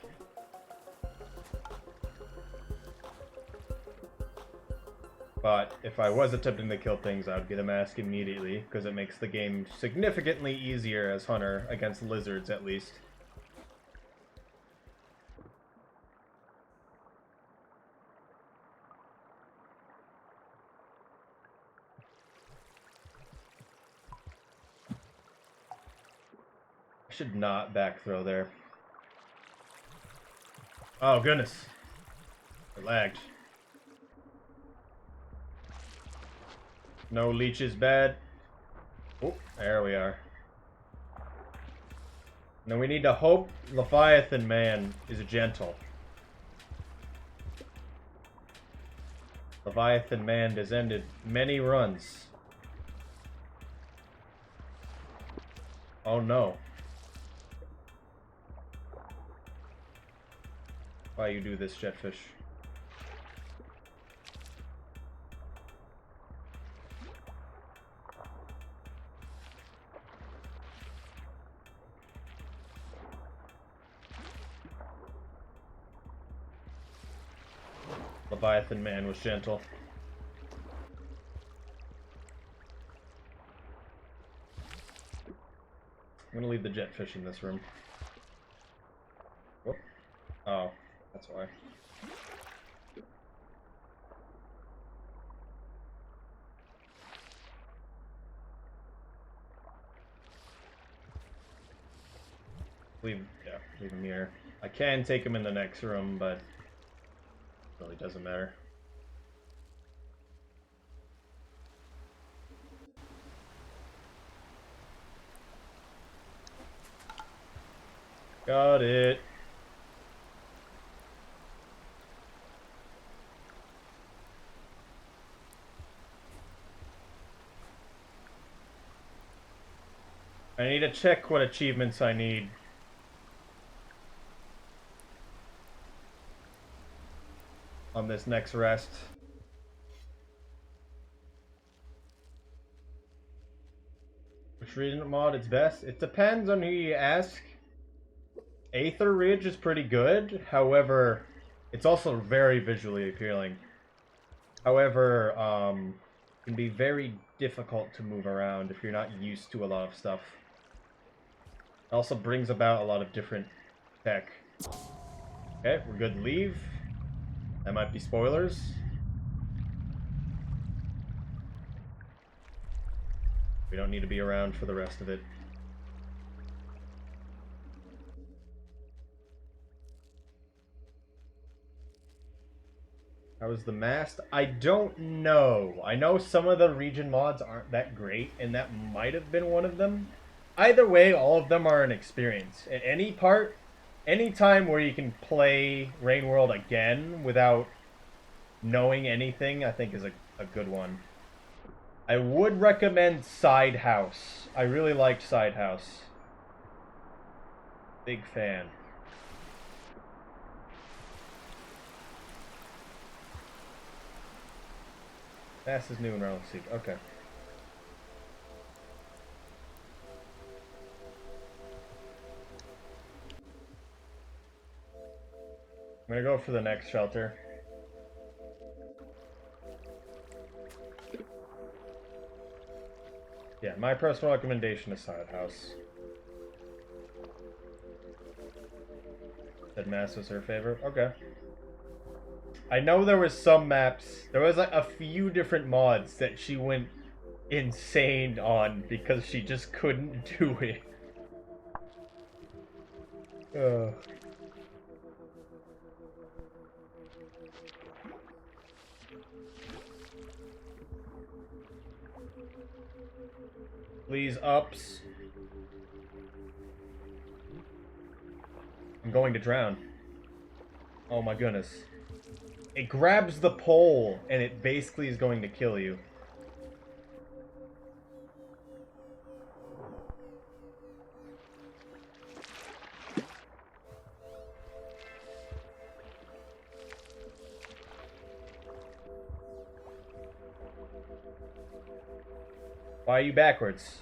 But if I was attempting to kill things, I would get a mask immediately, because it makes the game significantly easier as Hunter, against lizards at least. should not back throw there. Oh, goodness. It lagged. No leech is bad. Oh, there we are. Now we need to hope Leviathan Man is gentle. Leviathan Man has ended many runs. Oh no. Why you do this, Jetfish? Leviathan Man was gentle. I'm gonna leave the Jetfish in this room. Whoop. Oh, that's why. Leave him here. I can take him in the next room, but it really doesn't matter. Got it. I need to check what achievements I need. On this next rest. Which region mod is best? It depends on who you ask. Aether Ridge is pretty good, however, it's also very visually appealing. However, it can be very difficult to move around if you're not used to a lot of stuff. It also brings about a lot of different tech. Okay, we're good to leave. That might be spoilers. We don't need to be around for the rest of it. How was the mast? I don't know. I know some of the region mods aren't that great, and that might have been one of them. Either way, all of them are an experience. At any part, any time where you can play Rain World again without knowing anything, I think is a good one. I would recommend Side House. I really liked Side House. Big fan. Mass is new in Relic Seek. Okay. I'm gonna go for the next shelter. Yeah, my personal recommendation is Side House. Said Mass was her favorite? Okay. I know there was some maps, there was like a few different mods that she went insane on because she just couldn't do it. Please, ups. I'm going to drown. Oh my goodness. It grabs the pole, and it basically is going to kill you. Why are you backwards?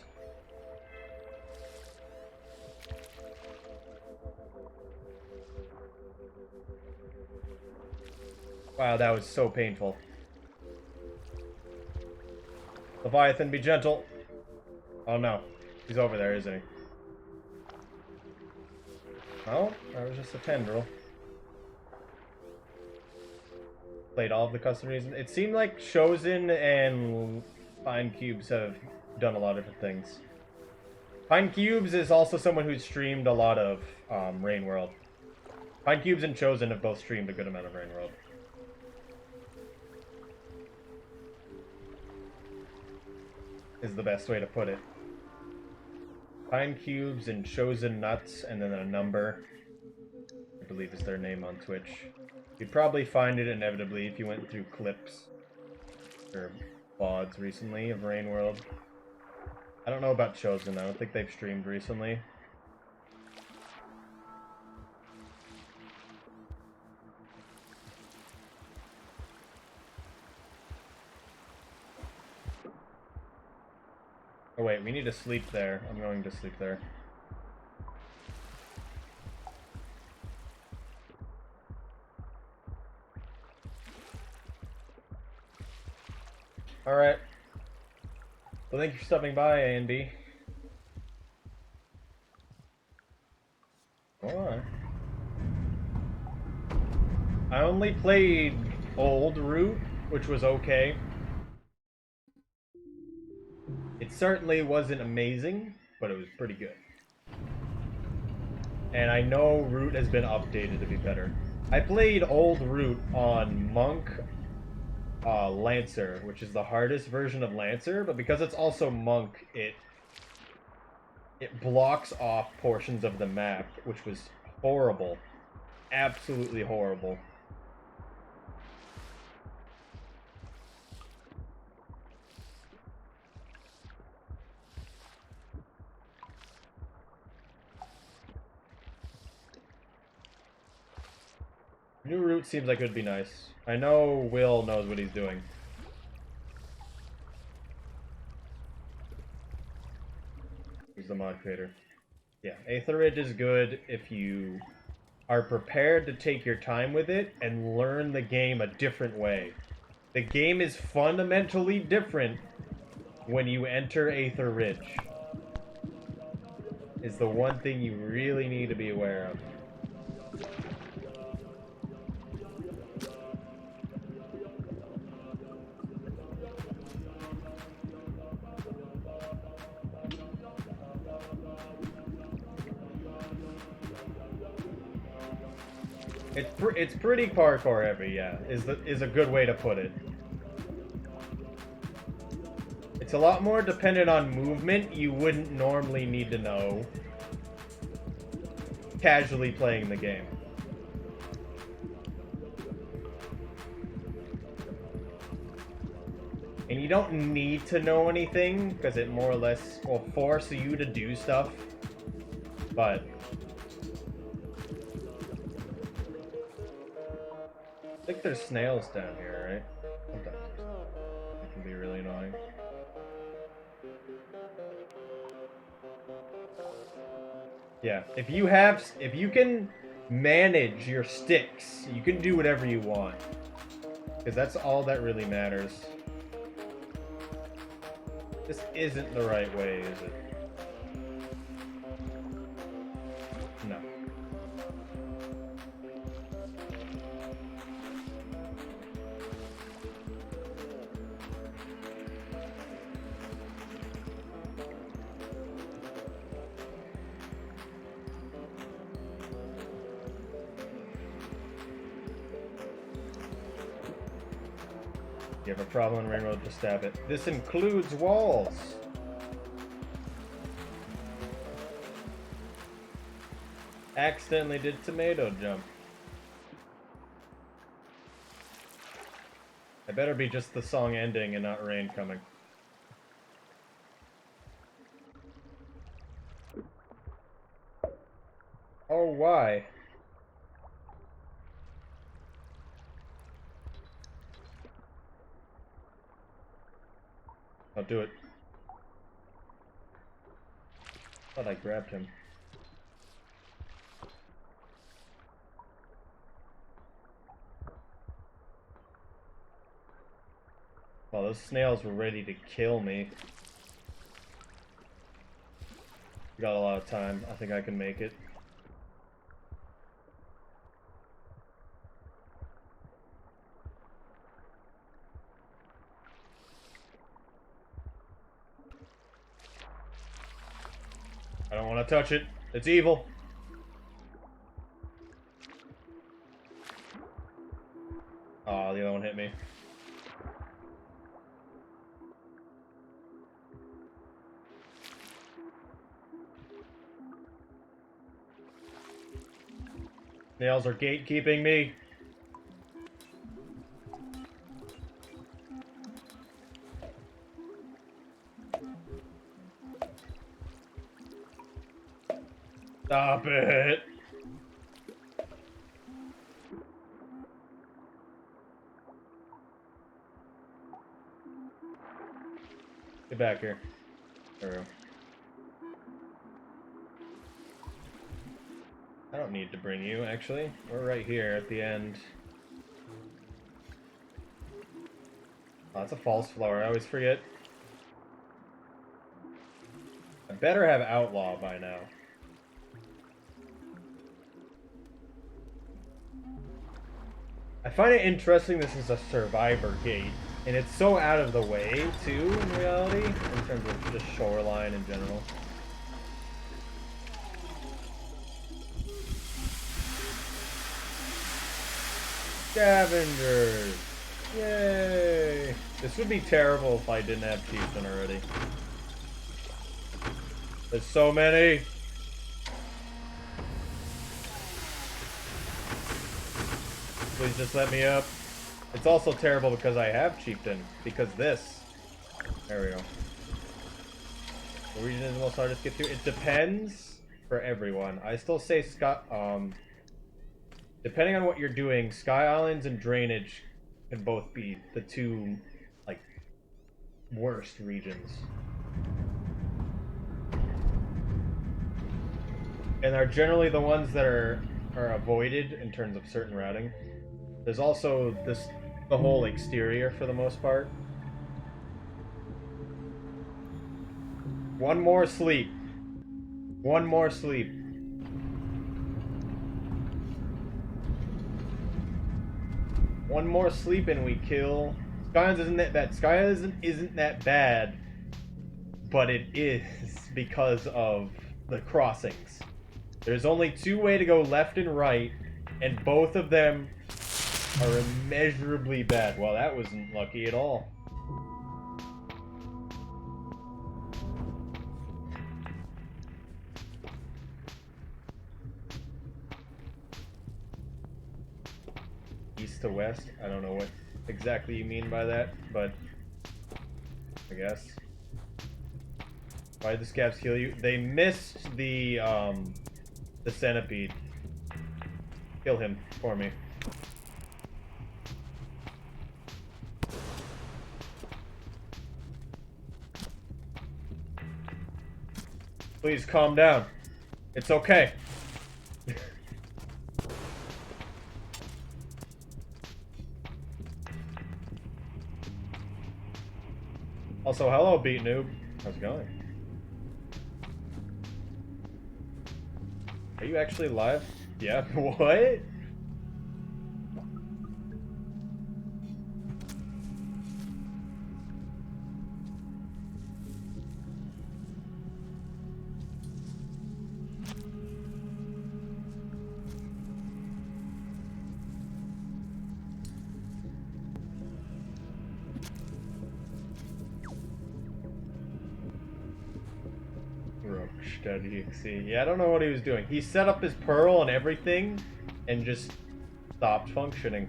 Wow, that was so painful. Leviathan, be gentle. Oh no. He's over there, isn't he? Oh, that was just a tendril. Played all of the custom reasons. It seemed like Chosen and Fine Cubes have done a lot of different things. Pine Cubes is also someone who's streamed a lot of Rain World. Pine Cubes and Chosen have both streamed a good amount of Rain World. Is the best way to put it. Pine Cubes and Chosen Nuts, and then a number, I believe is their name on Twitch. You'd probably find it inevitably if you went through clips or VODs recently of Rain World. I don't know about Chosen. I don't think they've streamed recently. Oh wait, we need to sleep there. I'm going to sleep there. Alright. Well, thank you for stopping by, A and B. Go on. I only played old Root, which was okay. It certainly wasn't amazing, but it was pretty good. And I know Root has been updated to be better. I played old Root on Monk Lancer, which is the hardest version of Lancer, but because it's also Monk, it blocks off portions of the map, which was horrible. Absolutely horrible. New Route seems like it would be nice. I know Will knows what he's doing. He's the mod creator. Yeah, Aether Ridge is good if you are prepared to take your time with it and learn the game a different way. The game is fundamentally different when you enter Aether Ridge. Is the one thing you really need to be aware of. It's pretty parkour heavy, yeah. Is a good way to put it. It's a lot more dependent on movement you wouldn't normally need to know casually playing the game. And you don't need to know anything because it more or less will force you to do stuff. But I think there's snails down here, right? Sometimes it can be really annoying. Yeah, if you can manage your sticks, you can do whatever you want. Because that's all that really matters. This isn't the right way, is it? No. You have a problem in Rain Road, just stab it. This includes walls. Accidentally did tomato jump. I better be just the song ending and not rain coming. Oh, why? I'll do it. Thought I grabbed him. Well, those snails were ready to kill me. We got a lot of time. I think I can make it. I don't want to touch it. It's evil. Oh, the other one hit me. Nails are gatekeeping me. Stop it. Get back here. There we go. I don't need to bring you, actually. We're right here at the end. Oh, that's a false floor. I always forget. I better have Outlaw by now. I find it interesting this is a survivor gate. And it's so out of the way, too, in reality. In terms of just shoreline in general. Scavengers! Yay! This would be terrible if I didn't have Chieftain already. There's so many! Please just let me up. It's also terrible because I have Chieftain. Because this. There we go. The region is the most hardest to get through. It depends for everyone. I still say depending on what you're doing, Sky Islands and Drainage can both be the two, like, worst regions. And they're generally the ones that are avoided in terms of certain routing. There's also the whole exterior for the most part. One more sleep. One more sleep. One more sleep and we kill. Sky isn't that bad. Sky isn't that bad, but it is because of the crossings. There's only two ways to go, left and right, and both of them are immeasurably bad. Well, that wasn't lucky at all. East to west? I don't know what exactly you mean by that, but I guess. Why did the scabs kill you? They missed the centipede. Kill him for me. Please calm down. It's okay. Also, hello, Beat Noob. How's it going? Are you actually live? Yeah. What? Roach.exe. Yeah, I don't know what he was doing. He set up his Pearl and everything and just stopped functioning.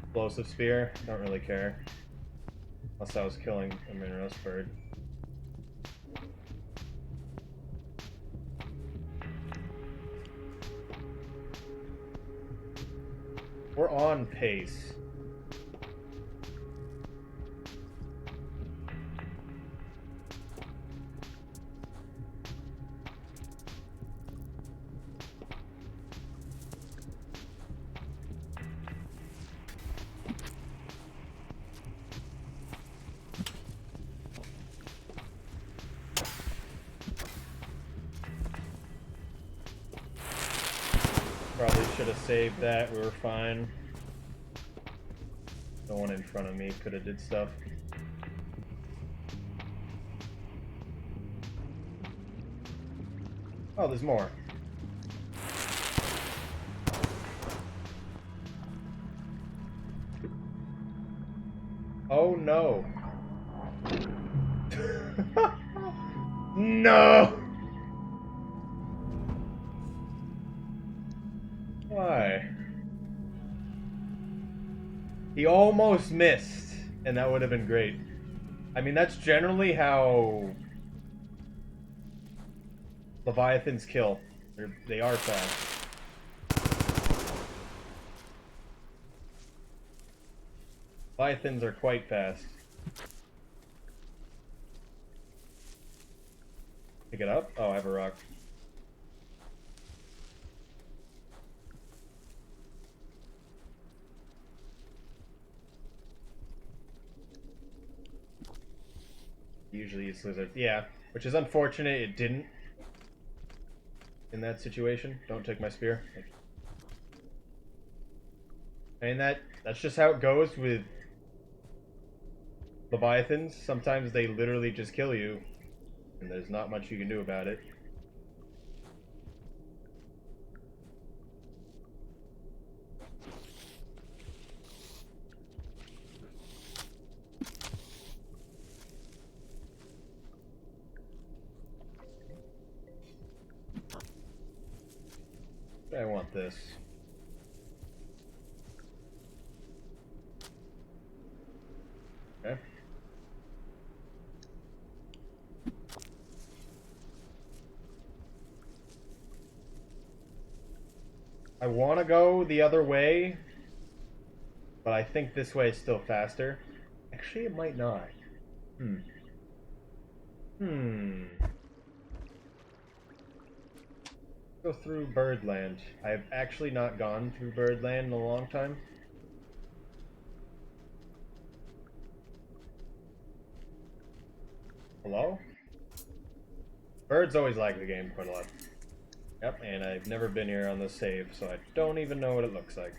Explosive Spear? Don't really care. Unless I was killing a Minros bird. We're on pace. Probably should have saved that. We were fine. The one in front of me could have did stuff. Oh, there's more. Oh no. No! Why? He almost missed, and that would have been great. I mean, that's generally how Leviathans kill. They are fast. Leviathans are quite fast. Pick it up? Oh, I have a rock. Usually use lizards. Yeah, which is unfortunate it didn't in that situation. Don't take my spear. I mean, that's just how it goes with Leviathans. Sometimes they literally just kill you, and there's not much you can do about it. I want this. Okay. I want to go the other way, but I think this way is still faster. Actually, it might not. Hmm. Hmm. Go through Birdland. I have actually not gone through Birdland in a long time. Hello? Birds always lag the game quite a lot. Yep, and I've never been here on this save, so I don't even know what it looks like.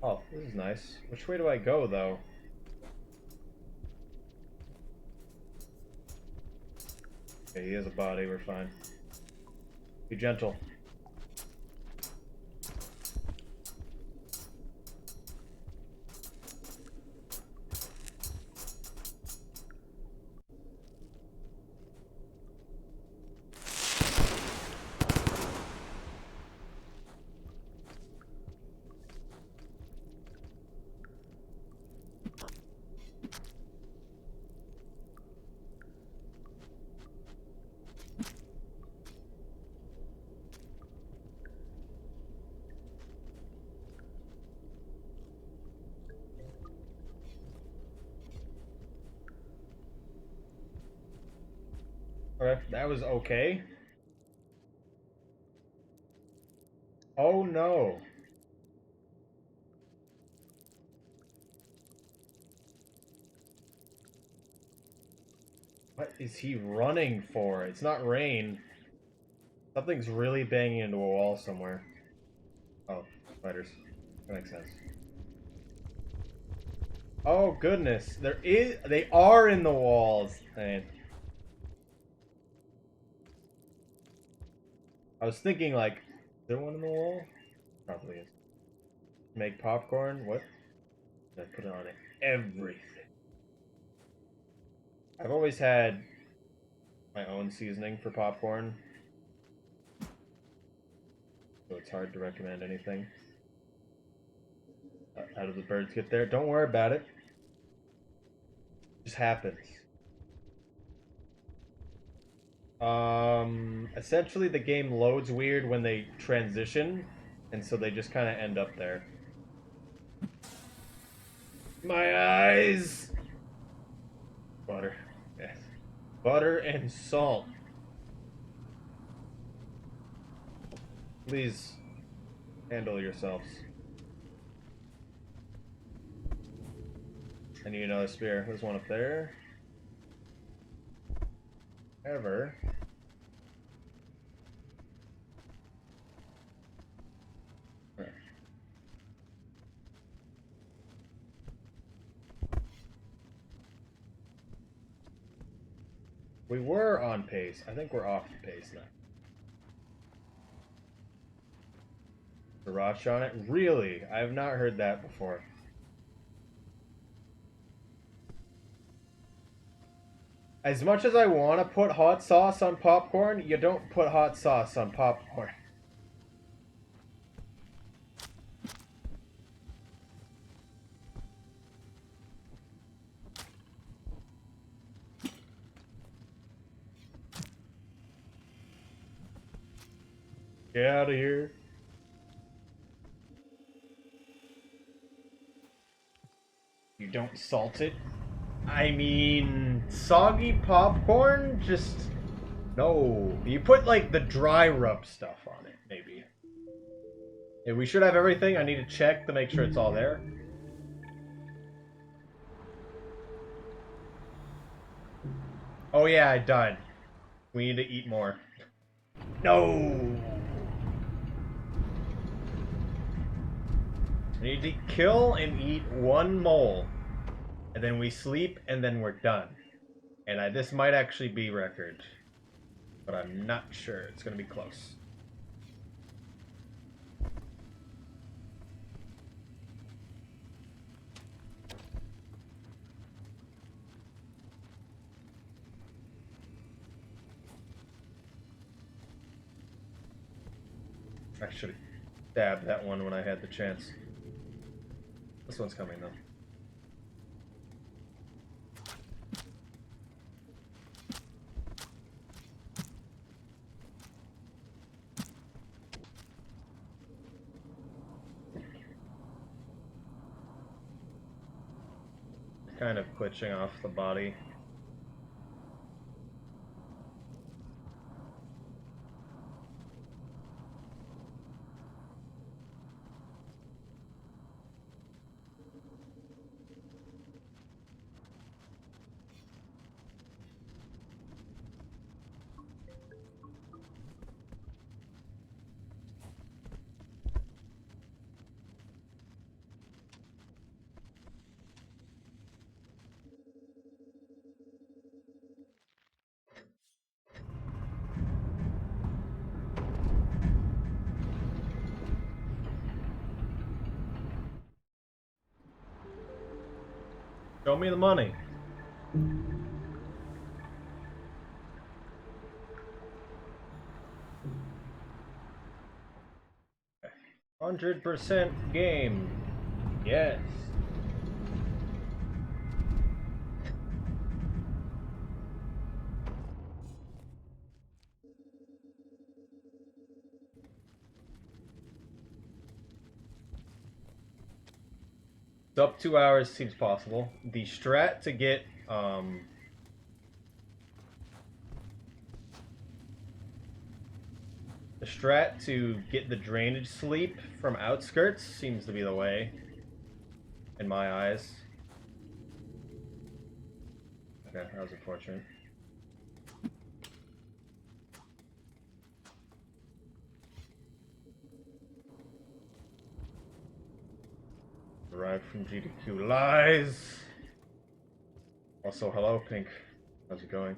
Oh, this is nice. Which way do I go, though? Okay, he has a body, we're fine. Be gentle. Okay, that was okay. Oh no. What is he running for? It's not rain. Something's really banging into a wall somewhere. Oh, spiders. That makes sense. Oh goodness, they are in the walls. Man. I was thinking like, is there one in the wall? Probably is. Make popcorn? What? I put it on everything. I've always had my own seasoning for popcorn, so it's hard to recommend anything. How do the birds get there? Don't worry about it. It just happens. Essentially the game loads weird when they transition, and so they just kind of end up there. My eyes! Butter. Yes. Butter and salt. Please handle yourselves. I need another spear. There's one up there. However, We were on pace. I think we're off the pace now. Sriracha on it? Really? I have not heard that before. As much as I want to put hot sauce on popcorn, you don't put hot sauce on popcorn. Get out of here. You don't salt it? I mean, soggy popcorn? Just... No. You put, like, the dry rub stuff on it, maybe. Yeah, we should have everything. I need to check to make sure it's all there. Oh yeah, I died. We need to eat more. No! We need to kill and eat one mole. And then we sleep, and then we're done. And this might actually be record. But I'm not sure. It's going to be close. I should have stabbed that one when I had the chance. This one's coming, though. Kind of glitching off the body. Show me the money. Okay. 100% game. Yes. Up 2 hours seems possible. The strat to get the drainage sleep from outskirts seems to be the way, in my eyes. Okay, that was unfortunate. Arrived from GDQ lies. Also, hello, Pink. How's it going?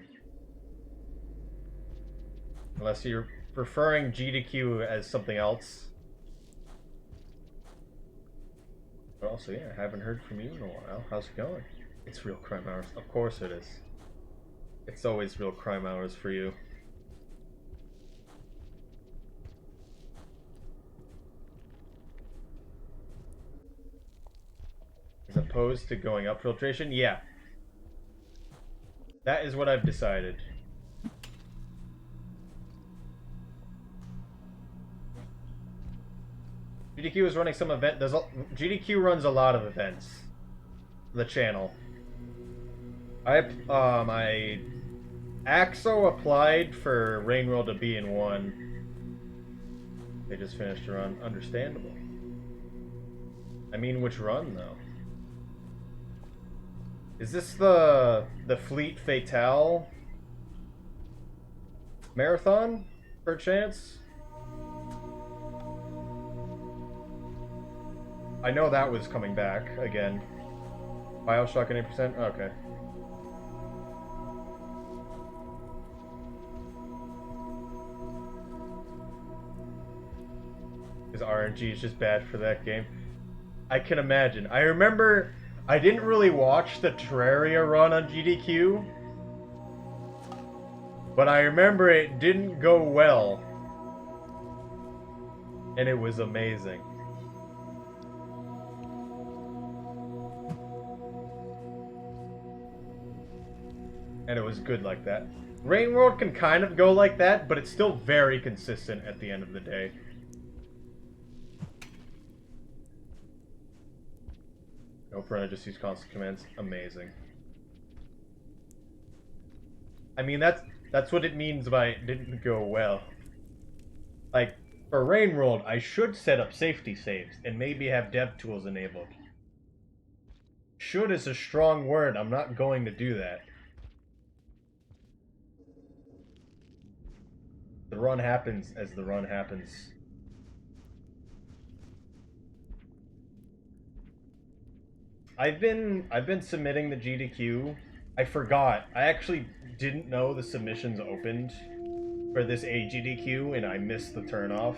Unless you're preferring GDQ as something else. But also, yeah, I haven't heard from you in a while. How's it going? It's Real Crime Hours. Of course it is. It's always Real Crime Hours for you. As opposed to going up filtration? Yeah. That is what I've decided. GDQ is running some event. GDQ runs a lot of events. The channel. I Axo applied for Rain World to be in one. They just finished a run. Understandable. I mean, which run though? Is this the Fleet Fatale marathon, perchance? I know that was coming back again. Bioshock at 8%? Okay. Because RNG is just bad for that game. I can imagine. I remember I didn't really watch the Terraria run on GDQ, but I remember it didn't go well. And it was amazing. And it was good like that. Rain World can kind of go like that, but it's still very consistent at the end of the day. No front, I just use constant commands. Amazing. I mean, that's what it means by it didn't go well. Like, for Rain World, I should set up safety saves and maybe have dev tools enabled. Should is a strong word. I'm not going to do that. The run happens as the run happens. I've been submitting the GDQ. I forgot. I actually didn't know the submissions opened for this AGDQ, and I missed the turnoff.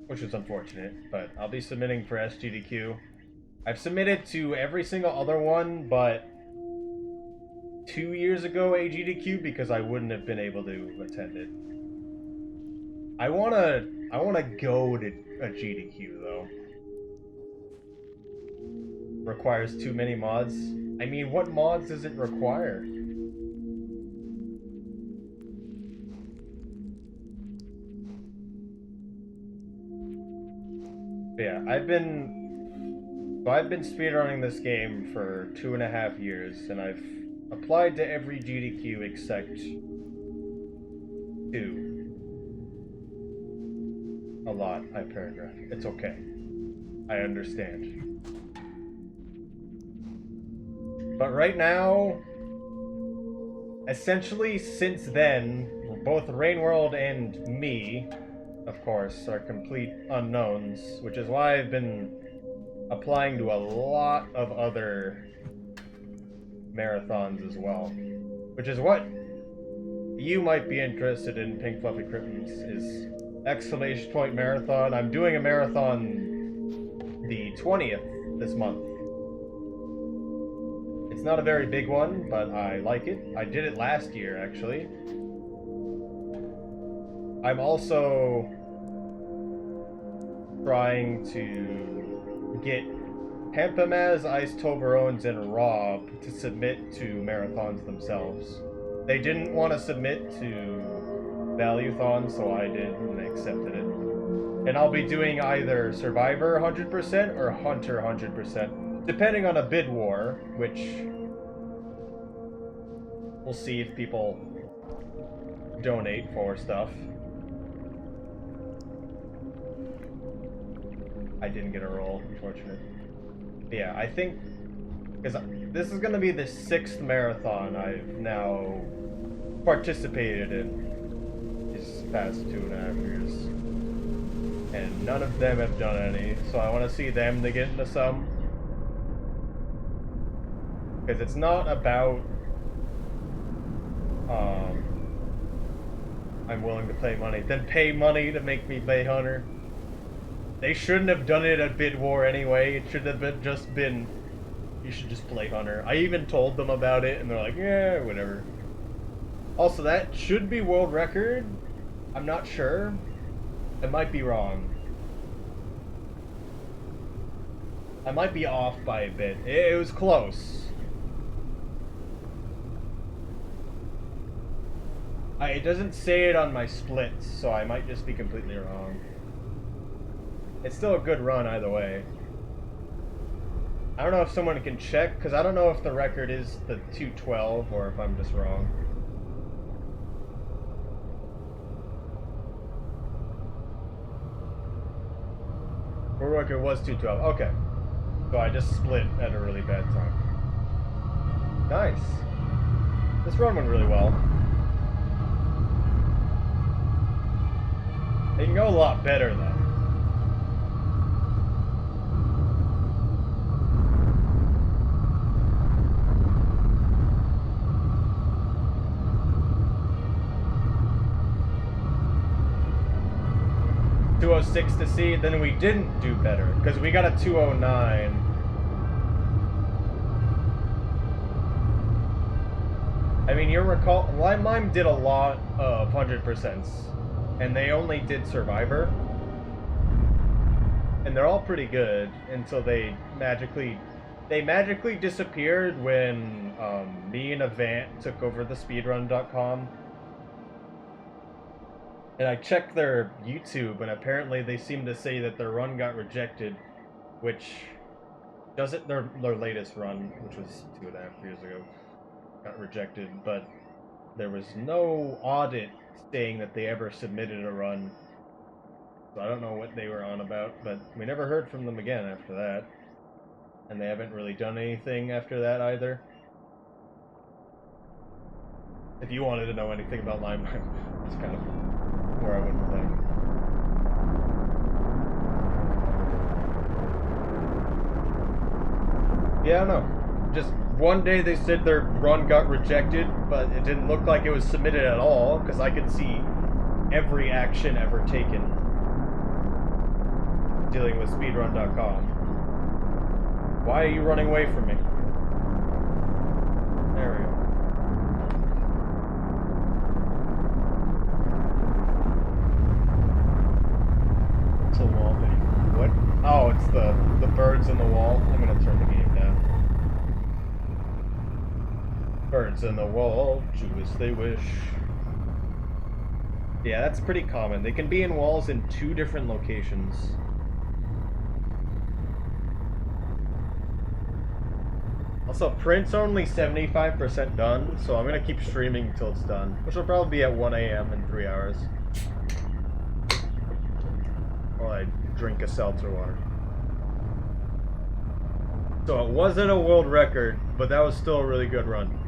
Which is unfortunate, but I'll be submitting for SGDQ. I've submitted to every single other one, but 2 years ago AGDQ because I wouldn't have been able to attend it. I wanna go to a GDQ though. Requires too many mods. I mean, what mods does it require? But yeah, I've been speedrunning this game for 2.5 years, and I've applied to every GDQ except 2. A lot, Hypergraph. It's okay. I understand. But right now, essentially since then, both Rain World and me, of course, are complete unknowns, which is why I've been applying to a lot of other marathons as well. Which is what you might be interested in, Pink Fluffy Crittens, is exclamation point marathon. I'm doing a marathon the 20th this month. It's not a very big one, but I like it. I did it last year, actually. I'm also trying to get Pampamaz, Ice Toblerones, and Rob to submit to marathons themselves. They didn't want to submit to Valuethon, so I did, and they accepted it. And I'll be doing either Survivor 100% or Hunter 100%, depending on a bid war, which we'll see if people donate for stuff. I didn't get a roll, unfortunate. But yeah, I think, because this is going to be the 6th marathon I've now participated in these past 2.5 years. And none of them have done any, so I want to see them to get into some. Because it's not about I'm willing to pay money. Then pay money to make me play Hunter. They shouldn't have done it at Bid War anyway. It should have just been, you should just play Hunter. I even told them about it, and they're like, yeah, whatever. Also, that should be world record. I'm not sure. I might be wrong. I might be off by a bit. It was close. It doesn't say it on my splits, so I might just be completely wrong. It's still a good run either way. I don't know if someone can check, because I don't know if the record is the 2:12 or if I'm just wrong. World record was 2:12. Okay. So I just split at a really bad time. Nice. This run went really well. It can go a lot better, though. 206 to see, then we didn't do better because we got a 209. I mean, you recall Lime Lime did a lot of 100%, and they only did Survivor, and they're all pretty good until they magically disappeared when me and Avant took over the speedrun.com. And I checked their YouTube, and apparently they seem to say that their run got rejected, which doesn't their latest run, which was 2.5 years ago, got rejected, but there was no audit saying that they ever submitted a run. So I don't know what they were on about, but we never heard from them again after that. And they haven't really done anything after that either. If you wanted to know anything about Lime Lime, that's kind of where I went with that. Yeah, I don't know. Just one day they said their run got rejected, but it didn't look like it was submitted at all, because I could see every action ever taken dealing with speedrun.com. Why are you running away from me? There we go. It's a wall thing. What? Oh, it's the birds in the wall. I'm gonna turn the game down. Birds in the wall, do as they wish. Yeah, that's pretty common. They can be in walls in 2 different locations. Also, print's only 75% done, so I'm gonna keep streaming until it's done, which will probably be at 1 a.m. in 3 hours. While I drink a seltzer water. So it wasn't a world record, but that was still a really good run.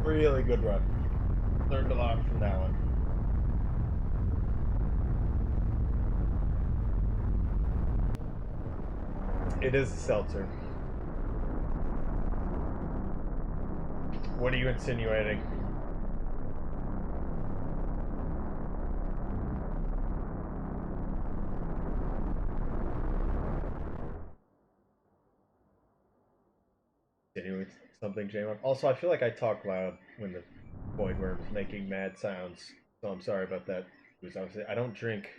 Really good run. Learned a lot from that one. It is a seltzer. What are you insinuating? Insinuating something, J-Mark? Also, I feel like I talk loud when the void worm's making mad sounds, so I'm sorry about that. Because obviously, I don't drink.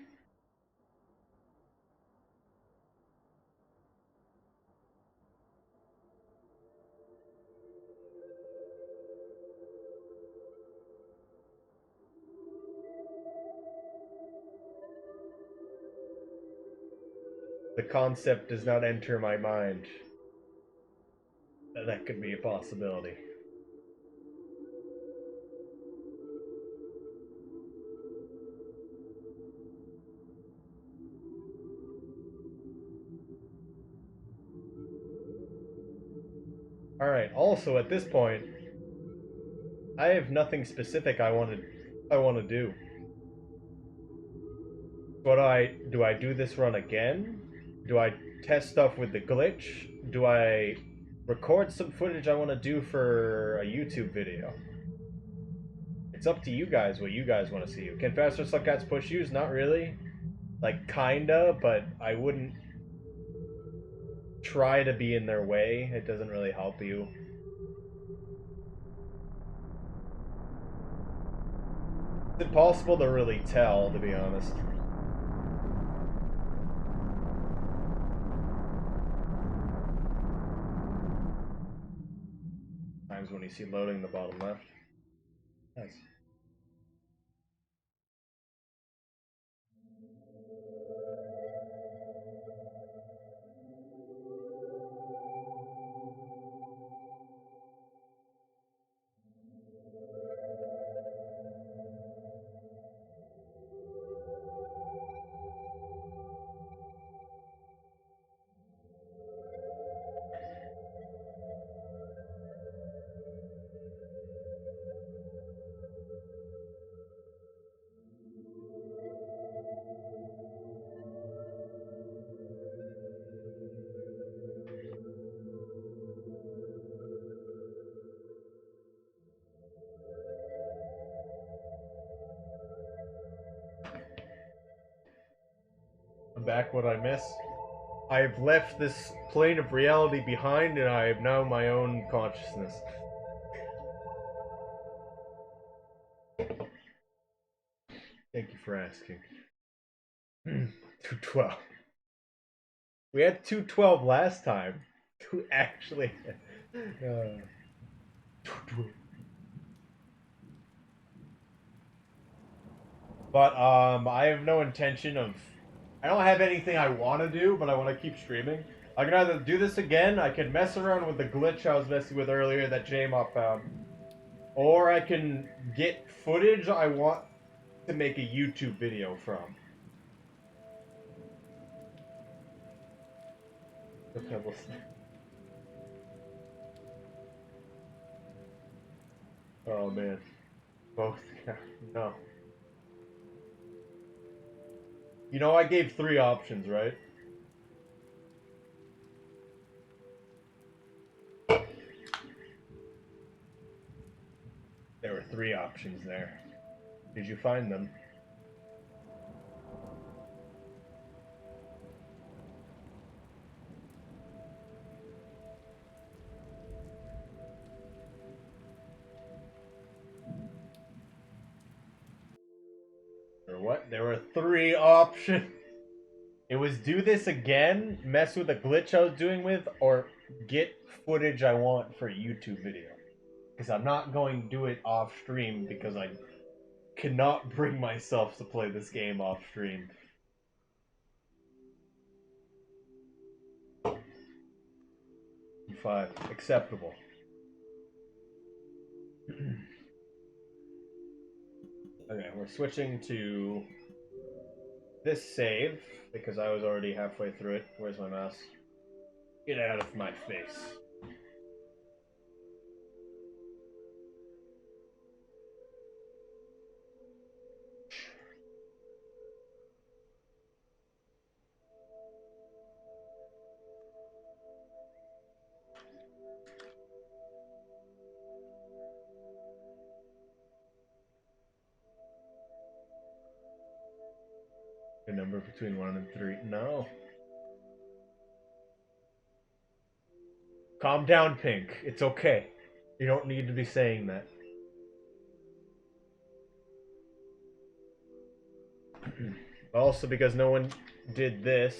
The concept does not enter my mind. That could be a possibility. Alright, also at this point, I have nothing specific I want to do. What do I do this run again? Do I test stuff with the glitch? Do I record some footage I want to do for a YouTube video? It's up to you guys what you guys want to see. Can Faster Slugcats push yous? Not really. Like, kinda, but I wouldn't try to be in their way. It doesn't really help you. It's impossible to really tell, to be honest. Times when you see loading the bottom left. Nice. back what I miss. I've left this plane of reality behind, and I am now my own consciousness. Thank you for asking. 212. We had 212 last time. Who actually? 212. But I have no intention of. I don't have anything I want to do, but I want to keep streaming. I can either do this again. I can mess around with the glitch I was messing with earlier that JMOP found, or I can get footage I want to make a YouTube video from. Okay, we'll see. Oh man, both. No. You know, I gave 3 options, right? There were 3 options there. Did you find them? Or what? There were 3 options. It was do this again, mess with the glitch I was doing with, or get footage I want for a YouTube video. Because I'm not going to do it off stream because I cannot bring myself to play this game off stream. E5. Acceptable. Okay, we're switching to this save because I was already halfway through it. Where's my mouse? Get out of my face. A number between 1 and 3. No. Calm down, Pink. It's okay. You don't need to be saying that. Also, because no one did this.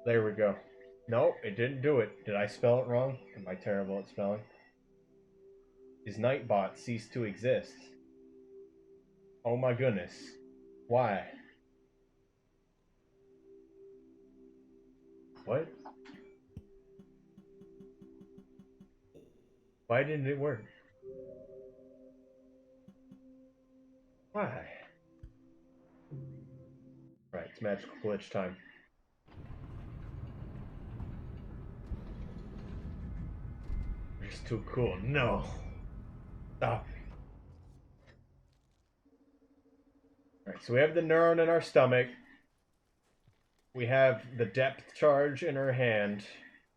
There we go. No, it didn't do it. Did I spell it wrong? Am I terrible at spelling? Is Nightbot cease to exist? Oh my goodness. Why? What? Why didn't it work? Why? Right, it's magical glitch time. You're just too cool. No. Stop. Alright, so we have the neuron in our stomach. We have the depth charge in our hand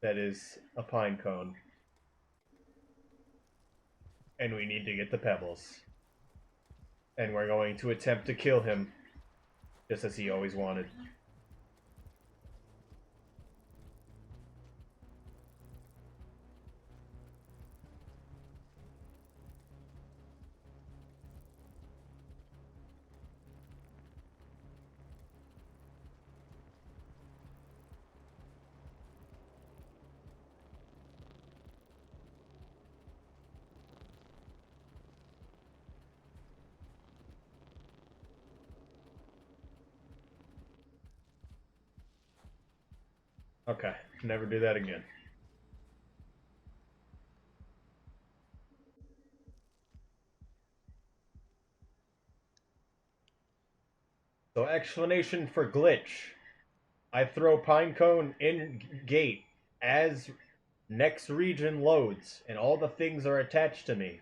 that is a pine cone. And we need to get the pebbles. And we're going to attempt to kill him, just as he always wanted. Okay, never do that again. So explanation for glitch. I throw pinecone in gate as next region loads and all the things are attached to me.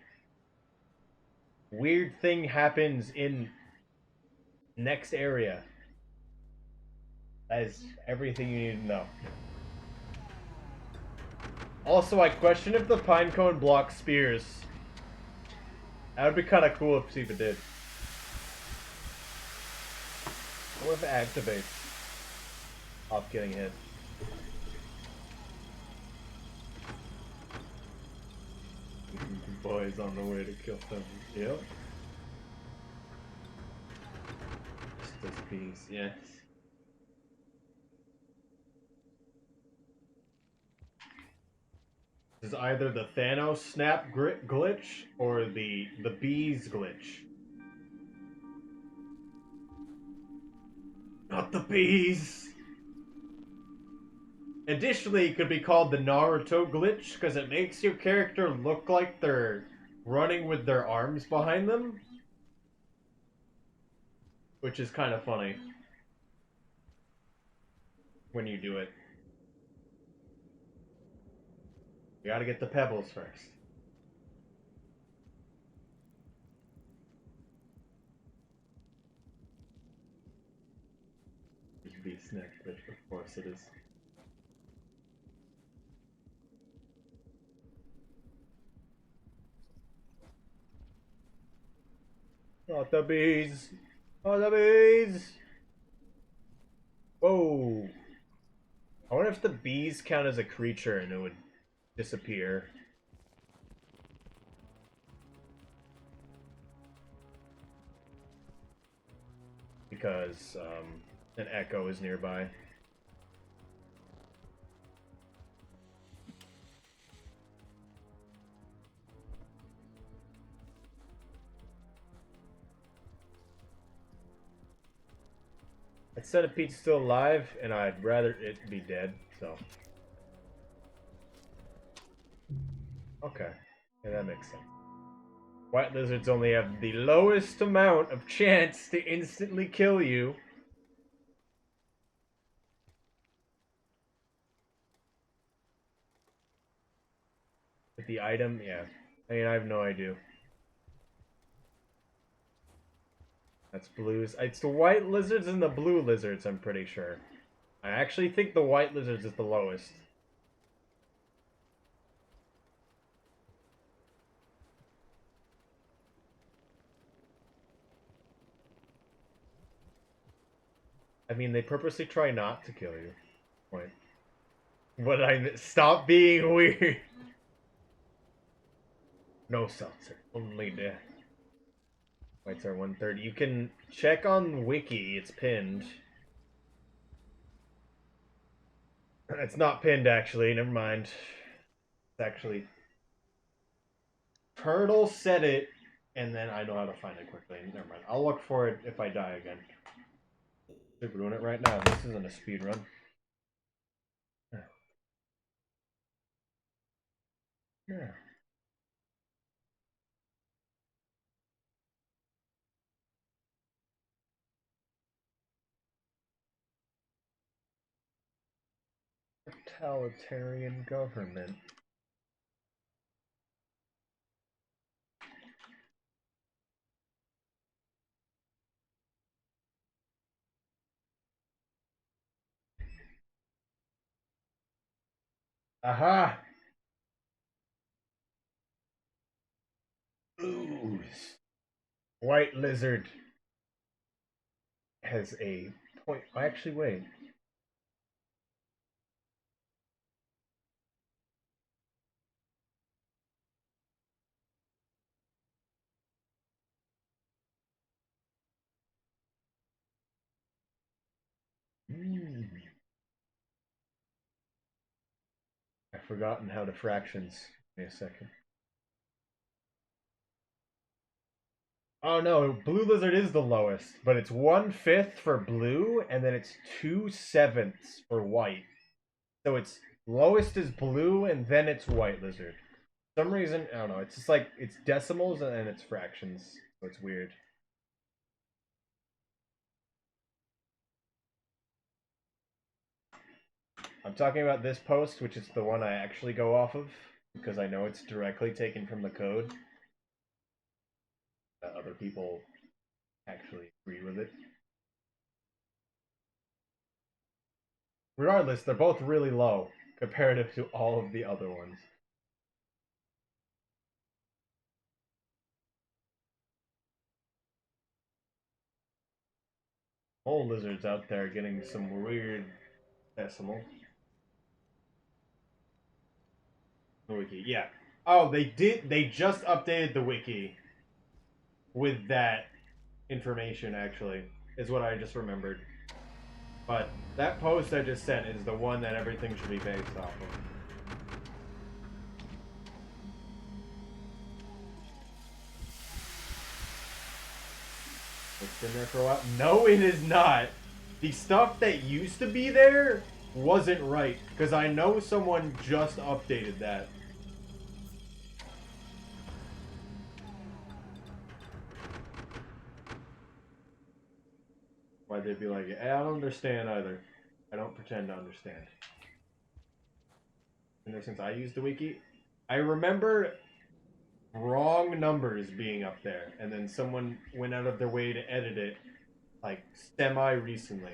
Weird thing happens in next area. That is everything you need to know. Also, I question if the pinecone blocks spears. That would be kind of cool if it did. What if it activates off getting hit? Boys on the way to kill them. Yep. Just this piece, yes. This is either the Thanos snap glitch or the bees glitch. Not the bees! Additionally, it could be called the Naruto glitch because it makes your character look like they're running with their arms behind them. Which is kind of funny when you do it. You gotta get the pebbles first. There's bee snack glitch, of course it is. Not the bees! Not the bees! Whoa! I wonder if the bees count as a creature and it would disappear. Because an echo is nearby. That centipede's still alive, and I'd rather it be dead, so. Okay. Yeah, that makes sense. White lizards only have the lowest amount of chance to instantly kill you. With the item, yeah. I mean, I have no idea. That's blues. It's the white lizards and the blue lizards, I'm pretty sure. I actually think the white lizards is the lowest. I mean, they purposely try not to kill you. Point. But stop being weird. No seltzer, only death. Whites are 130. You can check on Wiki, it's pinned. It's not pinned, actually, never mind. It's actually... Turtle said it, and then I know how to find it quickly. Never mind. I'll look for it if I die again. We're doing it right now. This isn't a speed run. Yeah. Totalitarian government. Aha! Ooze. White lizard has a point. Actually, wait. I've forgotten how to fractions. Give me a second. Oh no, blue lizard is the lowest, but it's 1/5 for blue, and then it's 2/7 for white. So it's lowest is blue, and then it's white lizard. For some reason, I don't know. It's just like it's decimals and it's fractions, so it's weird. I'm talking about this post, which is the one I actually go off of, because I know it's directly taken from the code. That other people actually agree with it. Regardless, they're both really low comparative to all of the other ones. Mole lizards out there getting some weird decimal. The wiki, yeah. Oh, they did. They just updated the wiki with that information. Actually, is what I just remembered. But that post I just sent is the one that everything should be based off of. It's been there for a while. No, it is not. The stuff that used to be there wasn't right, because I know someone just updated that. Why they'd be like, I don't understand either. I don't pretend to understand. And since I used the wiki, I remember wrong numbers being up there, and then someone went out of their way to edit it, like, semi-recently.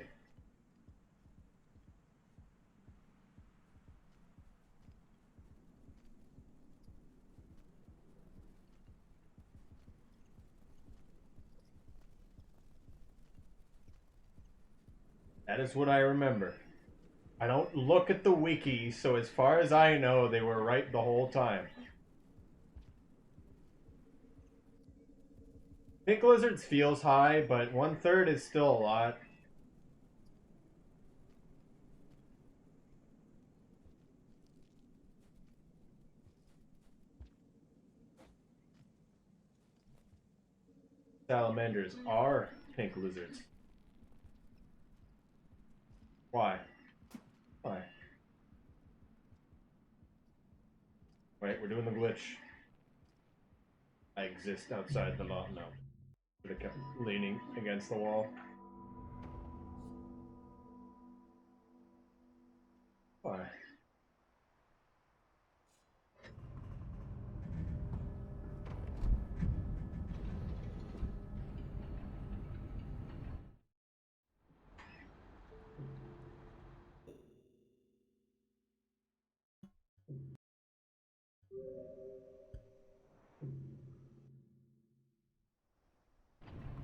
That is what I remember. I don't look at the wiki, so as far as I know, they were right the whole time. Pink Lizards feels high, but 1/3 is still a lot. Salamanders are pink lizards. Why? Why? Wait, we're doing the glitch. I exist outside the law. No. Should have kept leaning against the wall. Why?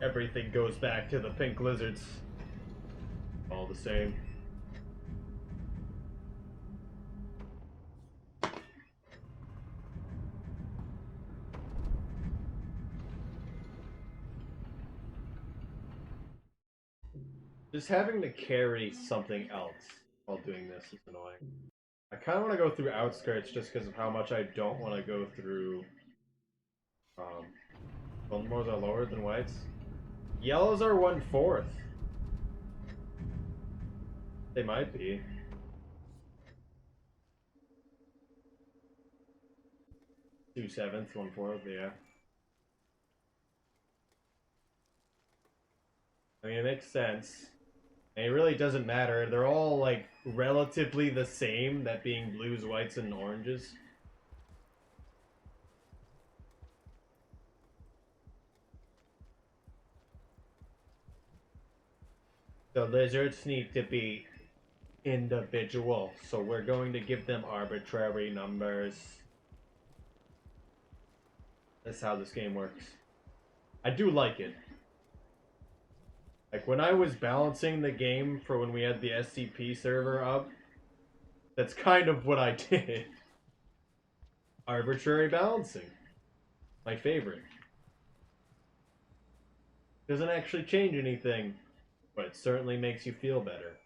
Everything goes back to the pink lizards. All the same. Just having to carry something else while doing this is annoying. I kind of want to go through outskirts just because of how much I don't want to go through. Baltimore's are lower than whites. Yellows are 1/4. They might be. 2/7, 1/4, yeah. I mean, it makes sense. And it really doesn't matter. They're all, like, relatively the same, that being blues, whites, and oranges. The lizards need to be individual, so we're going to give them arbitrary numbers. That's how this game works. I do like it. Like, when I was balancing the game for when we had the SCP server up, that's kind of what I did. Arbitrary balancing. My favorite. Doesn't actually change anything, but it certainly makes you feel better.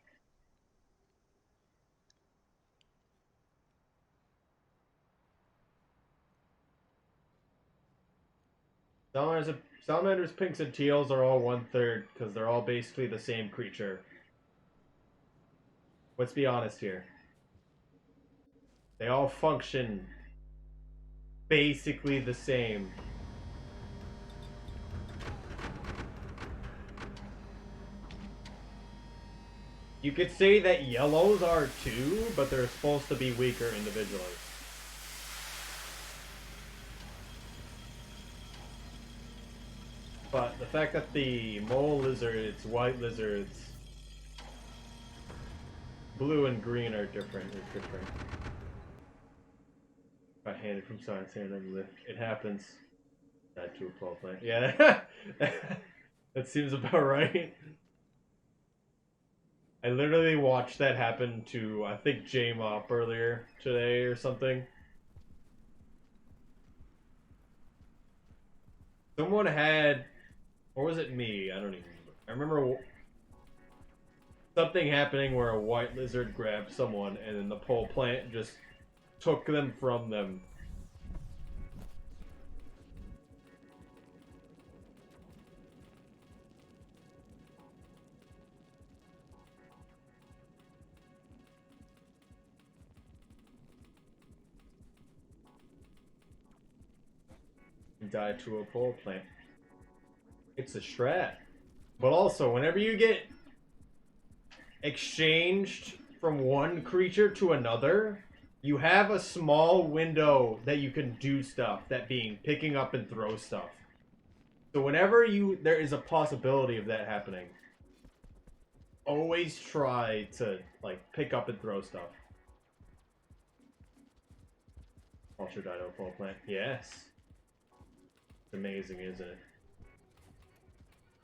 Salamanders, pinks, and teals are all 1/3 because they're all basically the same creature. Let's be honest here. They all function basically the same. You could say that yellows are too, but they're supposed to be weaker individually. But the fact that the mole lizards, white lizards, blue and green are different is different. I handed from science and then lift. It happens. That to a 12 plant. Yeah, that seems about right. I literally watched that happen to, I think, J-Mop earlier today or something. Someone had, or was it me? I don't even remember. I remember something happening where a white lizard grabbed someone and then the pole plant just took them from them. And died to a pole plant. It's a strat. But also, whenever you get exchanged from one creature to another, you have a small window that you can do stuff, that being picking up and throw stuff. So whenever there is a possibility of that happening, always try to like pick up and throw stuff. Ultra Dino Pole Plant. Yes. It's amazing, isn't it?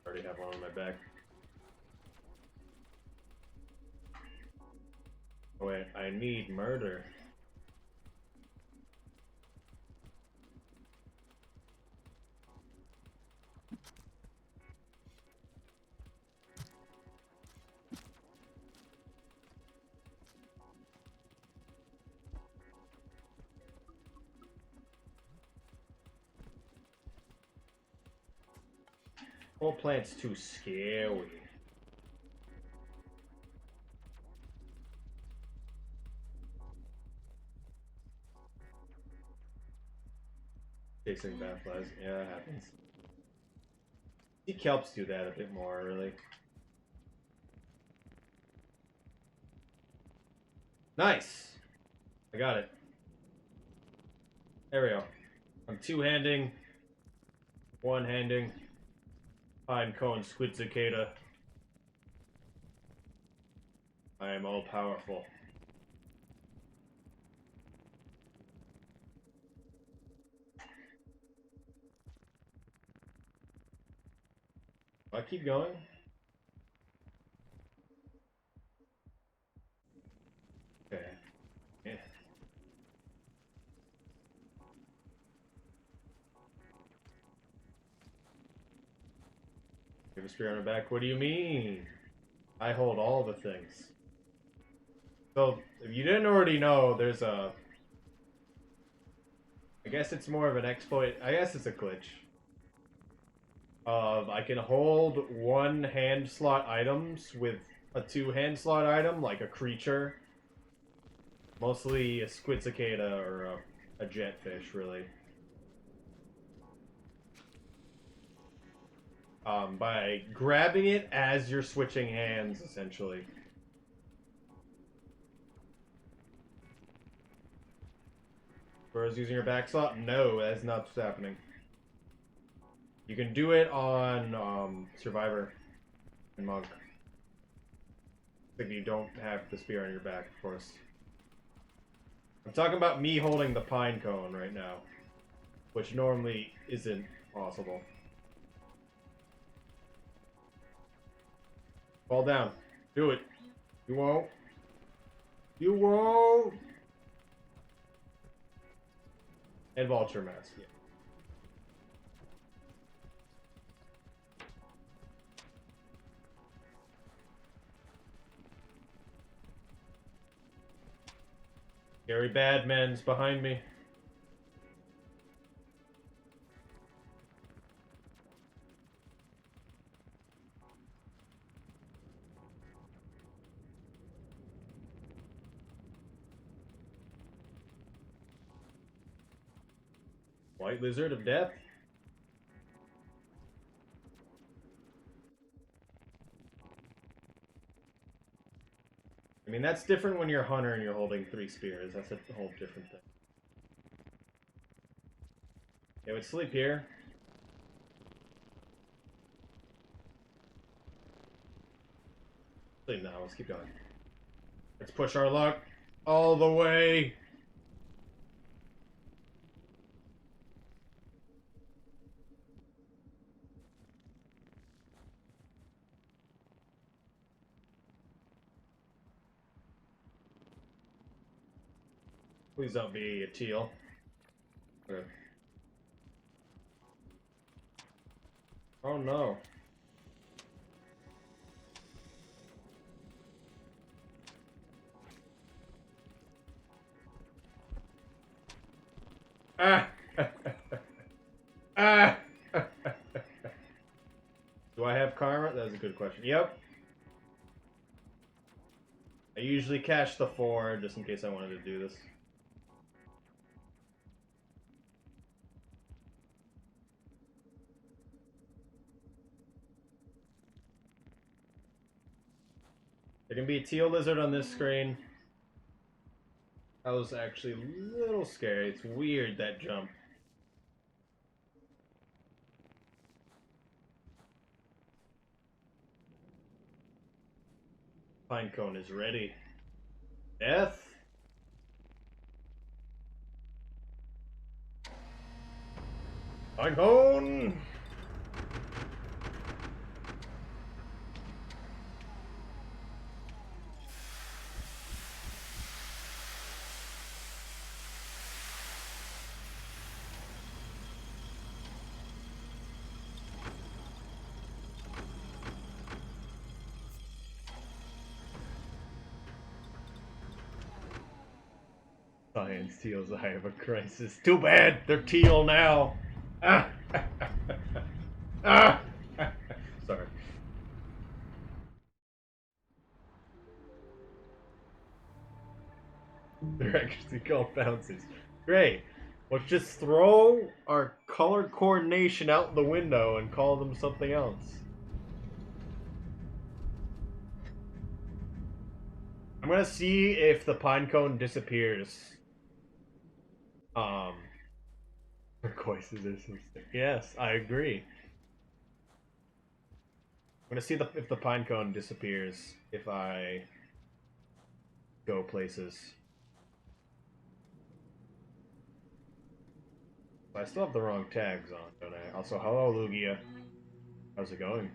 I already have one on my back. Oh wait, I need murder. Pole Plant's too scary. Chasing Badflies. Yeah, that happens. See Kelps do that a bit more, really. Nice! I got it. There we go. I'm two-handing, one-handing, pine cone squid cicada. I am all powerful. I keep going. Okay. Yeah. Give a spear on the back. What do you mean? I hold all the things. So, if you didn't already know, there's a... I guess it's more of an exploit. I guess it's a glitch. I can hold one hand slot items with a two hand slot item, like a creature. Mostly a squid cicada or a jetfish, really. By grabbing it as you're switching hands, essentially. Whereas using your back slot, no, that's not what's happening. You can do it on Survivor and Monk. If you don't have the spear on your back, of course. I'm talking about me holding the pine cone right now, which normally isn't possible. Fall down. Do it. You won't. You won't. And Vulture Mask. Yeah. Gary Badman's behind me. White Lizard of Death. I mean, that's different when you're a hunter and you're holding 3 spears. That's a whole different thing. It would sleep here. Sleep now. Let's keep going. Let's push our luck all the way. Please don't be a teal. Okay. Oh no. Ah! Ah! Do I have karma? That's a good question. Yep. I usually cache the 4 just in case I wanted to do this. There can be a teal lizard on this screen. That was actually a little scary. It's weird, that jump. Pinecone is ready. Death? Pinecone! Science teals, I have a crisis. Too bad, they're teal now. Ah! Ah! Sorry. They're actually called bounces. Great. Let's just throw our color coordination out the window and call them something else. I'm gonna see if the pinecone disappears. Turquoises are so sick. Yes, I agree. I'm gonna see if the pinecone disappears if I go places. I still have the wrong tags on, don't I? Also, hello, Lugia. How's it going?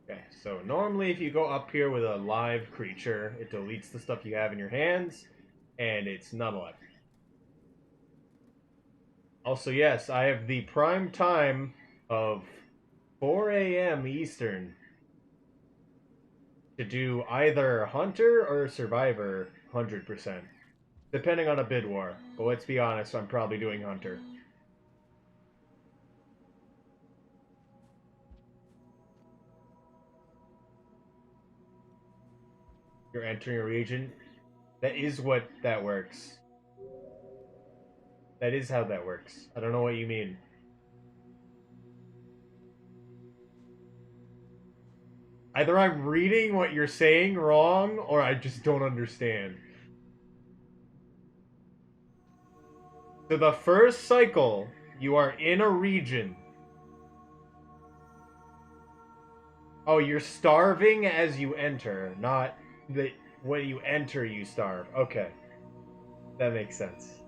Okay, so normally if you go up here with a live creature, it deletes the stuff you have in your hands, and it's none left. Also, yes, I have the prime time of 4 a.m. Eastern to do either Hunter or Survivor 100%, depending on a bid war. But let's be honest, I'm probably doing Hunter. You're entering a region. That is what that works. That is how that works. I don't know what you mean. Either I'm reading what you're saying wrong, or I just don't understand. So the first cycle, you are in a region. Oh, you're starving as you enter, not that when you enter you starve. Okay. That makes sense.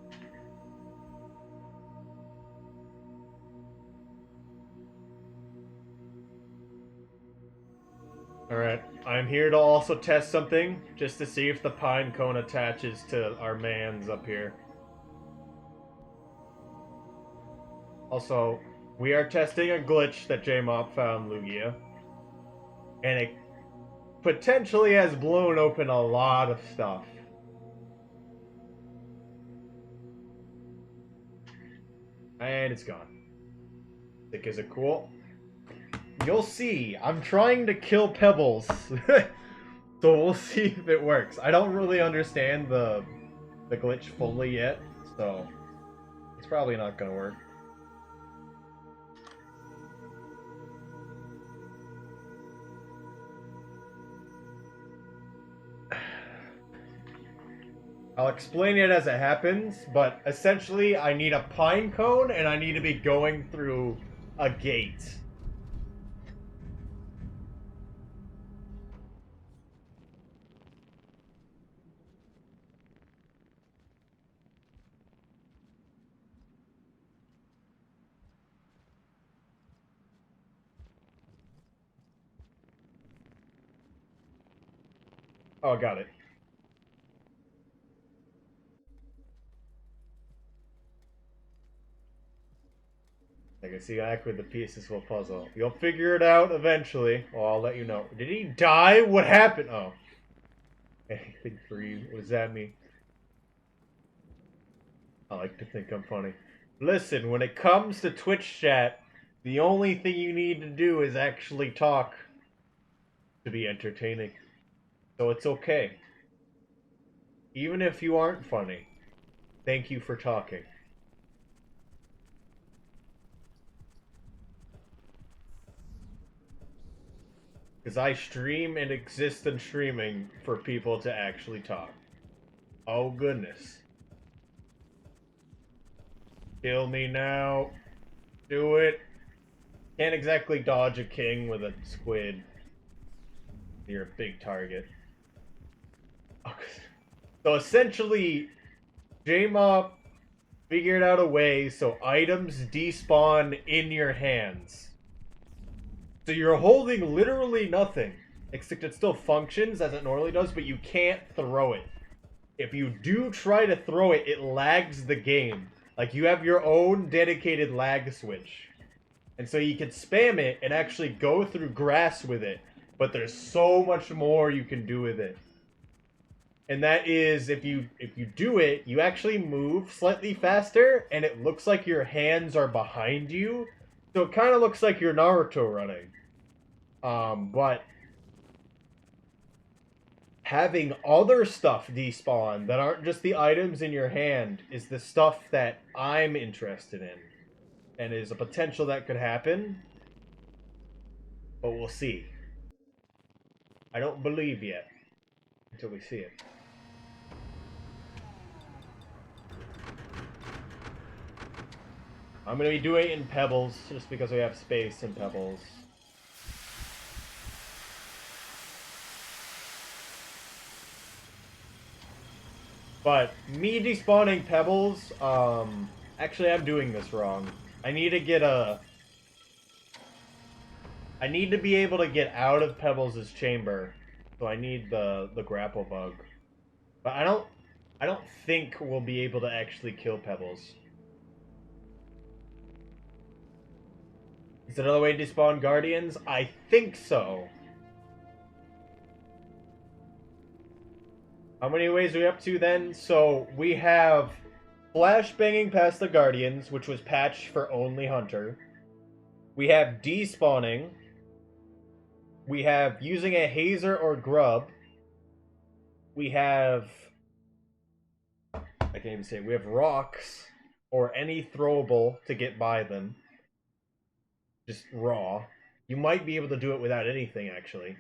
Alright, I'm here to also test something, just to see if the pine cone attaches to our mans up here. Also, we are testing a glitch that JMOP found, Lugia. And it potentially has blown open a lot of stuff. And it's gone. Think, is it cool? You'll see. I'm trying to kill pebbles. So we'll see if it works. I don't really understand the glitch fully yet, so it's probably not gonna work. I'll explain it as it happens, but essentially I need a pine cone and I need to be going through a gate. Oh, I got it. I can see exactly the pieces of a puzzle. You'll figure it out eventually. Oh, I'll let you know. Did he die? What happened? Oh. Anything for you. What does that mean? I like to think I'm funny. Listen, when it comes to Twitch chat, the only thing you need to do is actually talk to be entertaining. So it's okay. Even if you aren't funny, thank you for talking. Because I stream and exist in streaming for people to actually talk. Oh goodness. Kill me now. Do it. Can't exactly dodge a king with a squid. You're a big target. So essentially, J-Mob figured out a way so items despawn in your hands. So you're holding literally nothing, except it still functions as it normally does, but you can't throw it. If you do try to throw it, it lags the game. Like, you have your own dedicated lag switch. And so you can spam it and actually go through grass with it, but there's so much more you can do with it. And that is, if you do it, you actually move slightly faster, and it looks like your hands are behind you. So it kind of looks like you're Naruto running. But having other stuff despawn that aren't just the items in your hand is the stuff that I'm interested in. And is a potential that could happen. But we'll see. I don't believe yet until we see it. I'm going to be doing it in Pebbles, just because we have space in Pebbles. But me despawning Pebbles, actually I'm doing this wrong. I need to get a... I need to be able to get out of Pebbles' chamber, so I need the grapple bug. But I don't think we'll be able to actually kill Pebbles. Is there another way to despawn Guardians? I think so. How many ways are we up to then? So we have flashbanging past the Guardians, which was patched for only Hunter. We have despawning. We have using a Hazer or Grub. We have... I can't even say it. We have rocks or any throwable to get by them. Just raw. You might be able to do it without anything, actually.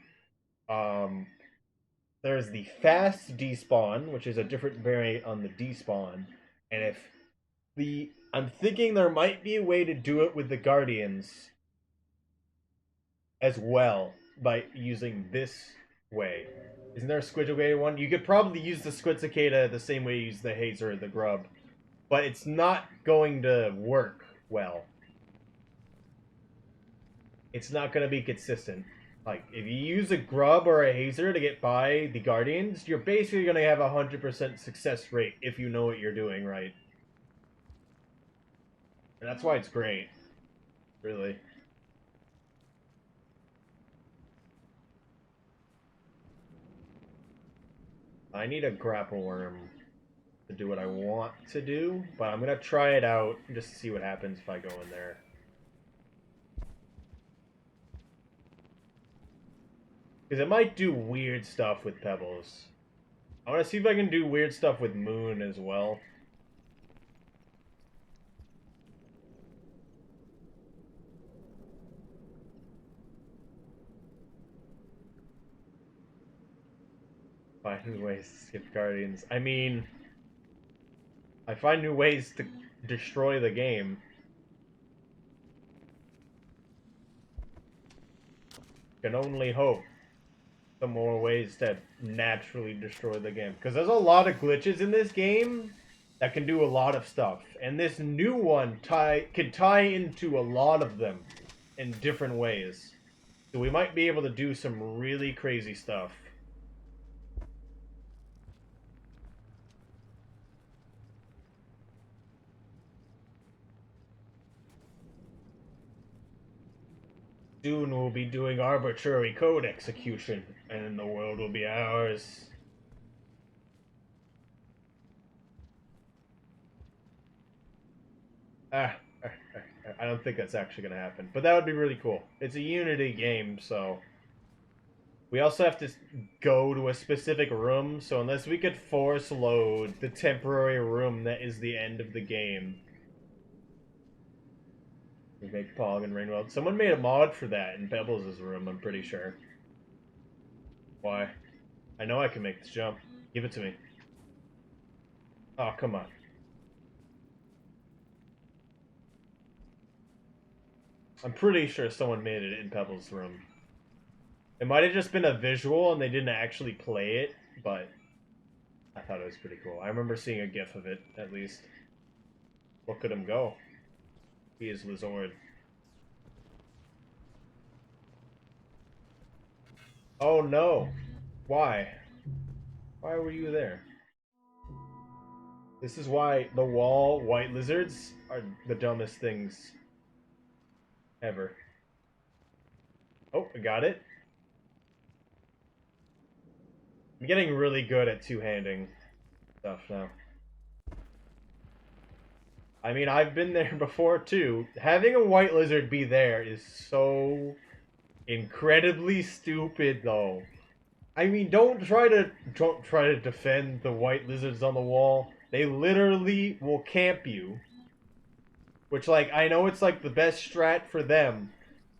There's the fast despawn, which is a different variant on the despawn. And if the... I'm thinking there might be a way to do it with the Guardians as well by using this way. Isn't there a Squidcicada one? You could probably use the Squidcicada the same way you use the Hazer or the Grub. But it's not going to work well. It's not going to be consistent. Like, if you use a Grub or a Hazer to get by the Guardians, you're basically going to have a 100% success rate if you know what you're doing right. And that's why it's great. Really. I need a grapple worm to do what I want to do, but I'm going to try it out just to see what happens if I go in there. Because it might do weird stuff with Pebbles. I want to see if I can do weird stuff with Moon as well. Find new ways to skip Guardians. I mean, I find new ways to destroy the game. Can only hope some more ways to naturally destroy the game. Because there's a lot of glitches in this game that can do a lot of stuff. And this new one can tie into a lot of them in different ways. So we might be able to do some really crazy stuff. Soon we'll be doing arbitrary code execution, and the world will be ours. Ah, I don't think that's actually going to happen, but that would be really cool. It's a Unity game, so we also have to go to a specific room, so unless we could force load the temporary room that is the end of the game, we make Polygon Rain World. Someone made a mod for that in Pebbles' room, I'm pretty sure. Why? I know I can make this jump. Give it to me. Oh, come on. I'm pretty sure someone made it in Pebbles' room. It might have just been a visual and they didn't actually play it, but I thought it was pretty cool. I remember seeing a gif of it, at least. Look at him go. He is Lizord. Oh no! Why? Why were you there? This is why the wall white lizards are the dumbest things ever. Oh, I got it. I'm getting really good at two-handing stuff now. I mean, I've been there before too. Having a white lizard be there is so incredibly stupid, though. I mean, don't try to defend the white lizards on the wall. They literally will camp you. Which, like, I know it's like the best strat for them,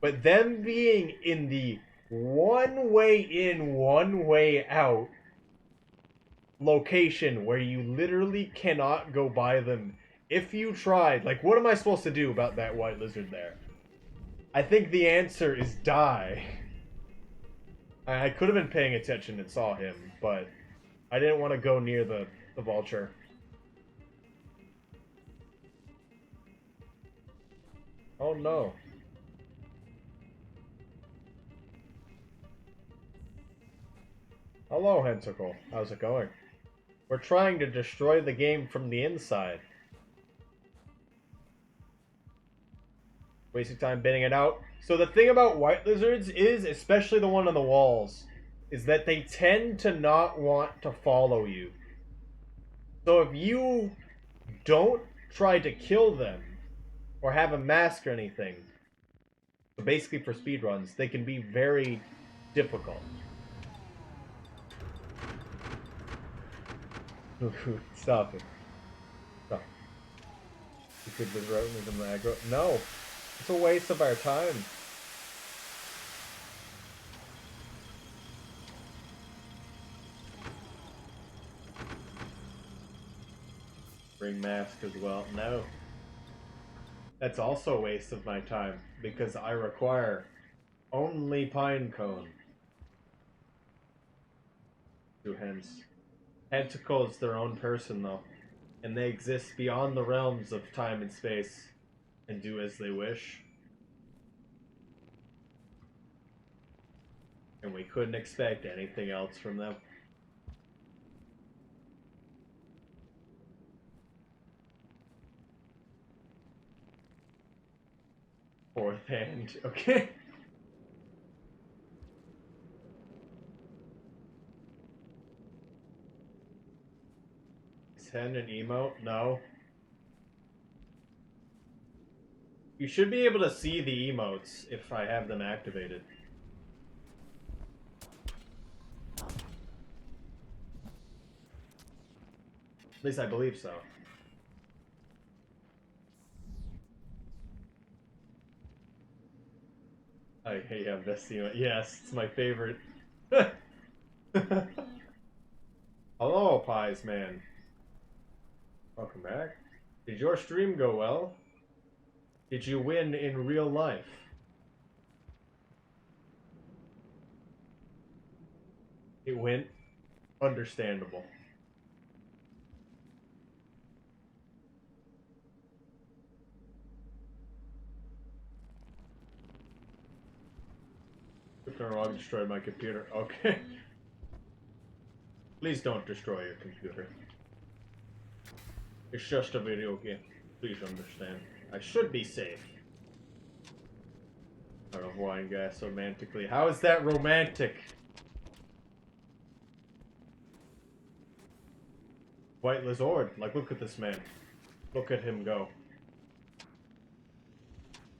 but them being in the one way in, one way out location where you literally cannot go by them. If you tried, like, what am I supposed to do about that white lizard there? I think the answer is die. I could have been paying attention and saw him, but I didn't want to go near the vulture. Oh no. Hello, Hentacle. How's it going? We're trying to destroy the game from the inside. Wasting time bidding it out. So the thing about white lizards is, especially the one on the walls, is that they tend to not want to follow you. So if you don't try to kill them, or have a mask or anything, so basically for speedruns, they can be very difficult. Stop it. Stop. You could be right with them aggro. No! It's a waste of our time. Bring mask as well. No. That's also a waste of my time, because I require only Pinecone. Hence. Tentacle is their own person, though, and they exist beyond the realms of time and space, and do as they wish. And we couldn't expect anything else from them. Fourth hand, okay. Send an emote? No. You should be able to see the emotes if I have them activated. At least I believe so. I have this emote. Yes, it's my favorite. Hello, Pies Man. Welcome back. Did your stream go well? Did you win in real life? It went understandable. Wrong, destroyed my computer. Okay. Please don't destroy your computer. It's just a video game. Please understand. I should be safe. Out of wine gas romantically. How is that romantic? White Lizard. Like, look at this man. Look at him go.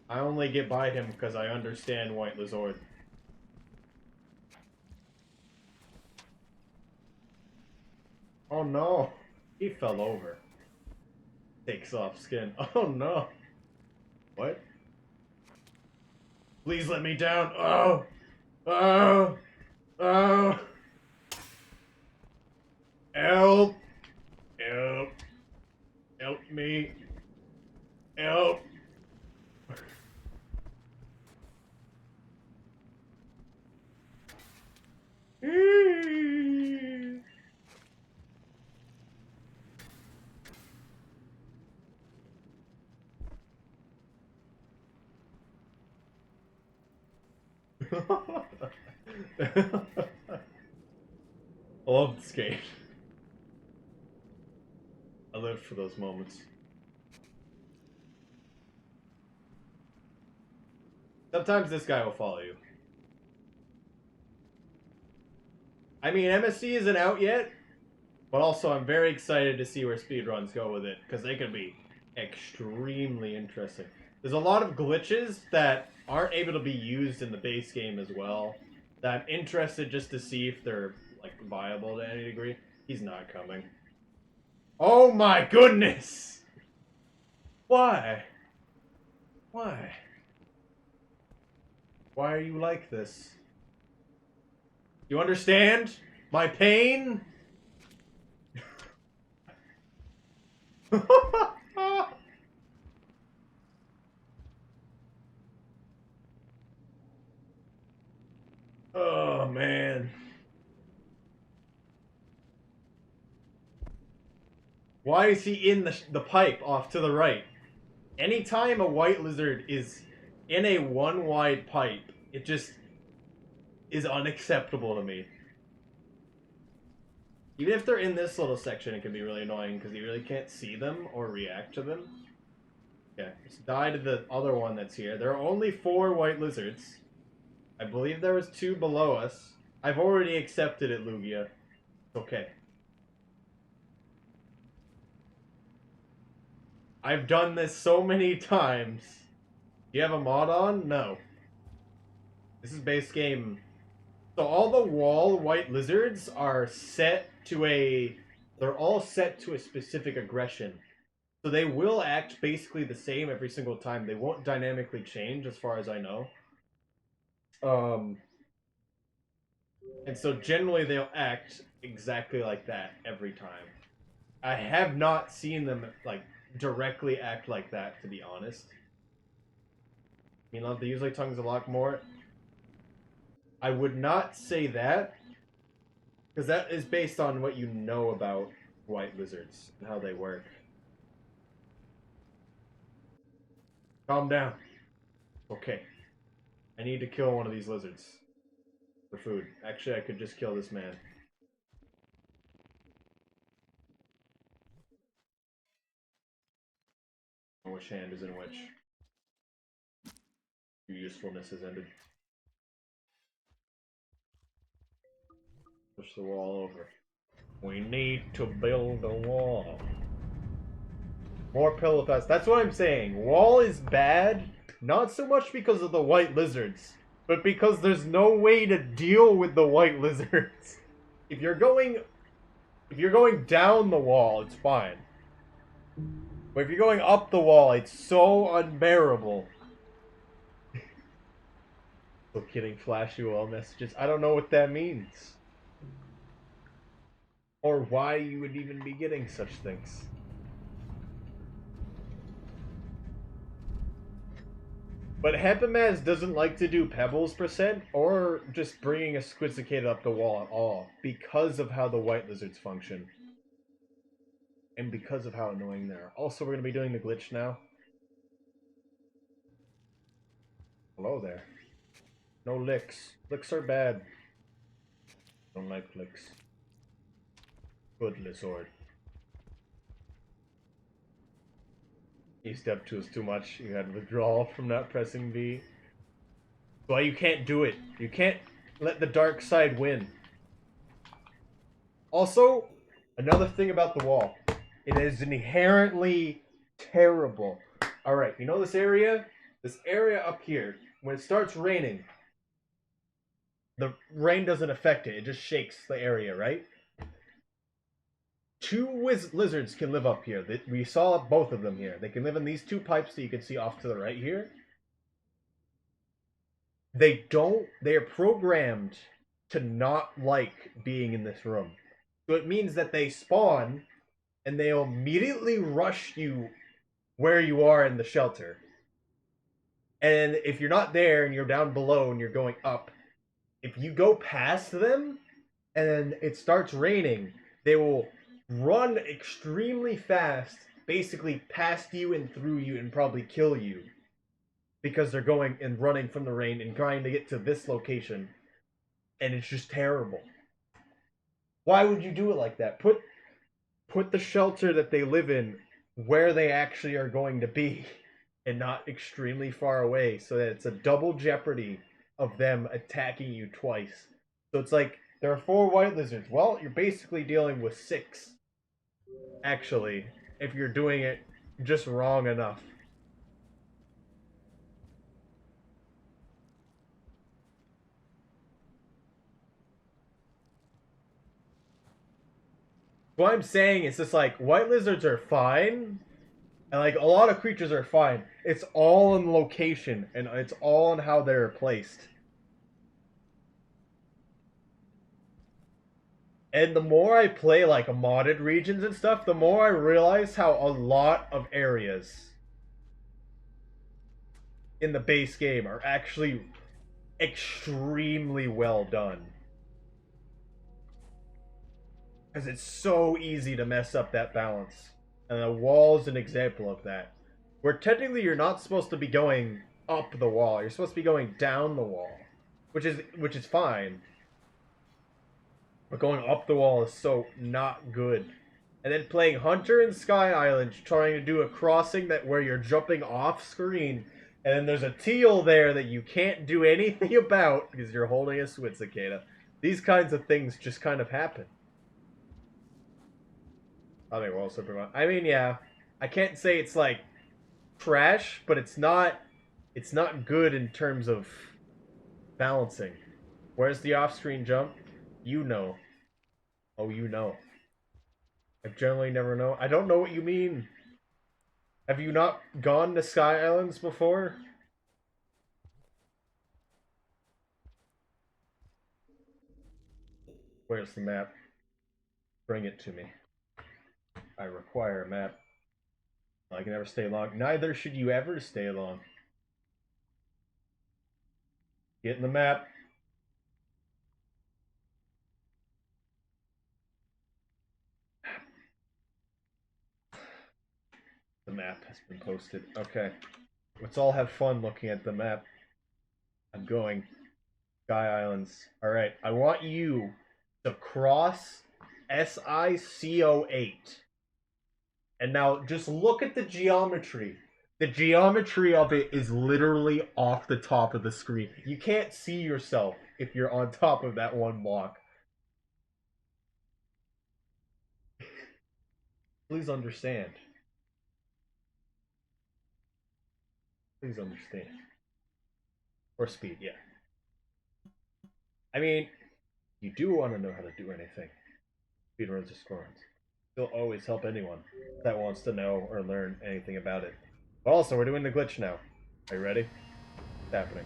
I only get by him because I understand White Lizard. Oh no. He fell over. Takes off skin. Oh no. What? Please let me down. Oh. Oh. Oh. Help. Help. Help me. Help. I love this game. I lived for those moments. Sometimes this guy will follow you. I mean, MSC isn't out yet, but also I'm very excited to see where speedruns go with it, because they can be extremely interesting. There's a lot of glitches that aren't able to be used in the base game as well, that I'm interested just to see if they're, like, viable to any degree. He's not coming. Oh my goodness! Why? Why? Why are you like this? You understand my pain? Oh man. Why is he in the pipe off to the right? Anytime a white lizard is in a one wide pipe, it just is unacceptable to me. Even if they're in this little section, it can be really annoying because you really can't see them or react to them. Okay, let's die to the other one that's here. There are only 4 white lizards. I believe there was 2 below us. I've already accepted it, Lugia. Okay. I've done this so many times. Do you have a mod on? No. This is base game. So all the wall white lizards are set to a... They're all set to a specific aggression. So they will act basically the same every single time. They won't dynamically change as far as I know. And so generally they'll act exactly like that every time. I have not seen them, like, directly act like that, to be honest. You know, they usually tongues a lot more. I would not say that, because that is based on what you know about white lizards and how they work. Calm down. Okay. I need to kill one of these lizards. For food. Actually, I could just kill this man. Which hand is in which? Your usefulness has ended. Push the wall over. We need to build a wall. More pillow fights. That's what I'm saying. Wall is bad, not so much because of the white lizards, but because there's no way to deal with the white lizards. If you're going down the wall, it's fine. But if you're going up the wall, it's so unbearable. Still kidding, flash you all messages. I don't know what that means. Or why you would even be getting such things. But Hepimaz doesn't like to do pebbles percent or just bringing a Squidcicada up the wall at all because of how the white lizards function. And because of how annoying they are. Also, we're going to be doing the glitch now. Hello there. No licks. Licks are bad. Don't like licks. Good lizard. Step 2 is too much. You had withdrawal from not pressing B. Why you can't do it. You can't let the dark side win. Also, another thing about the wall. It is inherently terrible. Alright, you know this area? This area up here, when it starts raining, the rain doesn't affect it. It just shakes the area, right? Two lizards can live up here. We saw both of them here. They can live in these two pipes that you can see off to the right here. They are programmed to not like being in this room. So it means that they spawn and they'll immediately rush you where you are in the shelter. And if you're not there and you're down below and you're going up, if you go past them and then it starts raining, they will run extremely fast, basically past you and through you, and probably kill you. Because they're going and running from the rain and trying to get to this location. And it's just terrible. Why would you do it like that? Put the shelter that they live in where they actually are going to be, and not extremely far away, so that it's a double jeopardy of them attacking you twice. So it's like, there are 4 white lizards. Well, you're basically dealing with 6. Actually, if you're doing it just wrong enough. What I'm saying is just like, white lizards are fine, and like a lot of creatures are fine. It's all in location, and it's all in how they're placed. And the more I play like modded regions and stuff, the more I realize how a lot of areas in the base game are actually extremely well done. Because it's so easy to mess up that balance. And the wall is an example of that. Where technically you're not supposed to be going up the wall. You're supposed to be going down the wall. Which is fine. But going up the wall is so not good. And then playing Hunter and Sky Island, trying to do a crossing that where you're jumping off screen, and then there's a teal there that you can't do anything about because you're holding a Squid Cicada. These kinds of things just kind of happen. I mean, yeah, I can't say it's like trash, but it's not good in terms of balancing. Where's the off-screen jump? You know. Oh, you know. I generally never know. I don't know what you mean. Have you not gone to Sky Islands before? Where's the map? Bring it to me. I require a map. I can never stay long. Neither should you ever stay long. Get in the map. The map has been posted. Okay. Let's all have fun looking at the map. I'm going. Sky Islands. Alright, I want you to cross SICO8. And now just look at the geometry. The geometry of it is literally off the top of the screen. You can't see yourself if you're on top of that one block. Please understand. Please understand. Or speed, yeah. I mean, you do want to know how to do anything. Speedruns or scoreruns. They'll always help anyone that wants to know or learn anything about it. But also, we're doing the glitch now. Are you ready? It's happening.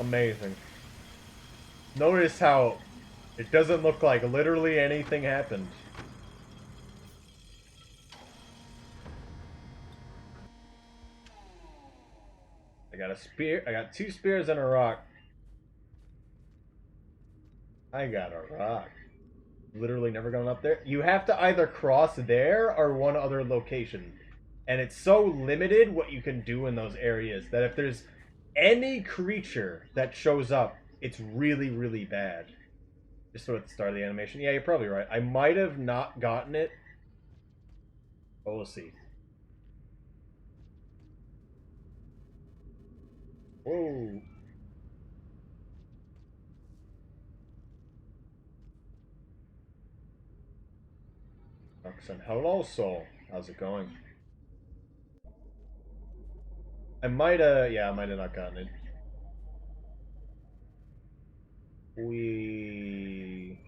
Amazing. Notice how it doesn't look like literally anything happened. I got a spear. I got 2 spears and a rock. I got a rock. Literally never gone up there. You have to either cross there or one other location. And it's so limited what you can do in those areas that if there's any creature that shows up it's really, really bad. Just so at the start of the animation. Yeah, you're probably right. I might have not gotten it. But we'll see. Whoa. Roxanne, hello, soul. How's it going? I might have, yeah, I might have not gotten it. We...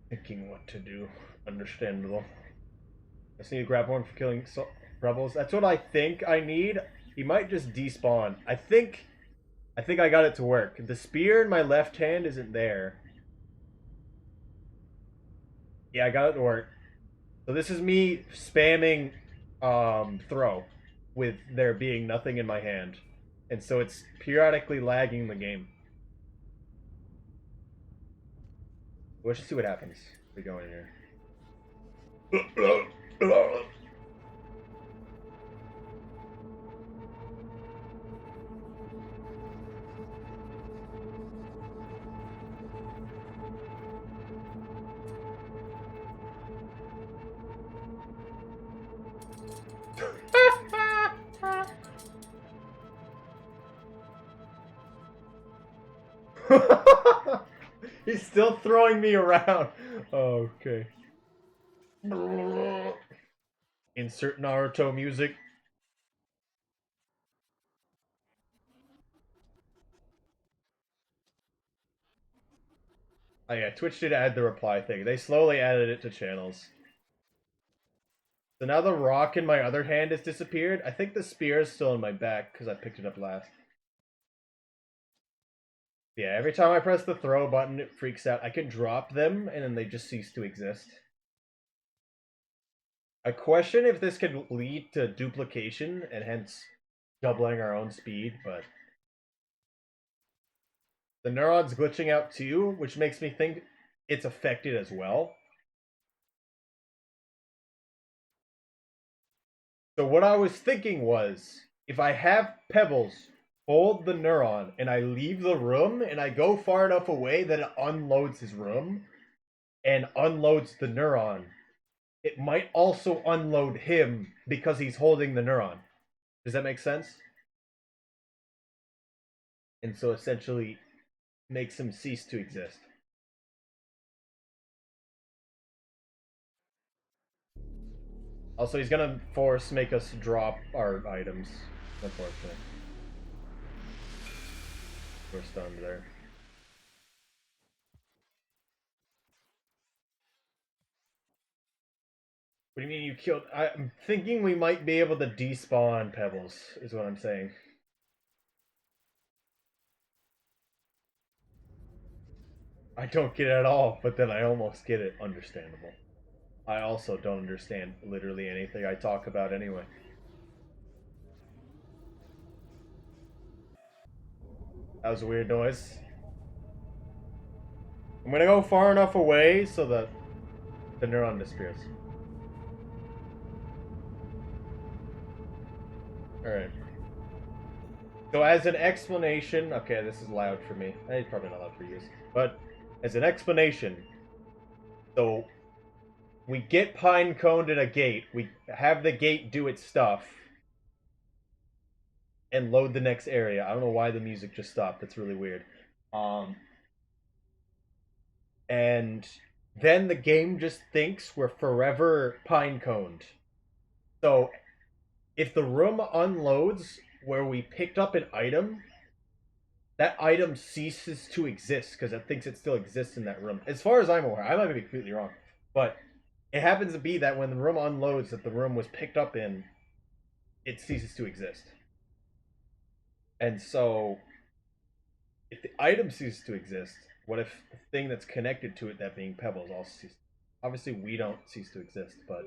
Thinking what to do. Understandable. I just need to grab one for killing rebels. That's what I think I need. He might just despawn. I think I got it to work. The spear in my left hand isn't there. Yeah, I got it to work. So this is me spamming throw with there being nothing in my hand. And so it's periodically lagging the game. Let's just see what happens. We go in here. He's still throwing me around. Oh, okay. Insert Naruto music. Oh yeah, Twitch did add the reply thing. They slowly added it to channels. So now the rock in my other hand has disappeared. I think the spear is still in my back because I picked it up last. Yeah, every time I press the throw button, it freaks out. I can drop them, and then they just cease to exist. I question if this could lead to duplication, and hence doubling our own speed, but... The neuron's glitching out too, which makes me think it's affected as well. So what I was thinking was, if I have Pebbles hold the neuron and I leave the room and I go far enough away that it unloads his room and unloads the neuron, it might also unload him because he's holding the neuron. Does that make sense? And so essentially makes him cease to exist. Also, he's gonna make us drop our items, unfortunately. We're stunned there. What do you mean you killed? I'm thinking we might be able to despawn Pebbles, is what I'm saying. I don't get it at all, but then I almost get it. Understandable. I also don't understand literally anything I talk about anyway. That was a weird noise. I'm gonna go far enough away so that the neuron disappears. Alright. So as an explanation, okay, this is loud for me. It's probably not loud for you. But as an explanation, so we get pine coned at a gate, we have the gate do its stuff, and load the next area. I don't know why the music just stopped. That's really weird. And then the game just thinks we're forever pine coned. So if the room unloads where we picked up an item, that item ceases to exist because it thinks it still exists in that room. As far as I'm aware, I might be completely wrong, but it happens to be that when the room unloads that the room was picked up in, it ceases to exist. And so, if the item ceases to exist, what if the thing that's connected to it, that being Pebbles, also ceases? Obviously, we don't cease to exist, but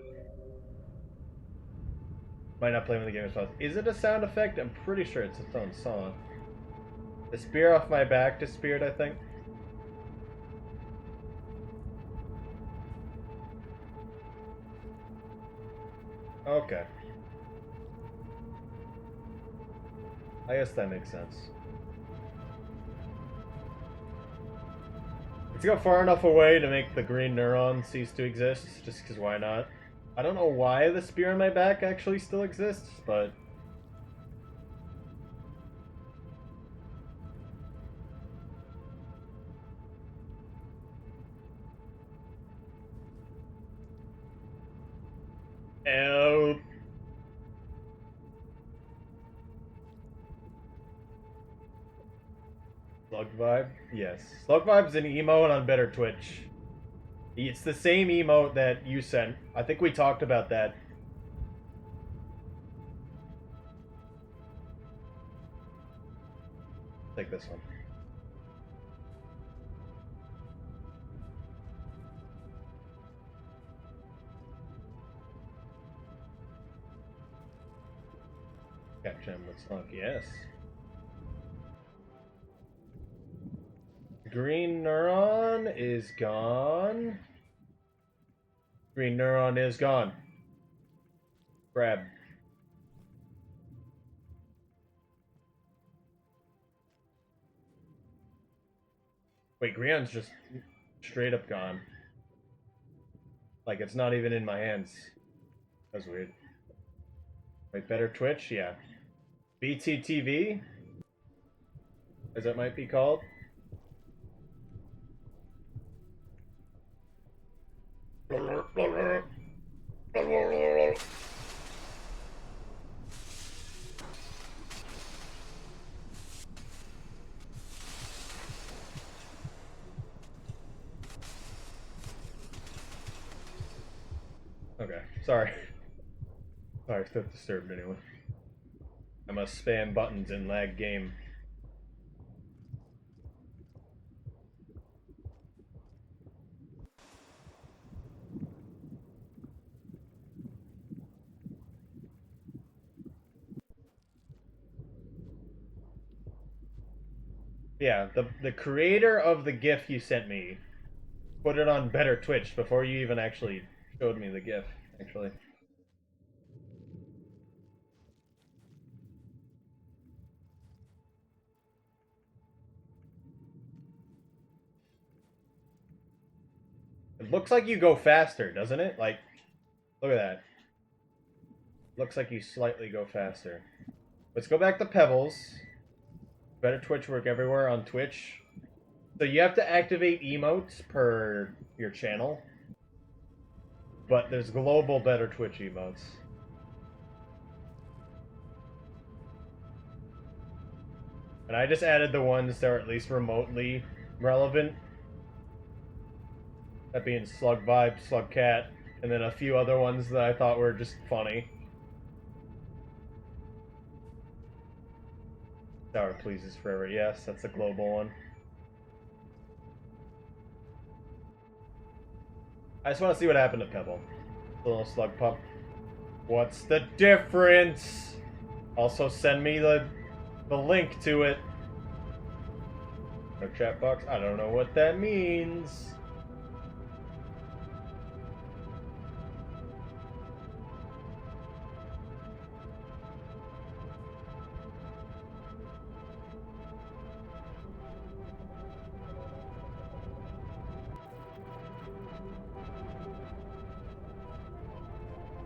might not play when the game is paused. Is it a sound effect? I'm pretty sure it's its own song. The spear off my back disappeared, I think. Okay. I guess that makes sense. Let's go far enough away to make the green neuron cease to exist, just because why not? I don't know why the spear on my back actually still exists, but... Help! Slug Vibe? Yes. Slug Vibe's an emote on Better Twitch. It's the same emote that you sent. I think we talked about that. Take this one. Catch him with Slug, yes. Green neuron is gone. Green neuron is gone. Grab. Wait, Green's just straight up gone. Like, it's not even in my hands. That's weird. Wait, Better Twitch? Yeah. BTTV? As it might be called. Okay, sorry. Sorry, if that disturbed anyone. I must spam buttons in lag game. Yeah, the creator of the GIF you sent me put it on Better Twitch before you even actually showed me the GIF, actually. It looks like you go faster, doesn't it? Like, look at that. Looks like you slightly go faster. Let's go back to Pebbles. Better Twitch work everywhere on Twitch. So you have to activate emotes per your channel. But there's global Better Twitch emotes. And I just added the ones that are at least remotely relevant. That being Slug Vibe, Slug Cat, and then a few other ones that I thought were just funny. Sour pleases forever. Yes, that's a global one. I just want to see what happened to Pebble. The little slug pup. What's the difference? Also send me the link to it. No chat box? I don't know what that means.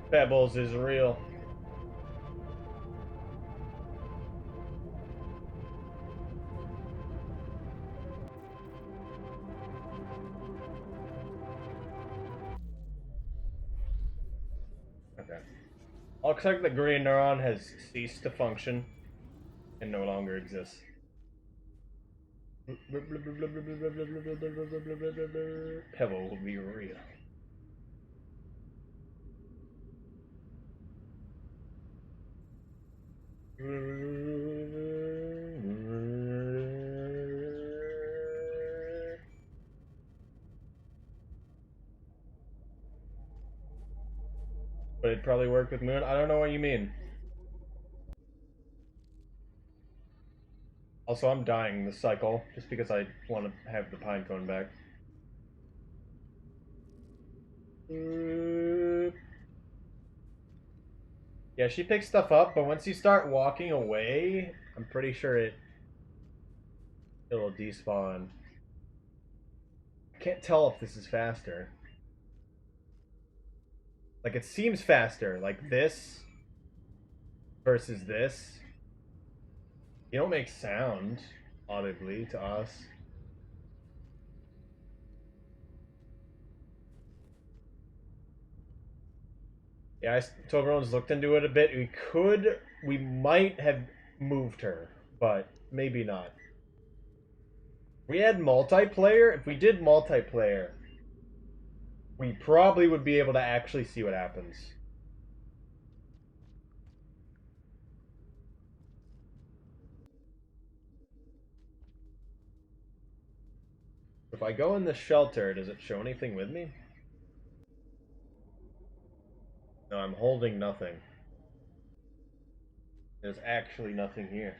Pebbles is real. Okay. Looks like the green neuron has ceased to function and no longer exists. Pebble will be real. But it'd probably work with Moon. I don't know what you mean. Also, I'm dying this cycle just because I want to have the Pinecone back. Yeah, she picks stuff up, but once you start walking away, I'm pretty sure it'll despawn. I can't tell if this is faster. Like, it seems faster, like this versus this. You don't make sound audibly to us. Yeah, Toblerone's looked into it a bit. We might have moved her, but maybe not. We had multiplayer. If we did multiplayer, we probably would be able to actually see what happens. If I go in the shelter, does it show anything with me? No, I'm holding nothing. There's actually nothing here.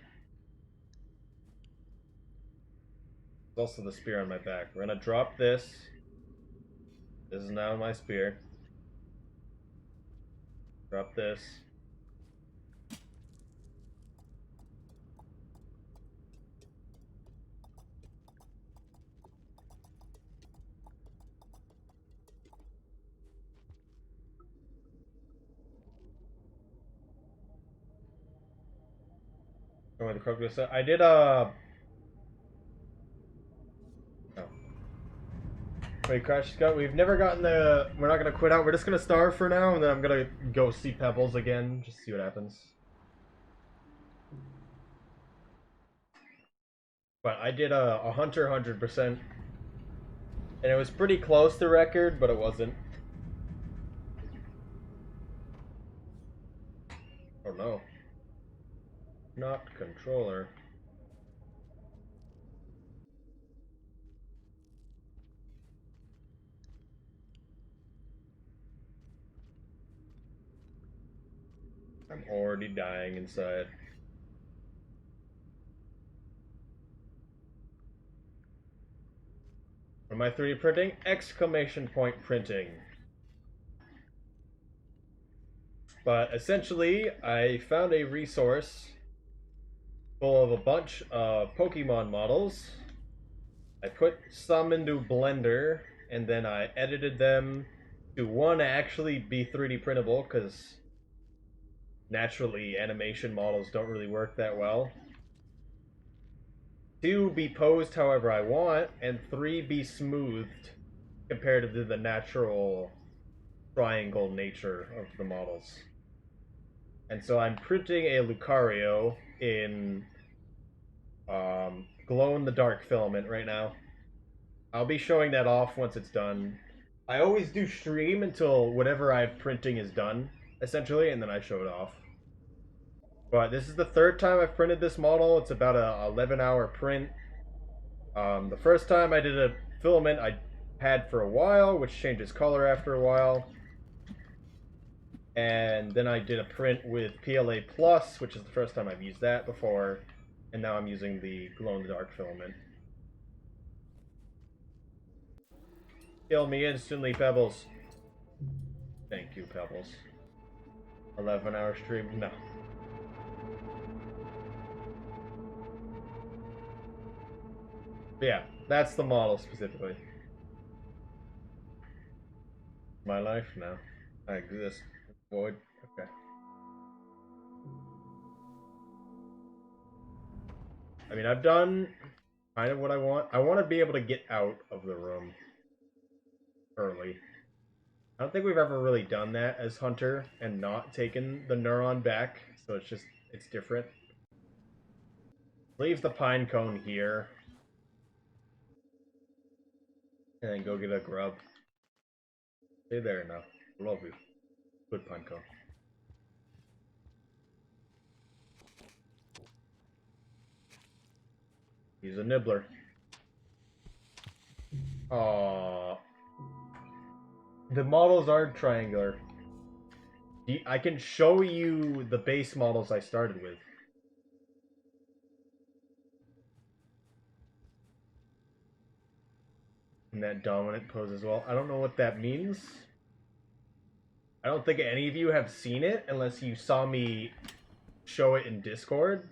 There's also the spear on my back. We're gonna drop this. This is now my spear. Drop this. Oh, the croak goes. I did Oh. Wait, Crash Scout. We've never gotten the. We're not gonna quit out. We're just gonna starve for now, and then I'm gonna go see Pebbles again, just see what happens. But I did a Hunter 100%, and it was pretty close to record, but it wasn't. Oh no. Not controller. I'm already dying inside. Am I 3D printing? Exclamation point printing. But essentially, I found a resource full of a bunch of Pokemon models. I put some into Blender, and then I edited them to one actually be 3D printable, because naturally animation models don't really work that well. 2 be posed however I want, and 3 be smoothed compared to the natural triangle nature of the models. And so I'm printing a Lucario in glow-in-the-dark filament right now. I'll be showing that off once it's done. I always do stream until whatever I'm printing is done, essentially, and then I show it off. But this is the third time I've printed this model. It's about a 11-hour print. The first time I did a filament I had for a while, which changes color after a while. And then I did a print with PLA Plus, which is the first time I've used that before. And now I'm using the glow-in-the-dark filament. Kill me instantly, Pebbles. Thank you, Pebbles. 11-hour stream? No. But yeah, that's the model specifically. My life? No. I exist. Void? Okay. I mean, I've done kind of what I want. I want to be able to get out of the room early. I don't think we've ever really done that as Hunter and not taken the neuron back, so it's different. Leave the pine cone here. And then go get a grub. Stay there now. Love you. Good pine cone. He's a nibbler. Aww. The models are triangular. I can show you the base models I started with. In that dominant pose as well. I don't know what that means. I don't think any of you have seen it unless you saw me show it in Discord.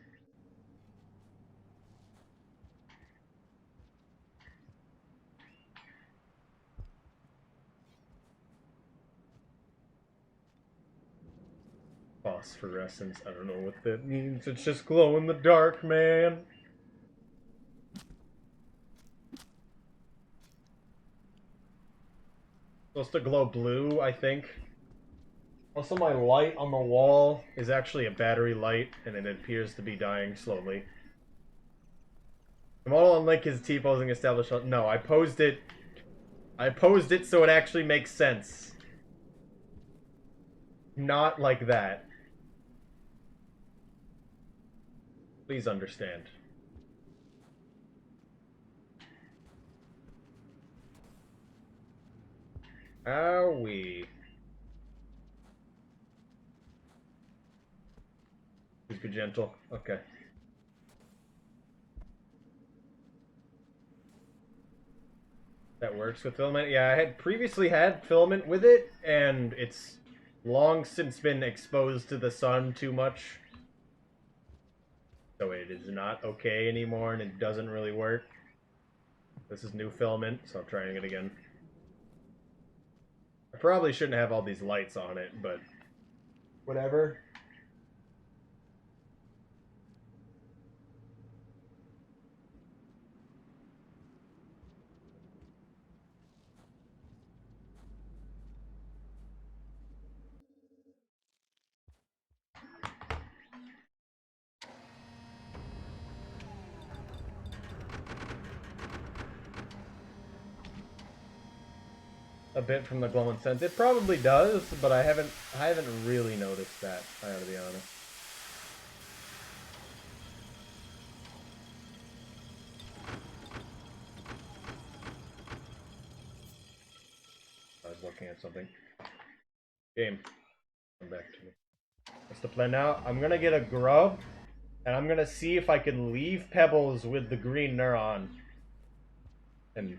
Phosphorescence. I don't know what that means. It's just glow in the dark, man. Supposed to glow blue, I think. Also, my light on the wall is actually a battery light, and it appears to be dying slowly. The model on Link is T-posing established. No, I posed it. I posed it so it actually makes sense. Not like that. Please understand. Owie. Please be gentle. Okay. That works with filament. Yeah, I had previously had filament with it, and it's long since been exposed to the sun too much. So it is not okay anymore, and it doesn't really work. This is new filament, so I'm trying it again. I probably shouldn't have all these lights on it, but whatever. A bit from the glow and sense. It probably does, but I haven't really noticed that, I gotta be honest. I was looking at something. Game. Come back to me. What's the plan now? I'm gonna get a grub, and I'm gonna see if I can leave pebbles with the green neuron. And